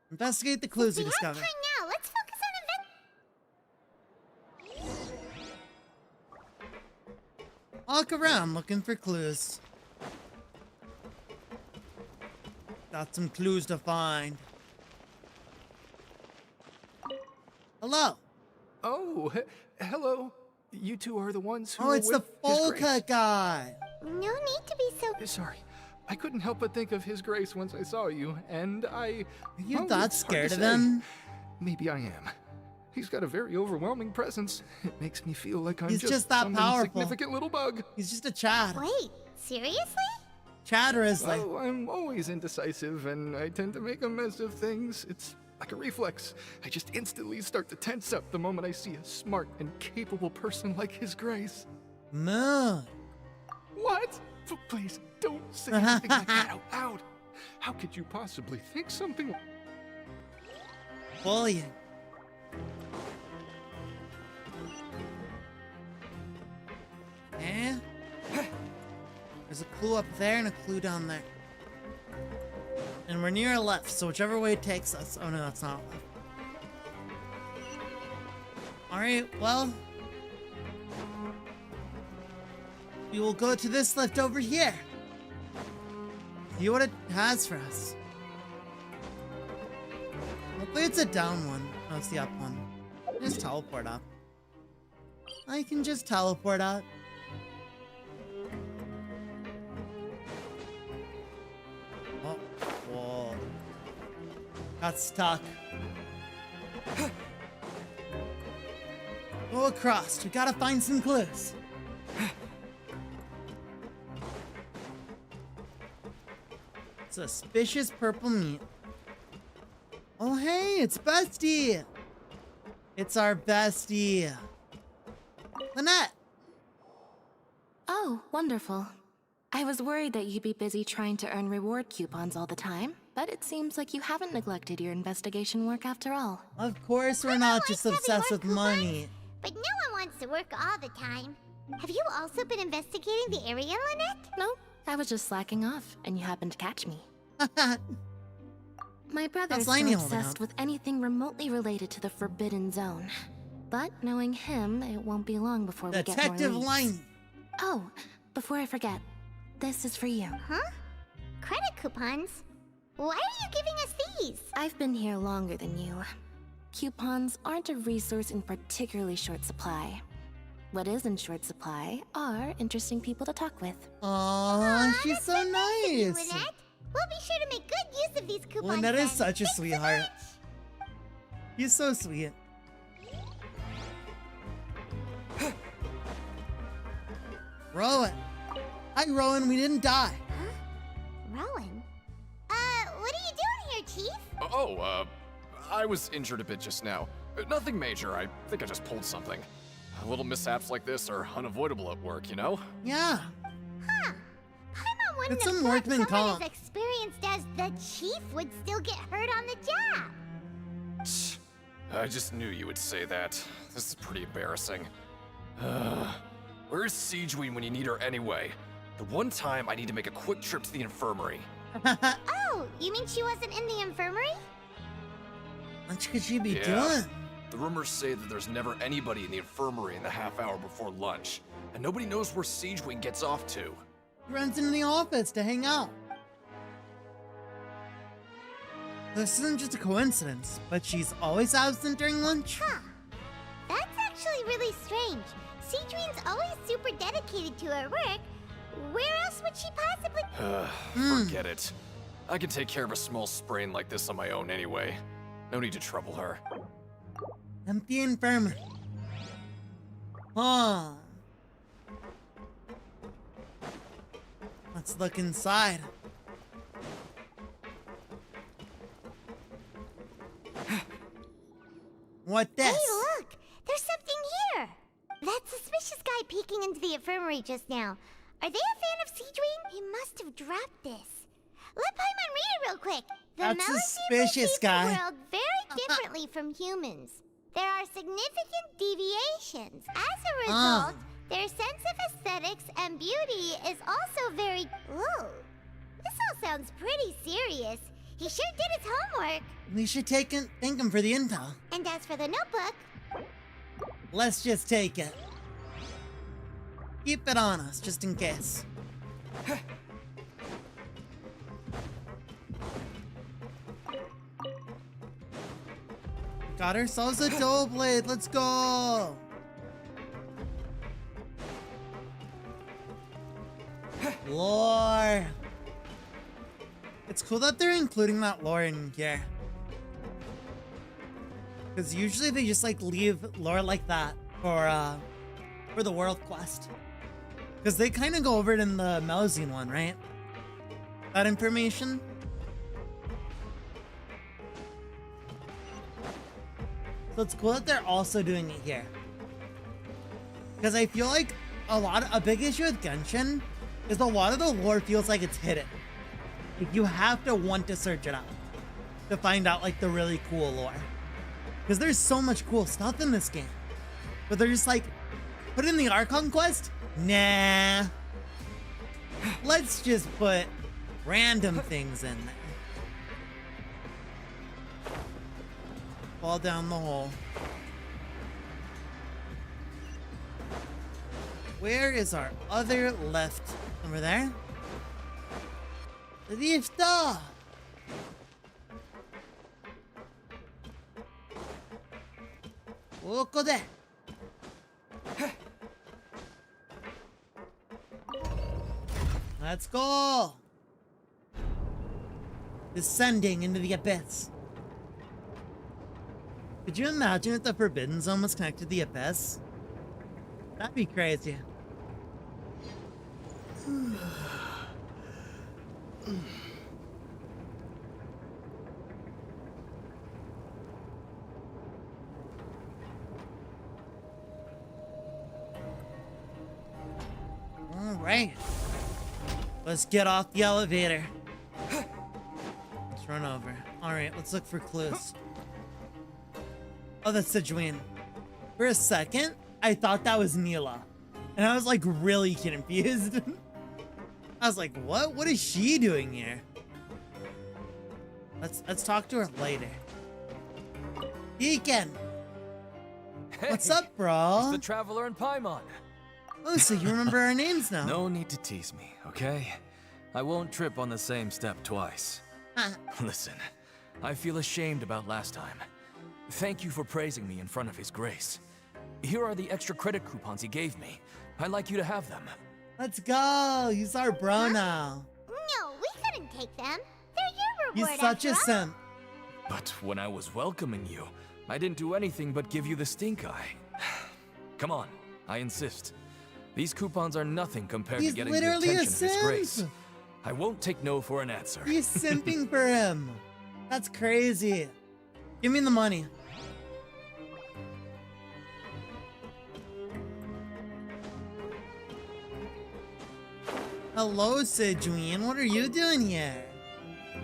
Investigate the clues we we have discover. time now. Let's focus on Walk around looking for clues. Got some clues to find. Hello. Oh, hello. You two are the ones who Oh, were it's the with His Grace. Folka guy. No need to be so... Sorry. I couldn't help but think of His Grace once I saw you, and I... Are you well, that it's hard scared to of say. him? Maybe I am. He's got a very overwhelming presence. It makes me feel like I'm He's just that some powerful. insignificant little bug. He's just a Chad. Wait, seriously? Chatter is like... Oh, I'm always indecisive, and I tend to make a mess of things. It's like a reflex. I just instantly start to tense up the moment I see a smart and capable person like His Grace. Moon. What? Please, don't say anything like that out loud. How could you possibly think something... Bullying. Eh? There's a clue up there and a clue down there. And we're near a left, so whichever way it takes us. Oh no, that's not left. Alright, well. We will go to this lift over here. See what it has for us. Hopefully it's a down one. No, it's the up one. Just teleport up. I can just teleport out. Oh, whoa. Got stuck. Go across. We gotta find some clues. Suspicious purple meat. Oh, hey, it's Bestie. It's our bestie. Lynette. Oh, wonderful. I was worried that you'd be busy trying to earn reward coupons all the time, but it seems like you haven't neglected your investigation work after all. Of course we're not just obsessed with money. But no one wants to work all the time. Have you also been investigating the area, Lynette? No, I was just slacking off, and you happened to catch me. My brother's so obsessed with anything remotely related to the Forbidden Zone. But knowing him, it won't be long before we get more leads. Detective Line. Oh, before I forget, this is for you. Huh? Credit coupons? Why are you giving us these? I've been here longer than you. Coupons aren't a resource in particularly short supply. What is in short supply are interesting people to talk with. Aww, she's so nice. Lynette. We'll be sure to make good use of these coupons. Lynette is such a sweetheart. He's so sweet. Rowan. Hi, Rowan. We didn't die. Huh? Rowan? What are you doing here, Chief? Oh, I was injured a bit just now. Nothing major. I think I just pulled something. Little mishaps like this are unavoidable at work, you know? Yeah. Huh. Paimon wouldn't It's have some thought workman someone comp. as experienced as the Chief would still get hurt on the job. I just knew you would say that. This is pretty embarrassing. Where's Siegeween when you need her anyway? The one time I need to make a quick trip to the infirmary. Oh, you mean she wasn't in the infirmary? What could she be Yeah. doing? The rumors say that there's never anybody in the infirmary in the half hour before lunch, and nobody knows where Siegeween gets off to. He runs into the office to hang out. This isn't just a coincidence, but she's always absent during lunch. Huh. That's actually really strange. Siegeween's always super dedicated to her work. Where else would she possibly... Forget it. I can take care of a small sprain like this on my own anyway. No need to trouble her. Empty infirmary. Huh. Let's look inside. What this? Hey, look! There's something here! That suspicious guy peeking into the infirmary just now. Are they a fan of Siegeween? He must have dropped this. Let Paimon read it real quick. The That Melody suspicious sees guy. the world very differently from humans. There are significant deviations. As a result, their sense of aesthetics and beauty is also very... Whoa. This all sounds pretty serious. He sure did his homework. We should thank him for the intel. And as for the notebook... Let's just take it. Keep it on us, just in case. Got ourselves a dual blade. Let's go. Lore. It's cool that they're including that lore in here. Because usually they just like leave lore like that for the world quest. Because they kind of go over it in the Melzine one, right? That information. So it's cool that they're also doing it here. Because I feel like a big issue with Genshin is a lot of the lore feels like it's hidden. Like you have to want to search it out to find out like the really cool lore. Because there's so much cool stuff in this game. But they're just like, put in the Archon quest? Nah. Let's just put random things in there. Fall down the hole. Where is our other lift? Over there? The lift! Look at that! Let's go! Descending into the abyss. Could you imagine if the Forbidden Zone was connected to the abyss? That'd be crazy. Alright. Let's get off the elevator. Let's run over. Alright, let's look for clues. Oh, that's Sejuani. For a second, I thought that was Mila. And I was like really confused. I was like, what? What is she doing here? Let's talk to her later. Deacon! Hey, what's up, bro? It's the Traveler and Paimon. Oh, so you remember our names now? No need to tease me, okay? I won't trip on the same step twice. Listen, I feel ashamed about last time. Thank you for praising me in front of His Grace. Here are the extra credit coupons he gave me. I'd like you to have them. Let's go! He's our bro now. No, we couldn't take them. They're your reward. He's such a simp. But when I was welcoming you, I didn't do anything but give you the stink eye. Come on, I insist. These coupons are nothing compared to getting the attention of His Grace. I won't take no for an answer. He's simping for him. That's crazy. Give me the money. Hello, Sejuani. What are you doing here?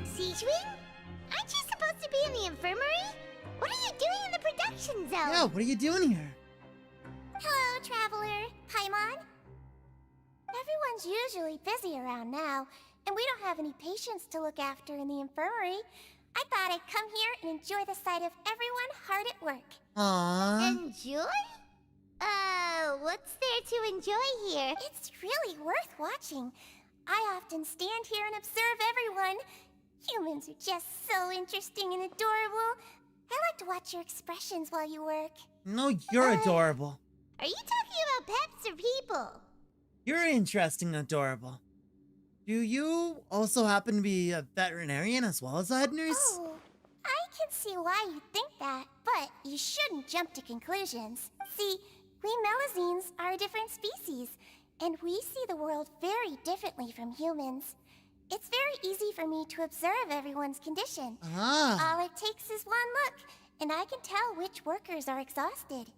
Sejuani? Aren't you supposed to be in the infirmary? What are you doing in the production zone? Yeah, what are you doing here? Hello, Traveler. Paimon. Everyone's usually busy around now, and we don't have any patients to look after in the infirmary. I thought I'd come here and enjoy the sight of everyone hard at work. Aww. Enjoy? What's there to enjoy here? It's really worth watching. I often stand here and observe everyone. Humans are just so interesting and adorable. I like to watch your expressions while you work. No, you're adorable. Are you talking about pets or people? You're interesting and adorable. Do you also happen to be a veterinarian as well as a head nurse? Oh, I can see why you think that, but you shouldn't jump to conclusions. See, we Melazines are a different species, and we see the world very differently from humans. It's very easy for me to observe everyone's condition. All it takes is one look, and I can tell which workers are exhausted.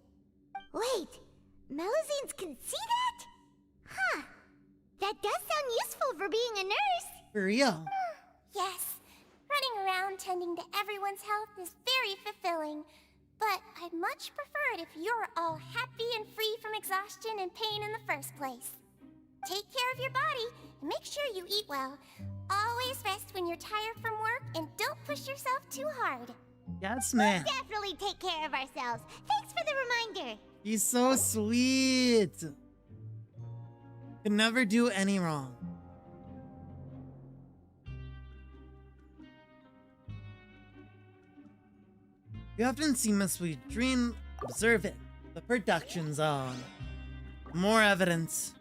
Wait, Melazines can see that? Huh. That does sound useful for being a nurse. For real? Yes. Running around tending to everyone's health is very fulfilling. But I'd much prefer it if you're all happy and free from exhaustion and pain in the first place. Take care of your body and make sure you eat well. Always rest when you're tired from work and don't push yourself too hard. Yes, man. We'll definitely take care of ourselves. Thanks for the reminder. He's so sweet. Could never do any wrong. You often see Miss Sweet Dream. Observe it. The production zone. More evidence.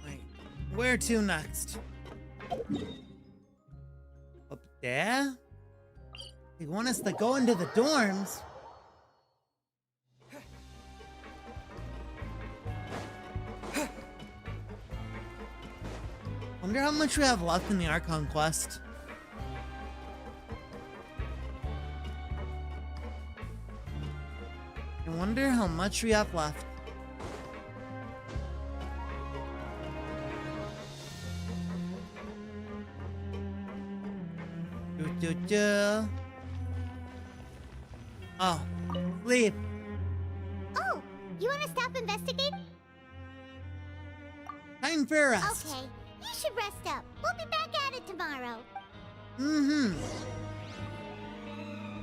Wait, where to next? Up there? They want us to go into the dorms. Wonder how much we have left in the ARCHON quest. I wonder how much we have left. Oh, sleep. Oh, you want to stop investigating? Time for rest. Okay, you should rest up. We'll be back at it tomorrow. Mm-hmm.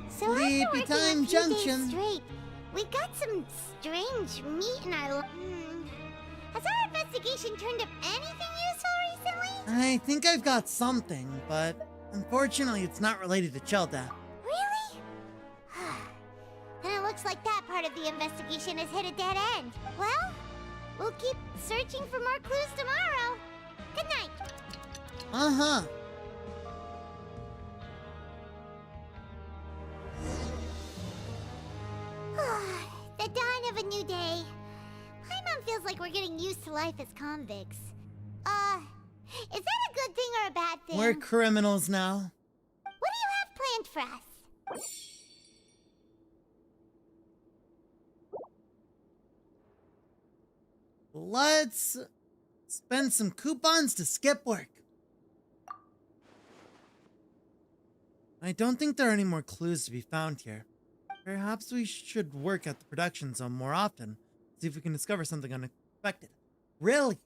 So Sleepy after working time a few junction. days straight, We got some strange meat in our... Has our investigation turned up anything useful recently? I think I've got something, but unfortunately it's not related to Chelda. Really? Then it looks like that part of the investigation has hit a dead end. Well, we'll keep searching for more clues tomorrow. Good night. Uh-huh. The dawn of a new day. Paimon feels like we're getting used to life as convicts. Is that a good thing or a bad thing? We're criminals now. What do you have planned for us? Let's spend some coupons to skip work. I don't think there are any more clues to be found here. Perhaps we should work at the production zone more often, see if we can discover something unexpected. Really?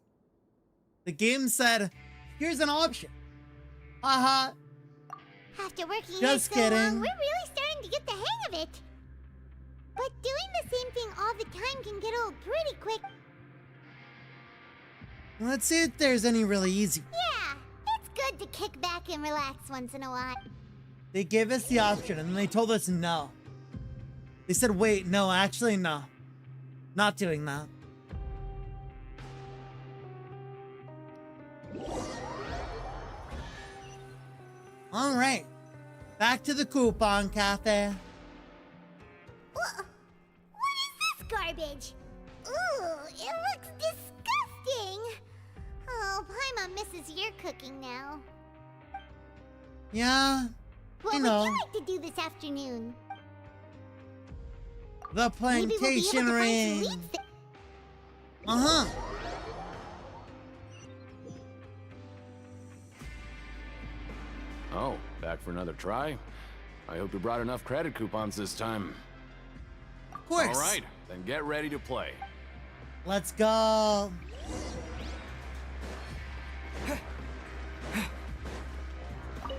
The game said, here's an option. Haha. After working here Just so kidding. long, we're really starting to get the hang of it. But doing the same thing all the time can get old pretty quick. Let's see if there's any really easy. Yeah, it's good to kick back and relax once in a while. They gave us the option and then they told us no. They said, wait, no, actually, no. Not doing that. All right. Back to the coupon cafe. What is this garbage? Ooh, it looks disgusting. Oh, Paimon misses your cooking now. Yeah, What I would know. you like to do this afternoon? The Maybe we'll be able plantation to find some ring. leads that- Uh-huh. Oh, back for another try? I hope you brought enough credit coupons this time. Of course. All right, then get ready to play. Let's go.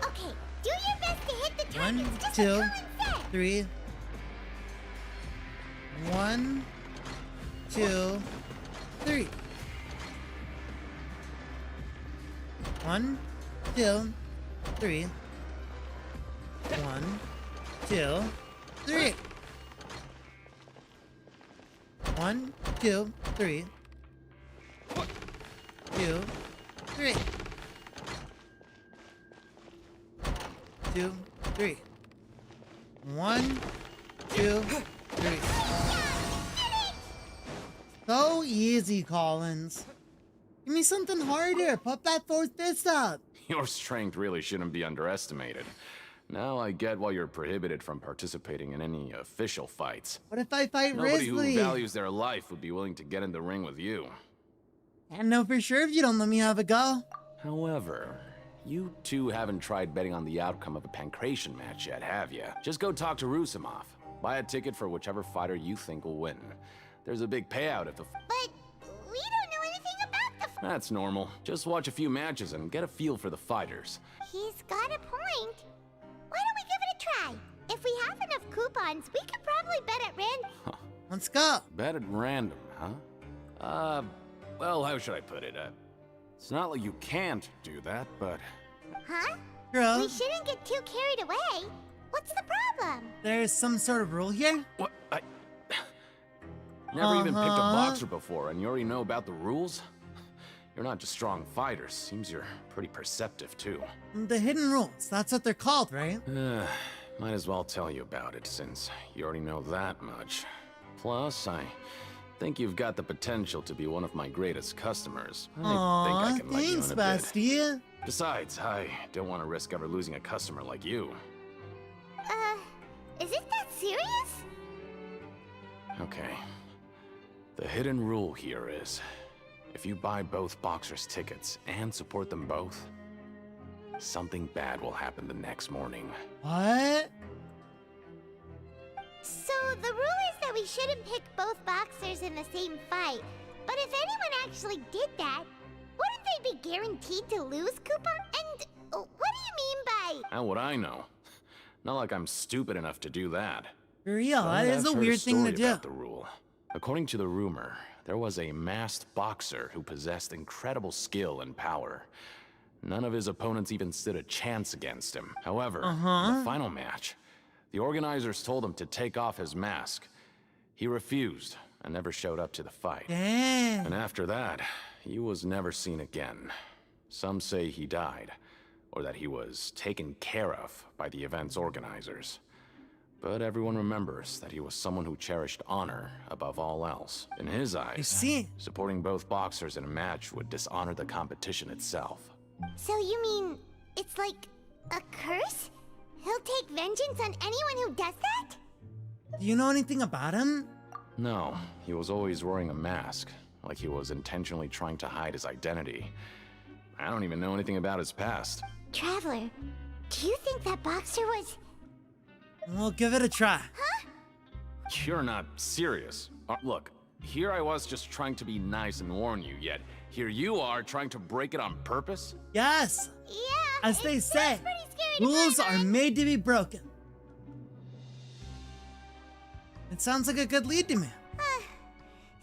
Okay, do your best to hit the One, targets just two, like Colin said. 3. 1, 2, 3. 1, 2, 3. 1, 2, 3. 1, 2, 3. 2, 3. 2, 3. 1, 2, 3. So easy, Collins. Give me something harder. Pop that fourth fist up. Your strength really shouldn't be underestimated. Now I get why you're prohibited from participating in any official fights. What if I fight Nobody Risley? who values their life would be willing to get in the ring with you. Can't know for sure if you don't let me have a go. However, you two haven't tried betting on the outcome of a pancration match yet, have you? Just go talk to Rusimov. Buy a ticket for whichever fighter you think will win. There's a big payout if the... But we don't know anything about the... That's normal. Just watch a few matches and get a feel for the fighters. He's got a point. Why don't we give it a try? If we have enough coupons, we could probably bet at random. Let's go. Bet at random, huh? Well, how should I put it? It's not like you can't do that, but... Huh? Girl. We shouldn't get too carried away. What's the problem? There's some sort of rule here? What? Never even picked a boxer before, and you already know about the rules? You're not just strong fighters. Seems you're pretty perceptive, too. The hidden rules. That's what they're called, right? Might as well tell you about it, since you already know that much. Plus, I think you've got the potential to be one of my greatest customers. I think I can let you in Thanks, a bit. bestie. Besides, I don't want to risk ever losing a customer like you. Is it that serious? Okay. The hidden rule here is, if you buy both boxers' tickets and support them both, something bad will happen the next morning. What? So the rule is that we shouldn't pick both boxers in the same fight. But if anyone actually did that, wouldn't they be guaranteed to lose, Coupon? And what do you mean by... How would I know? Not like I'm stupid enough to do that. For real, that is a weird thing to do. About the rule. According to the rumor, there was a masked boxer who possessed incredible skill and power. None of his opponents even stood a chance against him. However, in the final match, the organizers told him to take off his mask. He refused and never showed up to the fight. Damn. And after that, he was never seen again. Some say he died, or that he was taken care of by the event's organizers. But everyone remembers that he was someone who cherished honor above all else. In his eyes, supporting both boxers in a match would dishonor the competition itself. So you mean it's like a curse? He'll take vengeance on anyone who does that? Do you know anything about him? No, he was always wearing a mask, like he was intentionally trying to hide his identity. I don't even know anything about his past. Traveler, do you think that boxer was... We'll give it a try. Huh? You're not serious. Look, here I was just trying to be nice and warn you, yet here you are trying to break it on purpose? Yes! Yeah, as they say, rules are made to be broken. It sounds like a good lead to me.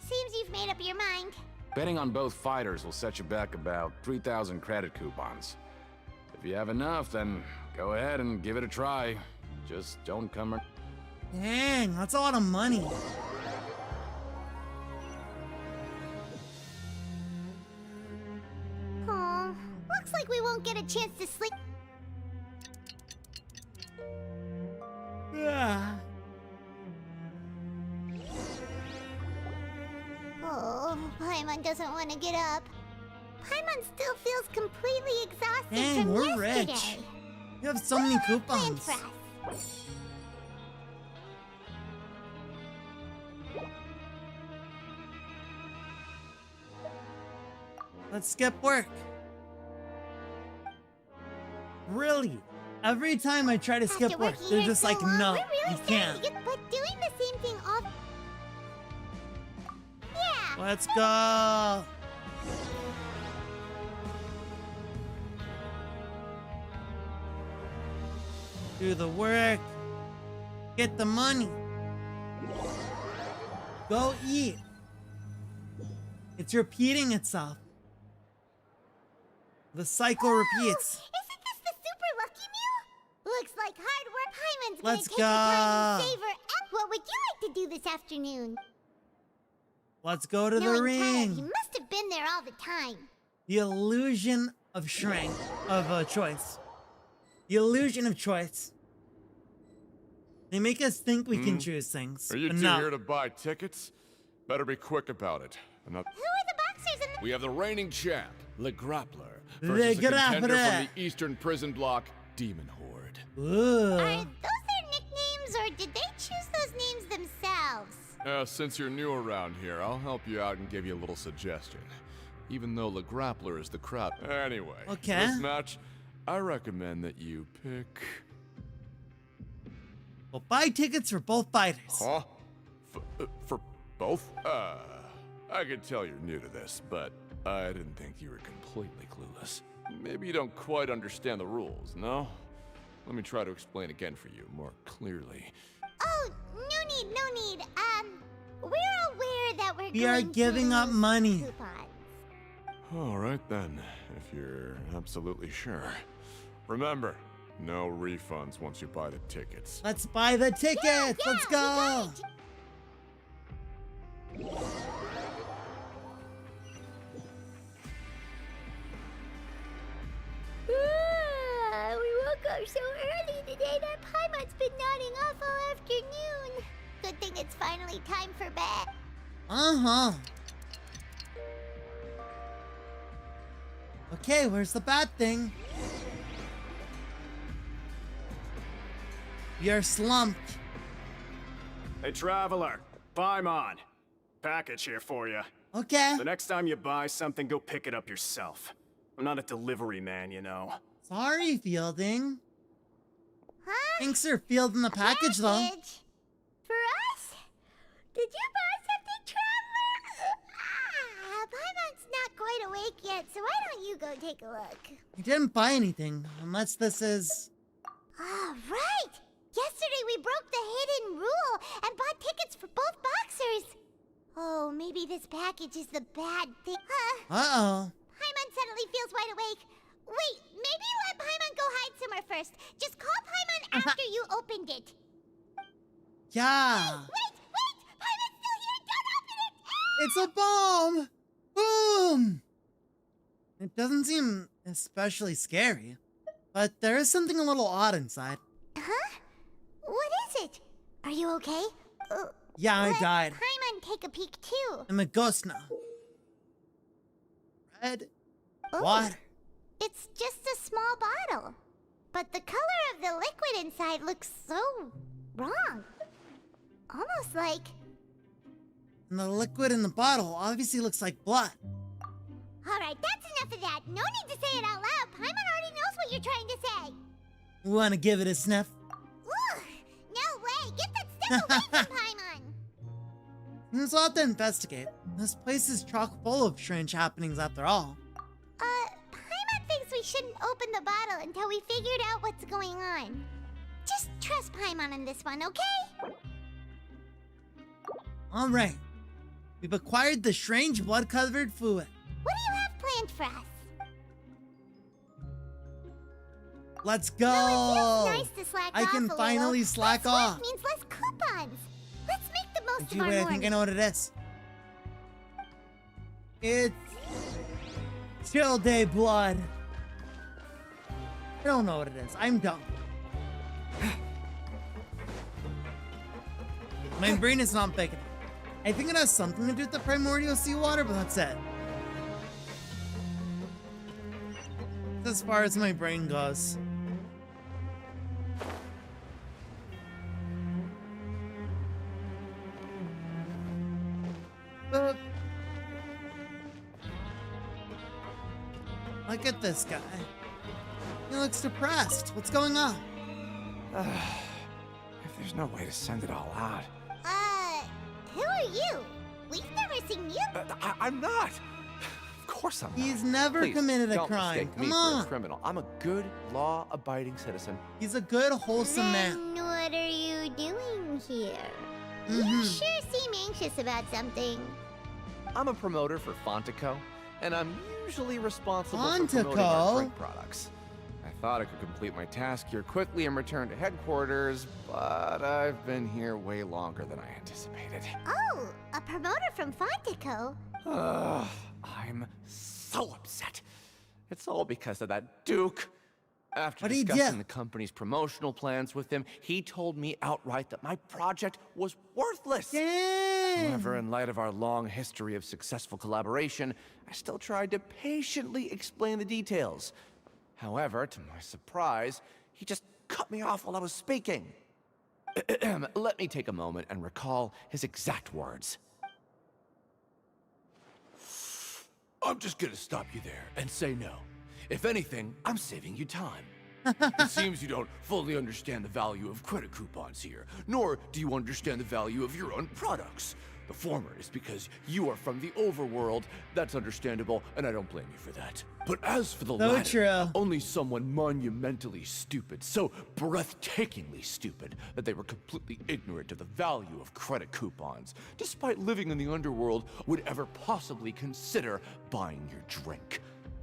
Seems you've made up your mind. Betting on both fighters will set you back about 3,000 credit coupons. If you have enough, then go ahead and give it a try. Just don't come... Dang, that's a lot of money. Oh, looks like we won't get a chance to sleep. Yeah. Oh, Paimon doesn't want to get up. Paimon still feels completely exhausted Dang, from we're yesterday. rich. You have so many coupons. Plan for us. Let's skip work. Really? Every time I try to skip work, they're just like, no, you can't. But doing the same thing all... Yeah. Let's go. Do the work. Get the money. Go eat. It's repeating itself. The cycle repeats. Isn't this the super lucky meal? Looks like hard work. Paimon's gonna Let's take the time go. and savor. What would you like to do this afternoon? Let's go to the Knowing ring. Chad, he must have been there all the time. The illusion of choice. The illusion of choice. They make us think we can choose things. Are you but two no. here to buy tickets? Better be quick about it. Who are the boxers in the... We have the reigning champ, Le Grappler, Le versus a contender Grappler. from the Eastern Prison Block, Demon Horde. Ooh. Are those their nicknames, or did they choose those names themselves? Since you're new around here, I'll help you out and give you a little suggestion. Even though Le Grappler is the crowd. Anyway, Okay. this match, I recommend that you pick... Well, buy tickets for both fighters. Huh? For both? I can tell you're new to this, but I didn't think you were completely clueless. Maybe you don't quite understand the rules, no? Let me try to explain again for you more clearly. Oh, no need. We're aware that we're We are going giving to up lose money. coupons. All right then, if you're absolutely sure. Remember, no refunds once you buy the tickets. Let's buy the tickets. Let's go. We woke up so early today that Paimon's been nodding off all afternoon. Good thing it's finally time for bed. Uh-huh. Okay, where's the bad thing? You're slumped. Hey, Traveler. Paimon. Package here for you. Okay. The next time you buy something, go pick it up yourself. I'm not a delivery man, you know. Sorry, Fielding. Huh? Thanks for fielding the package, though. For us? Did you buy something, Traveler? Paimon's not quite awake yet, so why don't you go take a look? I didn't buy anything, unless this is... All right. Yesterday we broke the hidden rule and bought tickets for both boxers. Oh, maybe this package is the bad thing. Uh-oh. Paimon suddenly feels wide awake. Wait, maybe let Paimon go hide somewhere first. Just call Paimon after you opened it. Yeah. Wait! Paimon's still here! Don't open it! It's a bomb! Boom! It doesn't seem especially scary, but there is something a little odd inside. Huh? What is it? Are you okay? Yeah, I died. Paimon take a peek too. I'm a ghost now. Red Ooh, water. It's just a small bottle. But the color of the liquid inside looks so wrong. Almost like... And the liquid in the bottle obviously looks like blood. Alright, that's enough of that. No need to say it out loud. Paimon already knows what you're trying to say. Wanna give it a sniff? Ugh, no way. Get that stuff away from Paimon. There's a lot to investigate. This place is chock full of strange happenings after all. Paimon thinks we shouldn't open the bottle until we figured out what's going on. Just trust Paimon on this one, okay? Alright. We've acquired the strange blood-covered fluid. What do you have planned for us? Let's go! No, it feels nice to slack I off can a finally little. slack Less off. work means less coupons. Let's make the most of Gee, our wait, I morning. think I know what it is. It's Chill Day blood. I don't know what it is. I'm dumb. My brain is not big enough. I think it has something to do with the primordial seawater, but that's it. As far as my brain goes. Look at this guy. He looks depressed. What's going on? If there's no way to send it all out. Who are you? We've never seen you. I'm not. Of course I'm not. He's never Please, committed a don't crime. mistake me Come for on. a criminal. I'm a good, law-abiding citizen. He's a good, wholesome man. Then what are you doing here? You sure seem anxious about something. I'm a promoter for Fontaine, and I'm usually responsible for Fontaine? promoting our drink products. I thought I could complete my task here quickly and return to headquarters, but I've been here way longer than I anticipated. Oh, a promoter from Fontico? I'm so upset. It's all because of that Duke. After What'd he discussing do? the company's promotional plans with him, he told me outright that my project was worthless. However, in light of our long history of successful collaboration, I still tried to patiently explain the details. However, to my surprise, he just cut me off while I was speaking. Let me take a moment and recall his exact words. I'm just gonna stop you there and say no. If anything, I'm saving you time. It seems you don't fully understand the value of credit coupons here, nor do you understand the value of your own products. The former is because you are from the overworld. That's understandable, and I don't blame you for that. But as for the latter, only someone monumentally stupid, so breathtakingly stupid, that they were completely ignorant of the value of credit coupons, despite living in the underworld, would ever possibly consider buying your drink.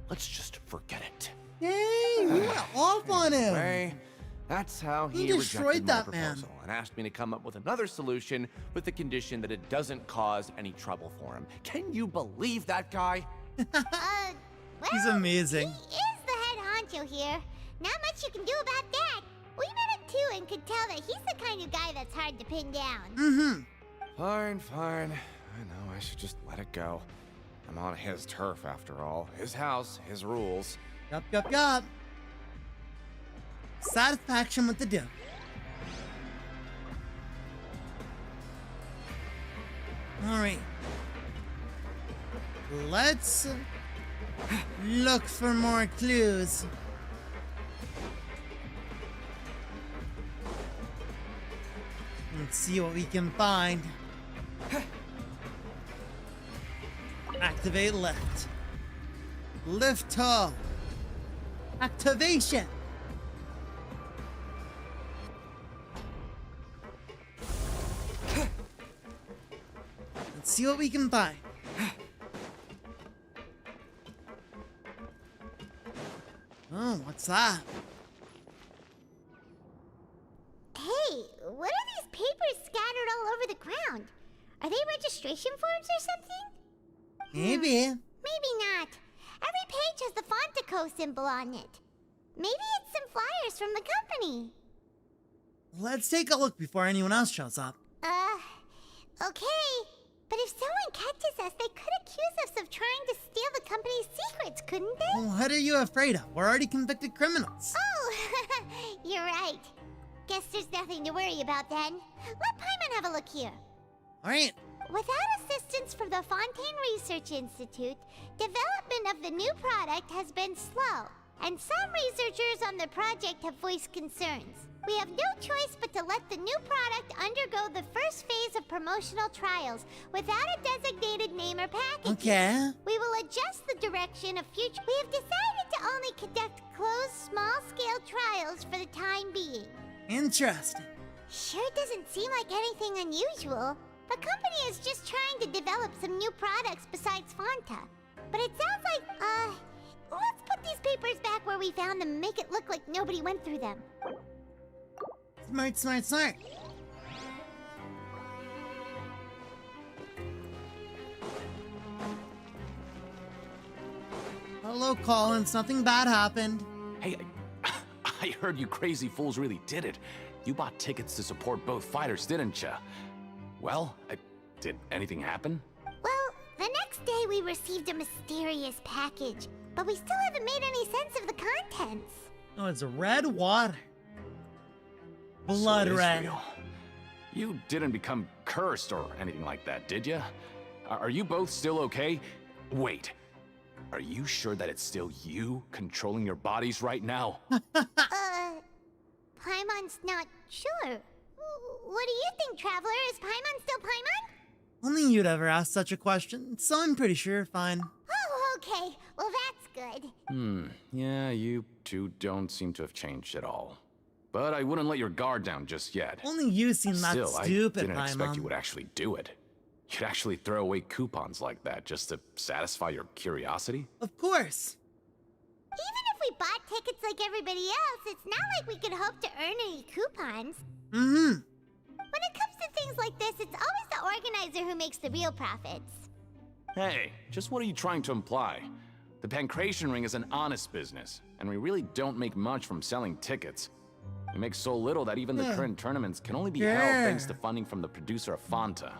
Let's just forget it. Dang, we went off on him. Anyway, that's how he destroyed rejected my that man. proposal and asked me to come up with another solution with the condition that it doesn't cause any trouble for him. Can you believe that guy? Well, He's amazing. He is the head honcho here. Not much you can do about that. We met him too and could tell that he's the kind of guy that's hard to pin down. Fine. I know I should just let it go. I'm on his turf after all. His house, his rules. Yup. Satisfaction with the deal. Alright. Let's look for more clues. Let's see what we can find. Activate lift. Lift up. Activation. see what we can find. Oh, what's that? Hey, what are these papers scattered all over the ground? Are they registration forms or something? Maybe. Maybe not. Every page has the Fontaco symbol on it. Maybe it's some flyers from the company. Let's take a look before anyone else shows up. Okay. But if someone catches us, they could accuse us of trying to steal the company's secrets, couldn't they? What are you afraid of? We're already convicted criminals. Oh, you're right. Guess there's nothing to worry about then. Let Paimon have a look here. All right. Without assistance from the Fontaine Research Institute, development of the new product has been slow, and some researchers on the project have voiced concerns. We have no choice but to let the new product undergo the first phase of promotional trials without a designated name or package. Okay. We will adjust the direction of future. We have decided to only conduct closed, small-scale trials for the time being. Interesting. Sure doesn't seem like anything unusual. The company is just trying to develop some new products besides Fanta. But it sounds like, let's put these papers back where we found them and make it look like nobody went through them. Smart, smart, smart. Hello, Collins. Nothing bad happened. Hey, I heard you crazy fools really did it. You bought tickets to support both fighters, didn't ya? Well, did anything happen? Well, the next day we received a mysterious package, but we still haven't made any sense of the contents. Oh, it's red water. Blood red. Real. You didn't become cursed or anything like that, did ya? Are you both still okay? Wait. Are you sure that it's still you controlling your bodies right now? Paimon's not sure. What do you think, Traveler? Is Paimon still Paimon? Only you'd ever ask such a question, so I'm pretty sure fine. Oh, okay. Well, that's good. Yeah, you two don't seem to have changed at all. But I wouldn't let your guard down just yet. Only you seem that Still, stupid, I didn't expect Paimon. you would actually do it. You'd actually throw away coupons like that just to satisfy your curiosity? Of course. Even if we bought tickets like everybody else, it's not like we could hope to earn any coupons. Mm-hmm. When it comes to things like this, it's always the organizer who makes the real profits. Hey, just what are you trying to imply? The Pancration Ring is an honest business, and we really don't make much from selling tickets. We make so little that even the current tournaments can only be held thanks to funding from the producer of Fanta.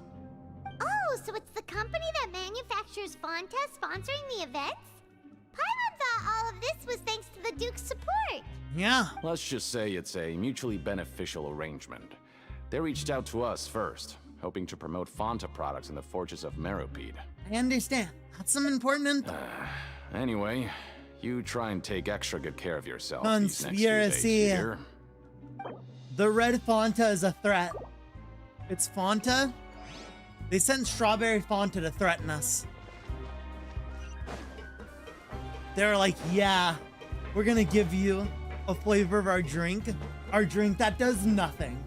Oh, so it's the company that manufactures Fanta sponsoring the events? Paimon thought all of this was thanks to the Duke's support. Yeah. Let's just say it's a mutually beneficial arrangement. They reached out to us first, hoping to promote Fanta products in the Fortress of Meropide. I understand. That's some important info. Anyway, you try and take extra good care of yourself these next few Conspiracy. days here. The red Fanta is a threat. It's Fanta? They sent strawberry Fanta to threaten us. They were like, yeah, we're gonna give you a flavor of our drink that does nothing.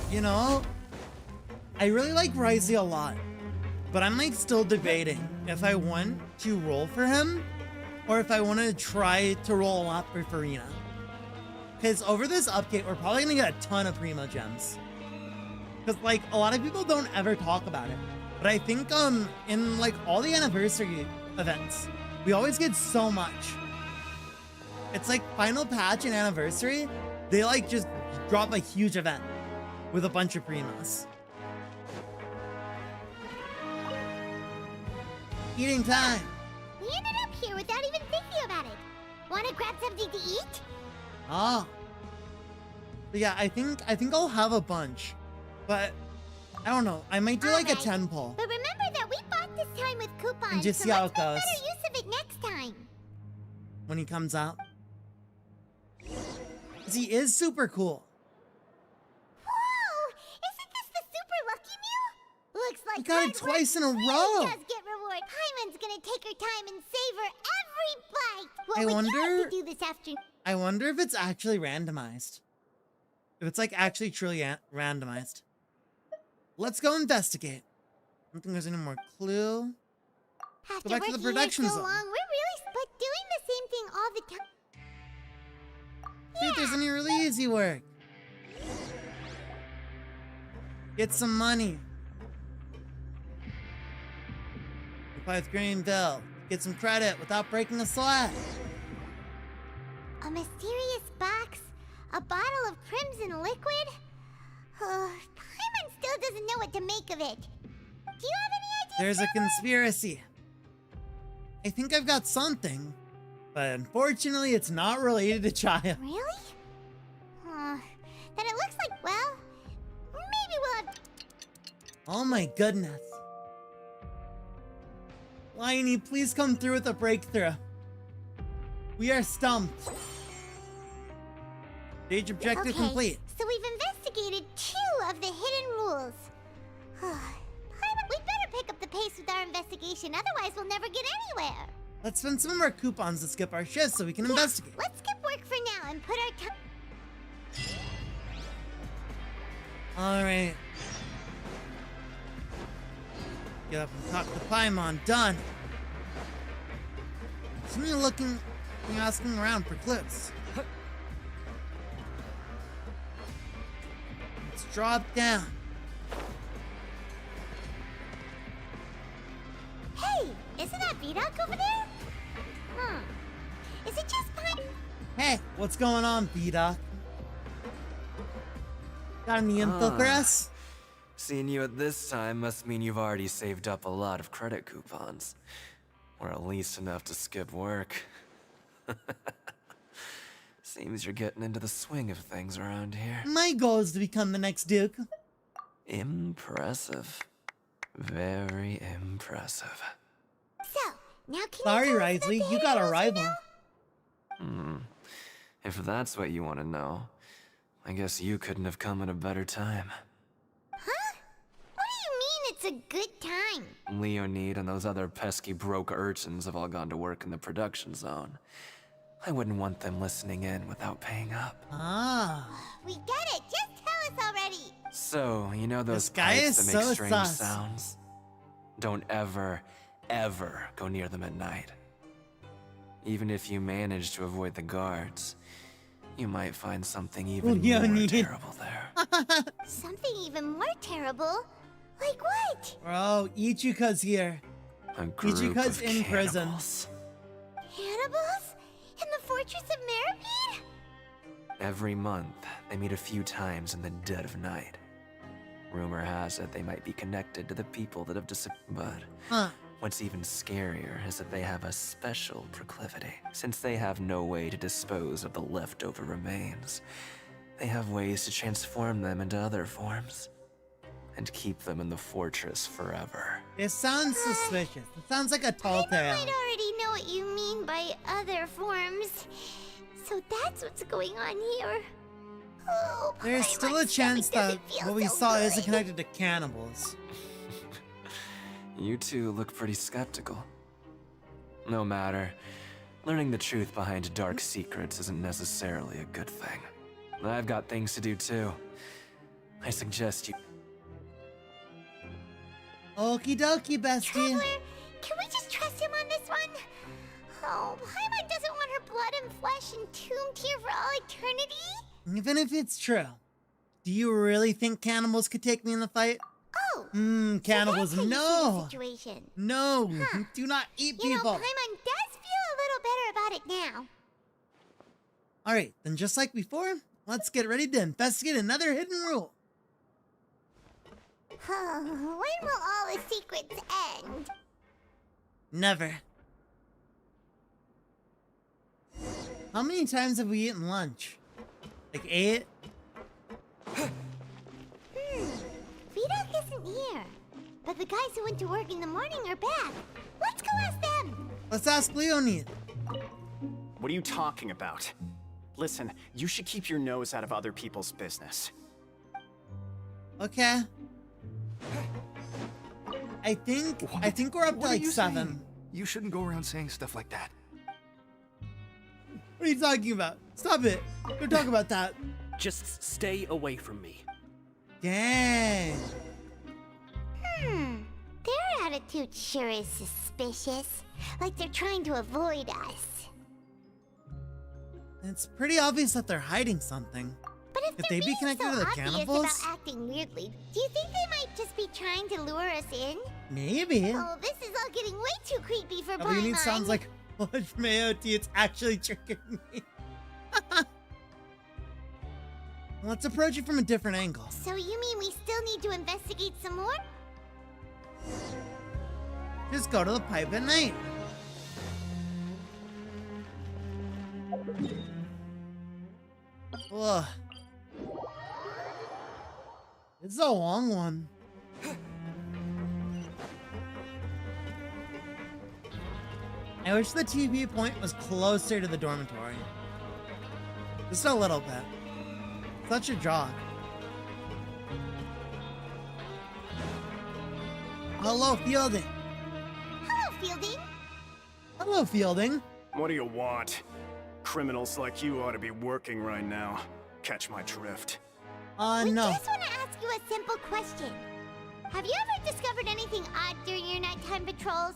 You know, I really like Risey a lot, but I'm like still debating if I want to roll for him or if I want to try to roll a lot for Farina. Because over this update, we're probably going to get a ton of Primo Gems. Because like a lot of people don't ever talk about it. But I think in like all the anniversary events, we always get so much. It's like final patch and anniversary, they like just drop a huge event with a bunch of Primos. Eating time. We ended up here without even thinking about it. Want to grab something to eat? Oh. But yeah, I think I'll have a bunch. But I don't know. I might do like a 10 pull. But remember that we bought this time with coupons, And just so see how let's it make goes. better use of it next time. When he comes out. 'Cause he is super cool. Whoa! Isn't this the super lucky meal? Looks like He got it hard twice work in a really row. does get reward. Paimon's gonna take her time and savor every bite. what would you like to do this afternoon? I wonder if it's actually randomized. If it's like actually truly randomized. Let's go investigate. I don't think there's any more clue. After Go back to the production here so zone. long, we're really doing the same thing all the time. See if there's any really easy work. Get some money. Apply with Greenville. Get some credit without breaking a sweat. A mysterious box? A bottle of crimson liquid? Paimon still doesn't know what to make of it. Do you have any ideas? There's a conspiracy. I think I've got something, but unfortunately it's not related to Chaya. Really? Then it looks like, well, maybe we'll have... Oh my goodness. Liney, please come through with a breakthrough. We are stumped. Stage objective complete. So we've investigated 2 of the hidden rules. Paimon, we better pick up the pace with our investigation, otherwise we'll never get anywhere. Let's spend some of our coupons to skip our shifts so we can investigate. Let's skip work for now and put our time... Alright. Get up and talk to Paimon. Done. Continue looking and asking around for clues. Let's drop down. Hey, isn't that VTuber over there? Is it just fine? Hey, what's going on, B-Doc? Got any info for us? Seeing you at this time must mean you've already saved up a lot of credit coupons. Or at least enough to skip work. Seems you're getting into the swing of things around here. My goal is to become the next Duke. Impressive. Very impressive. So, now can Sorry, you tell us Risley, about the you got a hidden rules rival. now? If that's what you want to know, I guess you couldn't have come at a better time. Huh? What do you mean it's a good time? Leonid and those other pesky broke urchins have all gone to work in the production zone. I wouldn't want them listening in without paying up. Ah. We get it. Just tell us already. So, you know those This guy pipes is that make so strange sus. sounds? Don't ever, ever go near them at night. Even if you manage to avoid the guards, you might find something even more terrible there. Something even more terrible? Like what? Bro, Ichika's here. A group Ichika's of in prison. cannibals. Cannibals? In the Fortress of Meripede? Every month, they meet a few times in the dead of night. Rumor has it they might be connected to the people that have disappeared. But what's even scarier is that they have a special proclivity. Since they have no way to dispose of the leftover remains, they have ways to transform them into other forms and keep them in the fortress forever. It sounds suspicious. It sounds like a tall I tale. might already know what you mean by other forms. So that's what's going on here. Oh, There's still a chance that what we saw isn't connected to cannibals. You two look pretty skeptical. No matter. Learning the truth behind dark secrets isn't necessarily a good thing. I've got things to do too. I suggest you... Okie dokie, bestie. Traveler, can we just trust him on this one? Oh, Paimon doesn't want her blood and flesh entombed here for all eternity? Even if it's true, do you really think cannibals could take me in the fight? Oh! Cannibals, so that's how you see the no! situation. No! Do not eat You know, people! Paimon does feel a little better about it now. Alright, then just like before, let's get ready to investigate another hidden rule. When will all the secrets end? Never. How many times have we eaten lunch? Like 8? Vidoc isn't here. But the guys who went to work in the morning are back. Let's go ask them. Let's ask Leonid. What are you talking about? Listen, you should keep your nose out of other people's business. Okay. I think we're up to What are like you 7. saying? You shouldn't go around saying stuff like that. What are you talking about? Stop it. Don't talk about that. Just stay away from me. Dang. Their attitude sure is suspicious. Like they're trying to avoid us. It's pretty obvious that they're hiding something. But if Could they're they be being connected so to the obvious cannibals? about acting weirdly, do you think they might just be trying to lure us in? Maybe. Oh, this is all getting way too creepy for Everything Paimon. sounds like from AOT. It's actually tricking me. Let's approach it from a different angle. So you mean we still need to investigate some more? Just go to the pipe at night. Ugh. It's a long one. I wish the TV point was closer to the dormitory. Just a little bit. Such a jog. Hello, Fielding. Hello, Fielding. Hello, Fielding. What do you want? Criminals like you ought to be working right now. Catch my drift. No. We just want to ask you a simple question. Have you ever discovered anything odd during your nighttime patrols?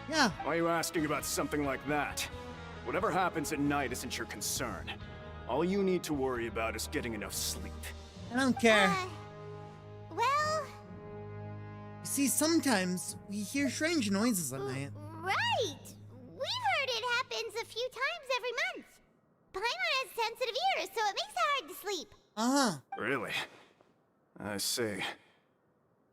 Yeah. Why are you asking about something like that? Whatever happens at night isn't your concern. All you need to worry about is getting enough sleep. I don't care. Well... You see, sometimes we hear strange noises at night. Right! We've heard it happens a few times every month. Paimon has sensitive ears, so it makes it hard to sleep. Uh-huh. Really? I see.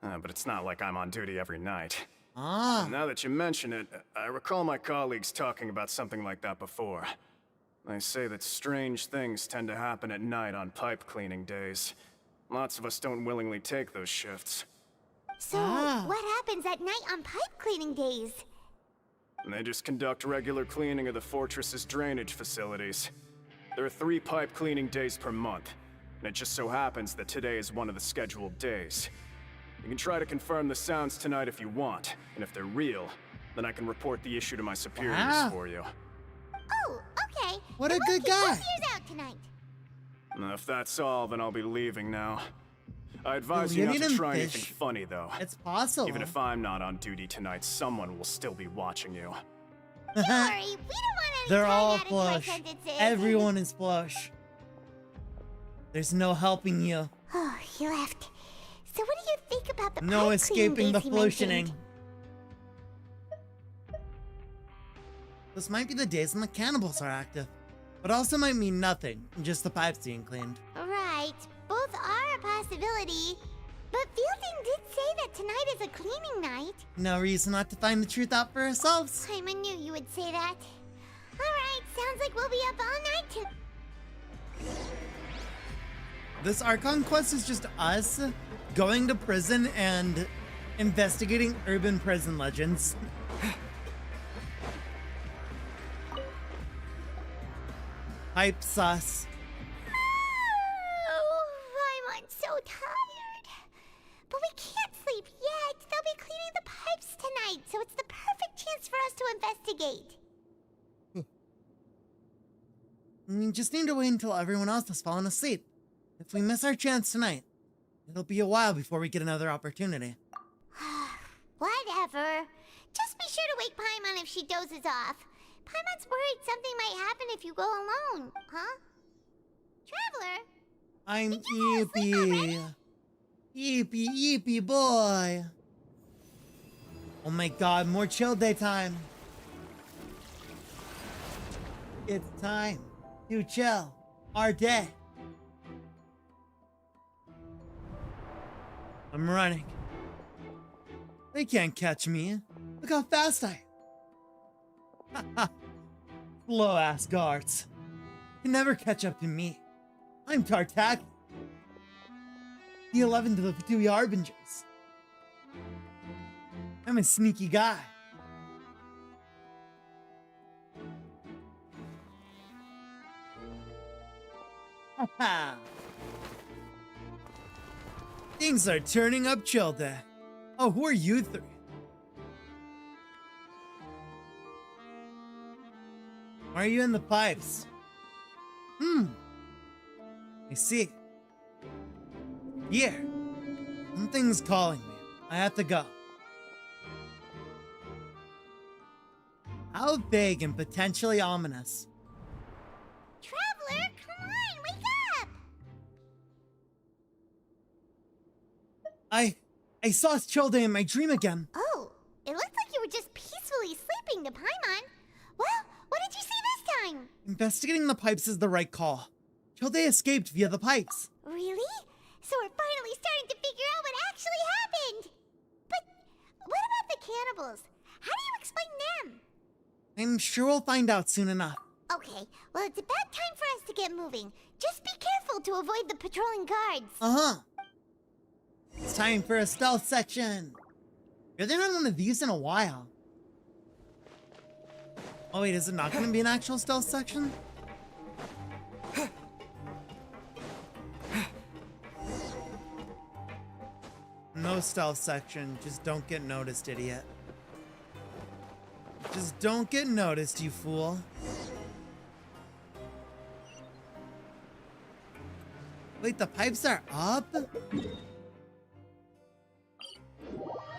But it's not like I'm on duty every night. Ah. Now that you mention it, I recall my colleagues talking about something like that before. They say that strange things tend to happen at night on pipe cleaning days. Lots of us don't willingly take those shifts. So, what happens at night on pipe cleaning days? They just conduct regular cleaning of the fortress's drainage facilities. There are 3 pipe cleaning days per month, and it just so happens that today is one of the scheduled days. You can try to confirm the sounds tonight if you want, and if they're real, then I can report the issue to my superiors for you. Oh, okay. What Then a we'll good keep guy. both ears out tonight. If that's all, then I'll be leaving now. I advise You you not need to him try fish. anything funny, though. It's possible. Even if I'm not on duty tonight, someone will still be watching you. Don't worry, we don't want any They're time all added to our flush. sentences. Everyone is flush. There's no helping you. Oh, he left. So what do you think about the No pipe escaping cleaning the days he flushioning. mentioned? This might be the days when the cannibals are active, but also might mean nothing, just the pipes being cleaned. Right, both are a possibility. But Fielding did say that tonight is a cleaning night. No reason not to find the truth out for ourselves. I knew you would say that. Alright, sounds like we'll be up all night to... This ARCHON quest is just us going to prison and investigating urban prison legends. Hype sus. Oh, I'm so tired. But we can't sleep yet. They'll be cleaning the pipes tonight, so it's the perfect chance for us to investigate. We just need to wait until everyone else has fallen asleep. If we miss our chance tonight, it'll be a while before we get another opportunity. Whatever. Just be sure to wake Paimon if she dozes off. Paimon's worried something might happen if you go alone, huh? Traveler? I'm Eepy. Eepy, Eepy boy. Oh my god, more chill day time. It's time to chill our day. I'm running. They can't catch me. Look how fast I am. Slow ass guards. Can never catch up to me. I'm Tartak. The 11th of the 2 Harbingers. I'm a sneaky guy. Haha. Things are turning up chill day. Oh, who are you 3? Why are you in the pipes? I see. Here. Something's calling me. I have to go. How vague and potentially ominous. Traveler, come on, wake up! I saw Childe in my dream again. Oh, it looked like you were just peacefully sleeping to Paimon. Well, what did you see this time? Investigating the pipes is the right call. Childe escaped via the pipes. Really? So we're finally starting to figure out what actually happened. But what about the cannibals? How do you explain them? I'm sure we'll find out soon enough. Okay, well, it's about time for us to get moving. Just be careful to avoid the patrolling guards. Uh-huh. It's time for a stealth section. You're there on one of these in a while. Oh wait, is it not going to be an actual stealth section? No stealth section. Just don't get noticed, idiot. Just don't get noticed, you fool. Wait, the pipes are up?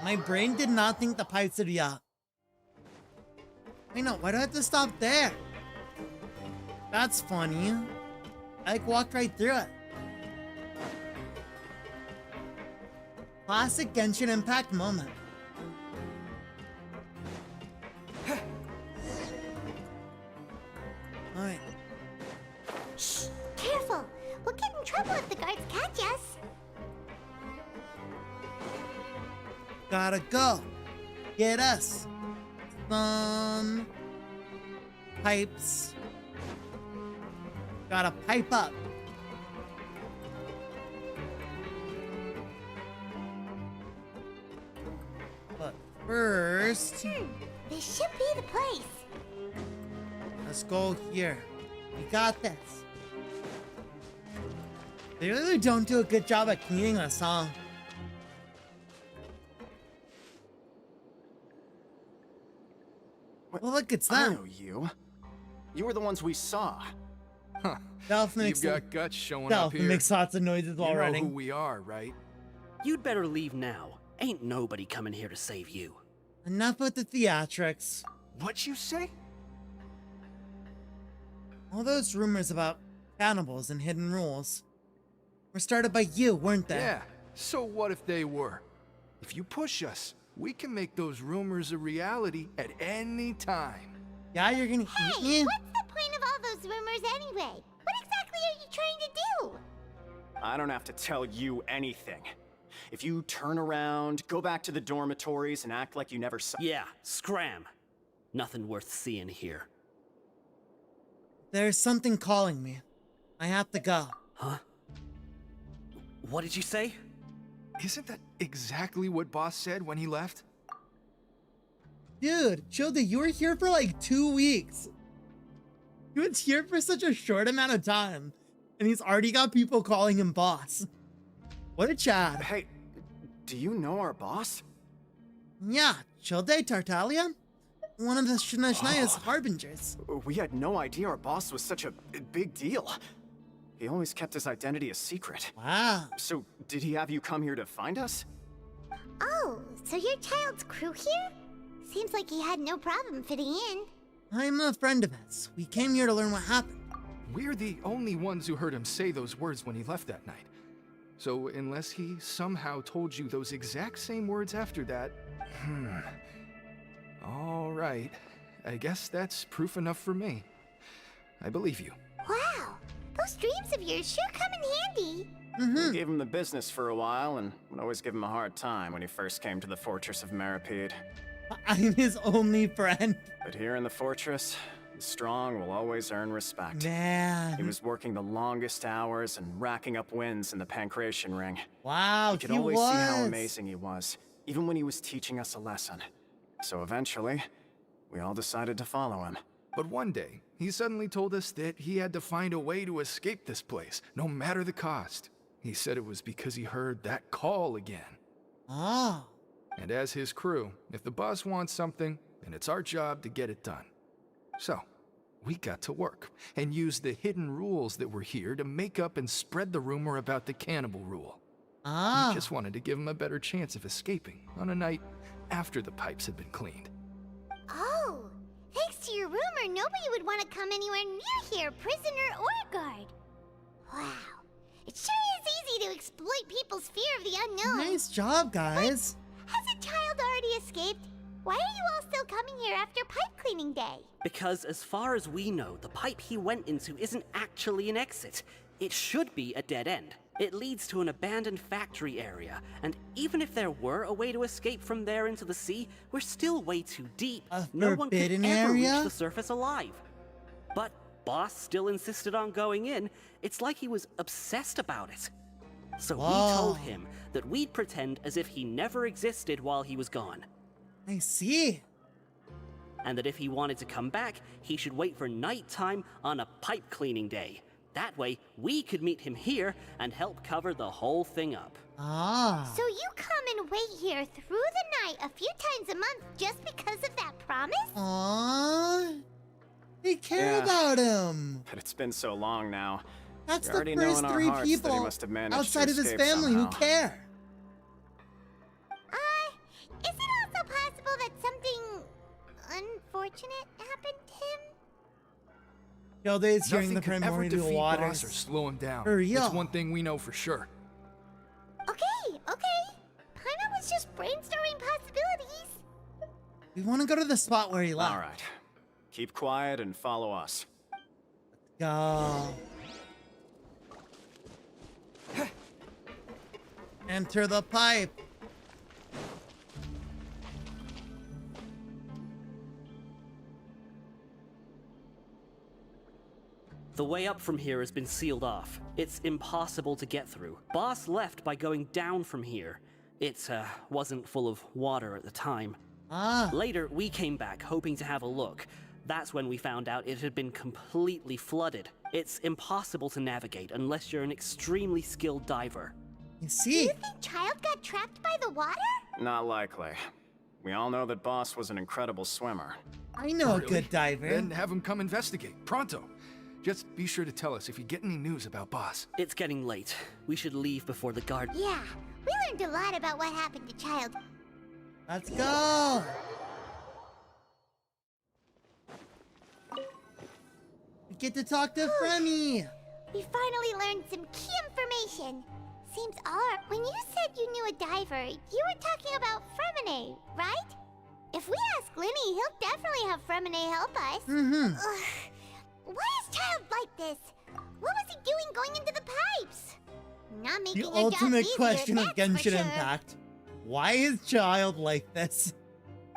My brain did not think the pipes would be up. Wait, no, why do I have to stop there? That's funny. I walked right through it. Classic Genshin Impact moment. Alright. Shh, careful. We'll get in trouble if the guards catch us. Gotta go. Get us some pipes. Gotta pipe up. But first, This should be the place. let's go here. We got this. They really don't do a good job at cleaning us, huh? Well, look, it's I them. know you. You were the ones we saw. Huh. Dolphin You've got guts showing up Dolphin here. makes lots of noises while you know running. who we are, right? You'd better leave now. Ain't nobody coming here to save you. Enough with the theatrics. What'd you say? All those rumors about cannibals and hidden rules were started by you, weren't they? Yeah, so what if they were? If you push us, we can make those rumors a reality at any time. Yeah, you're gonna Hey, eat me? what's the point of all those rumors anyway? What exactly are you trying to do? I don't have to tell you anything. If you turn around, go back to the dormitories, and act like you never saw— Yeah, scram. Nothing worth seeing here. There's something calling me. I have to go. Huh? What did you say? Isn't that exactly what Boss said when he left? Dude, Childe, you were here for like 2 weeks. He was here for such a short amount of time, and he's already got people calling him boss. What a Chad. Hey, do you know our boss? Yeah, Childe Tartaglia? One of the Shnaya's harbingers. We had no idea our boss was such a big deal. He always kept his identity a secret. Wow. So, did he have you come here to find us? Oh, so your child's crew here? Seems like he had no problem fitting in. I'm a friend of his. We came here to learn what happened. We're the only ones who heard him say those words when he left that night. So unless he somehow told you those exact same words after that, all right. I guess that's proof enough for me. I believe you. Wow, those dreams of yours sure come in handy. We gave him the business for a while, and would always give him a hard time when he first came to the Fortress of Meripede. I'm his only friend. But here in the fortress, the strong will always earn respect. Man. He was working the longest hours and racking up wins in the Pancration Ring. Wow, You could always see how amazing he was, even when he was teaching us a lesson. So eventually, we all decided to follow him. But one day, he suddenly told us that he had to find a way to escape this place, no matter the cost. He said it was because he heard that call again. Ah. And as his crew, if the boss wants something, then it's our job to get it done. So, we got to work and used the hidden rules that were here to make up and spread the rumor about the cannibal rule. We just wanted to give him a better chance of escaping on a night after the pipes had been cleaned. Oh, thanks to your rumor, nobody would want to come anywhere near here, prisoner or guard. Wow, it sure is easy to exploit people's fear of the unknown. Nice job, guys. Has a child already escaped? Why are you all still coming here after pipe cleaning day? Because as far as we know, the pipe he went into isn't actually an exit. It should be a dead end. It leads to an abandoned factory area, and even if there were a way to escape from there into the sea, we're still way too deep. No one could ever reach the surface alive. But Boss still insisted on going in. It's like he was obsessed about it. So we told him that we'd pretend as if he never existed while he was gone. I see. And that if he wanted to come back, he should wait for nighttime on a pipe cleaning day. That way, we could meet him here and help cover the whole thing up. So you come and wait here through the night a few times a month just because of that promise? They care about him. But it's been so long now. That's we already the first know in our 3 hearts that he people must have managed outside to of his escape family somehow. who care. Is it also possible that something unfortunate happened to him? Yelda's hearing the Nothing could ever primordial defeat waters. Boss or slow him down. For real. It's one thing we know for sure. Okay. Paimon was just brainstorming possibilities. We want to go to the spot where he left. All right. Keep quiet and follow us. Go. Enter the pipe. The way up from here has been sealed off. It's impossible to get through. Boss left by going down from here. It wasn't full of water at the time. Later, we came back hoping to have a look. That's when we found out it had been completely flooded. It's impossible to navigate unless you're an extremely skilled diver. You Do see? you think Child got trapped by the water? Not likely. We all know that Boss was an incredible swimmer. I know a Really? good diver. Then have him come investigate, pronto. Just be sure to tell us if you get any news about Boss. It's getting late. We should leave before the guard... Yeah, we learned a lot about what happened to Child. Let's go. We get to talk to Fremy. We finally learned some key information. Seems odd. When you said you knew a diver, you were talking about Fremine, right? If we ask Linny, he'll definitely have Fremine help us. Why is Child like this? What was he doing going into the pipes? Not making The our jobs ultimate easier, question of that's for Genshin sure. Impact. Why is Child like this?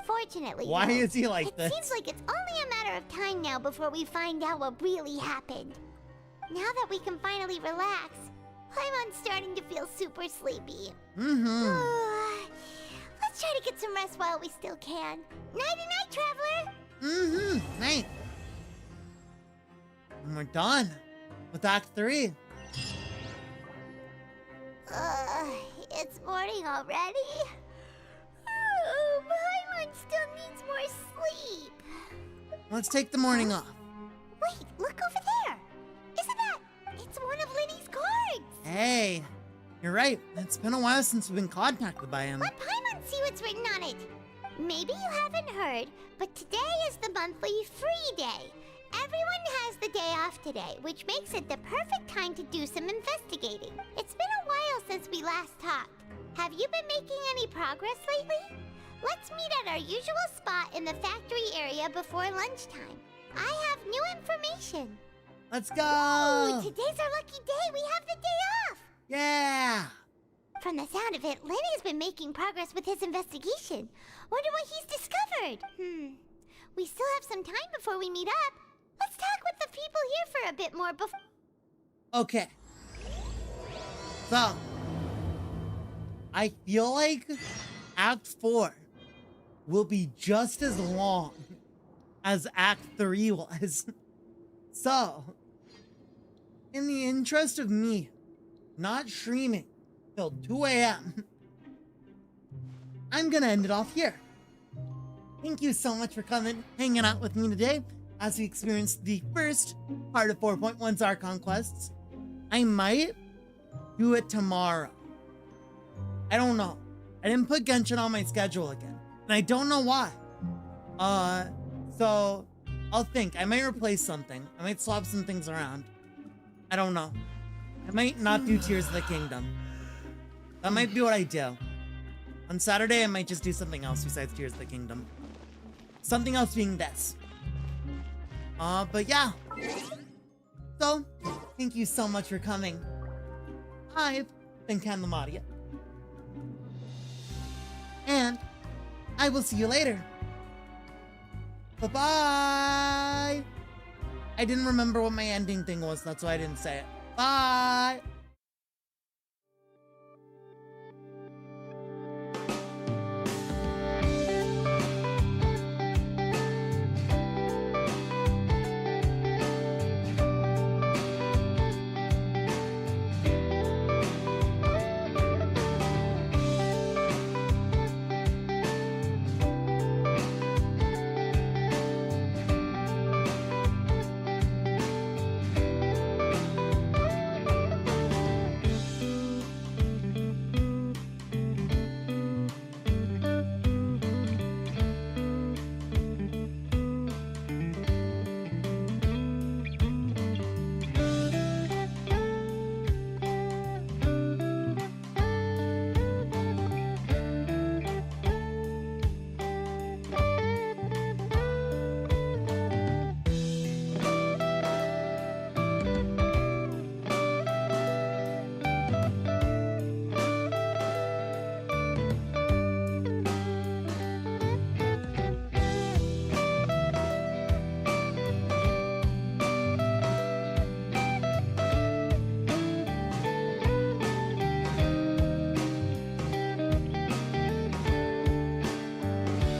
Fortunately, Why though, is he like it this? seems like it's only a matter of time now before we find out what really happened. Now that we can finally relax, Paimon's starting to feel super sleepy. Let's try to get some rest while we still can. Nighty-night, traveler! Night. And we're done with Act 3. It's morning already? Oh, Paimon still needs more sleep. Let's take the morning off. Wait, look over there! Isn't that... It's one of Linny's cards! Hey, you're right. It's been a while since we've been contacted by him. Let Paimon see what's written on it. Maybe you haven't heard, but today is the monthly free day. Everyone has the day off today, which makes it the perfect time to do some investigating. It's been a while since we last talked. Have you been making any progress lately? Let's meet at our usual spot in the factory area before lunchtime. I have new information. Let's go! Ooh, today's our lucky day. We have the day off. Yeah! From the sound of it, Lenny's been making progress with his investigation. Wonder what he's discovered. We still have some time before we meet up. Let's talk with the people here for a bit more before... Okay. So, I feel like Act 4 will be just as long as Act 3 was. So, in the interest of me not streaming till 2 a.m., I'm gonna end it off here. Thank you so much for coming, hanging out with me today. as we experience the first part of 4.1's ARCHON quests. I might do it tomorrow. I don't know. I didn't put Genshin on my schedule again, and I don't know why. So I'll think. I might replace something. I might swap some things around. I don't know. I might not do Tears of the Kingdom. That might be what I do. On Saturday, I might just do something else besides Tears of the Kingdom. Something else being this. But yeah. So, thank you so much for coming. I've been Candlemadia. And I will see you later. Bye-bye. I didn't remember what my ending thing was, that's why I didn't say it. Bye.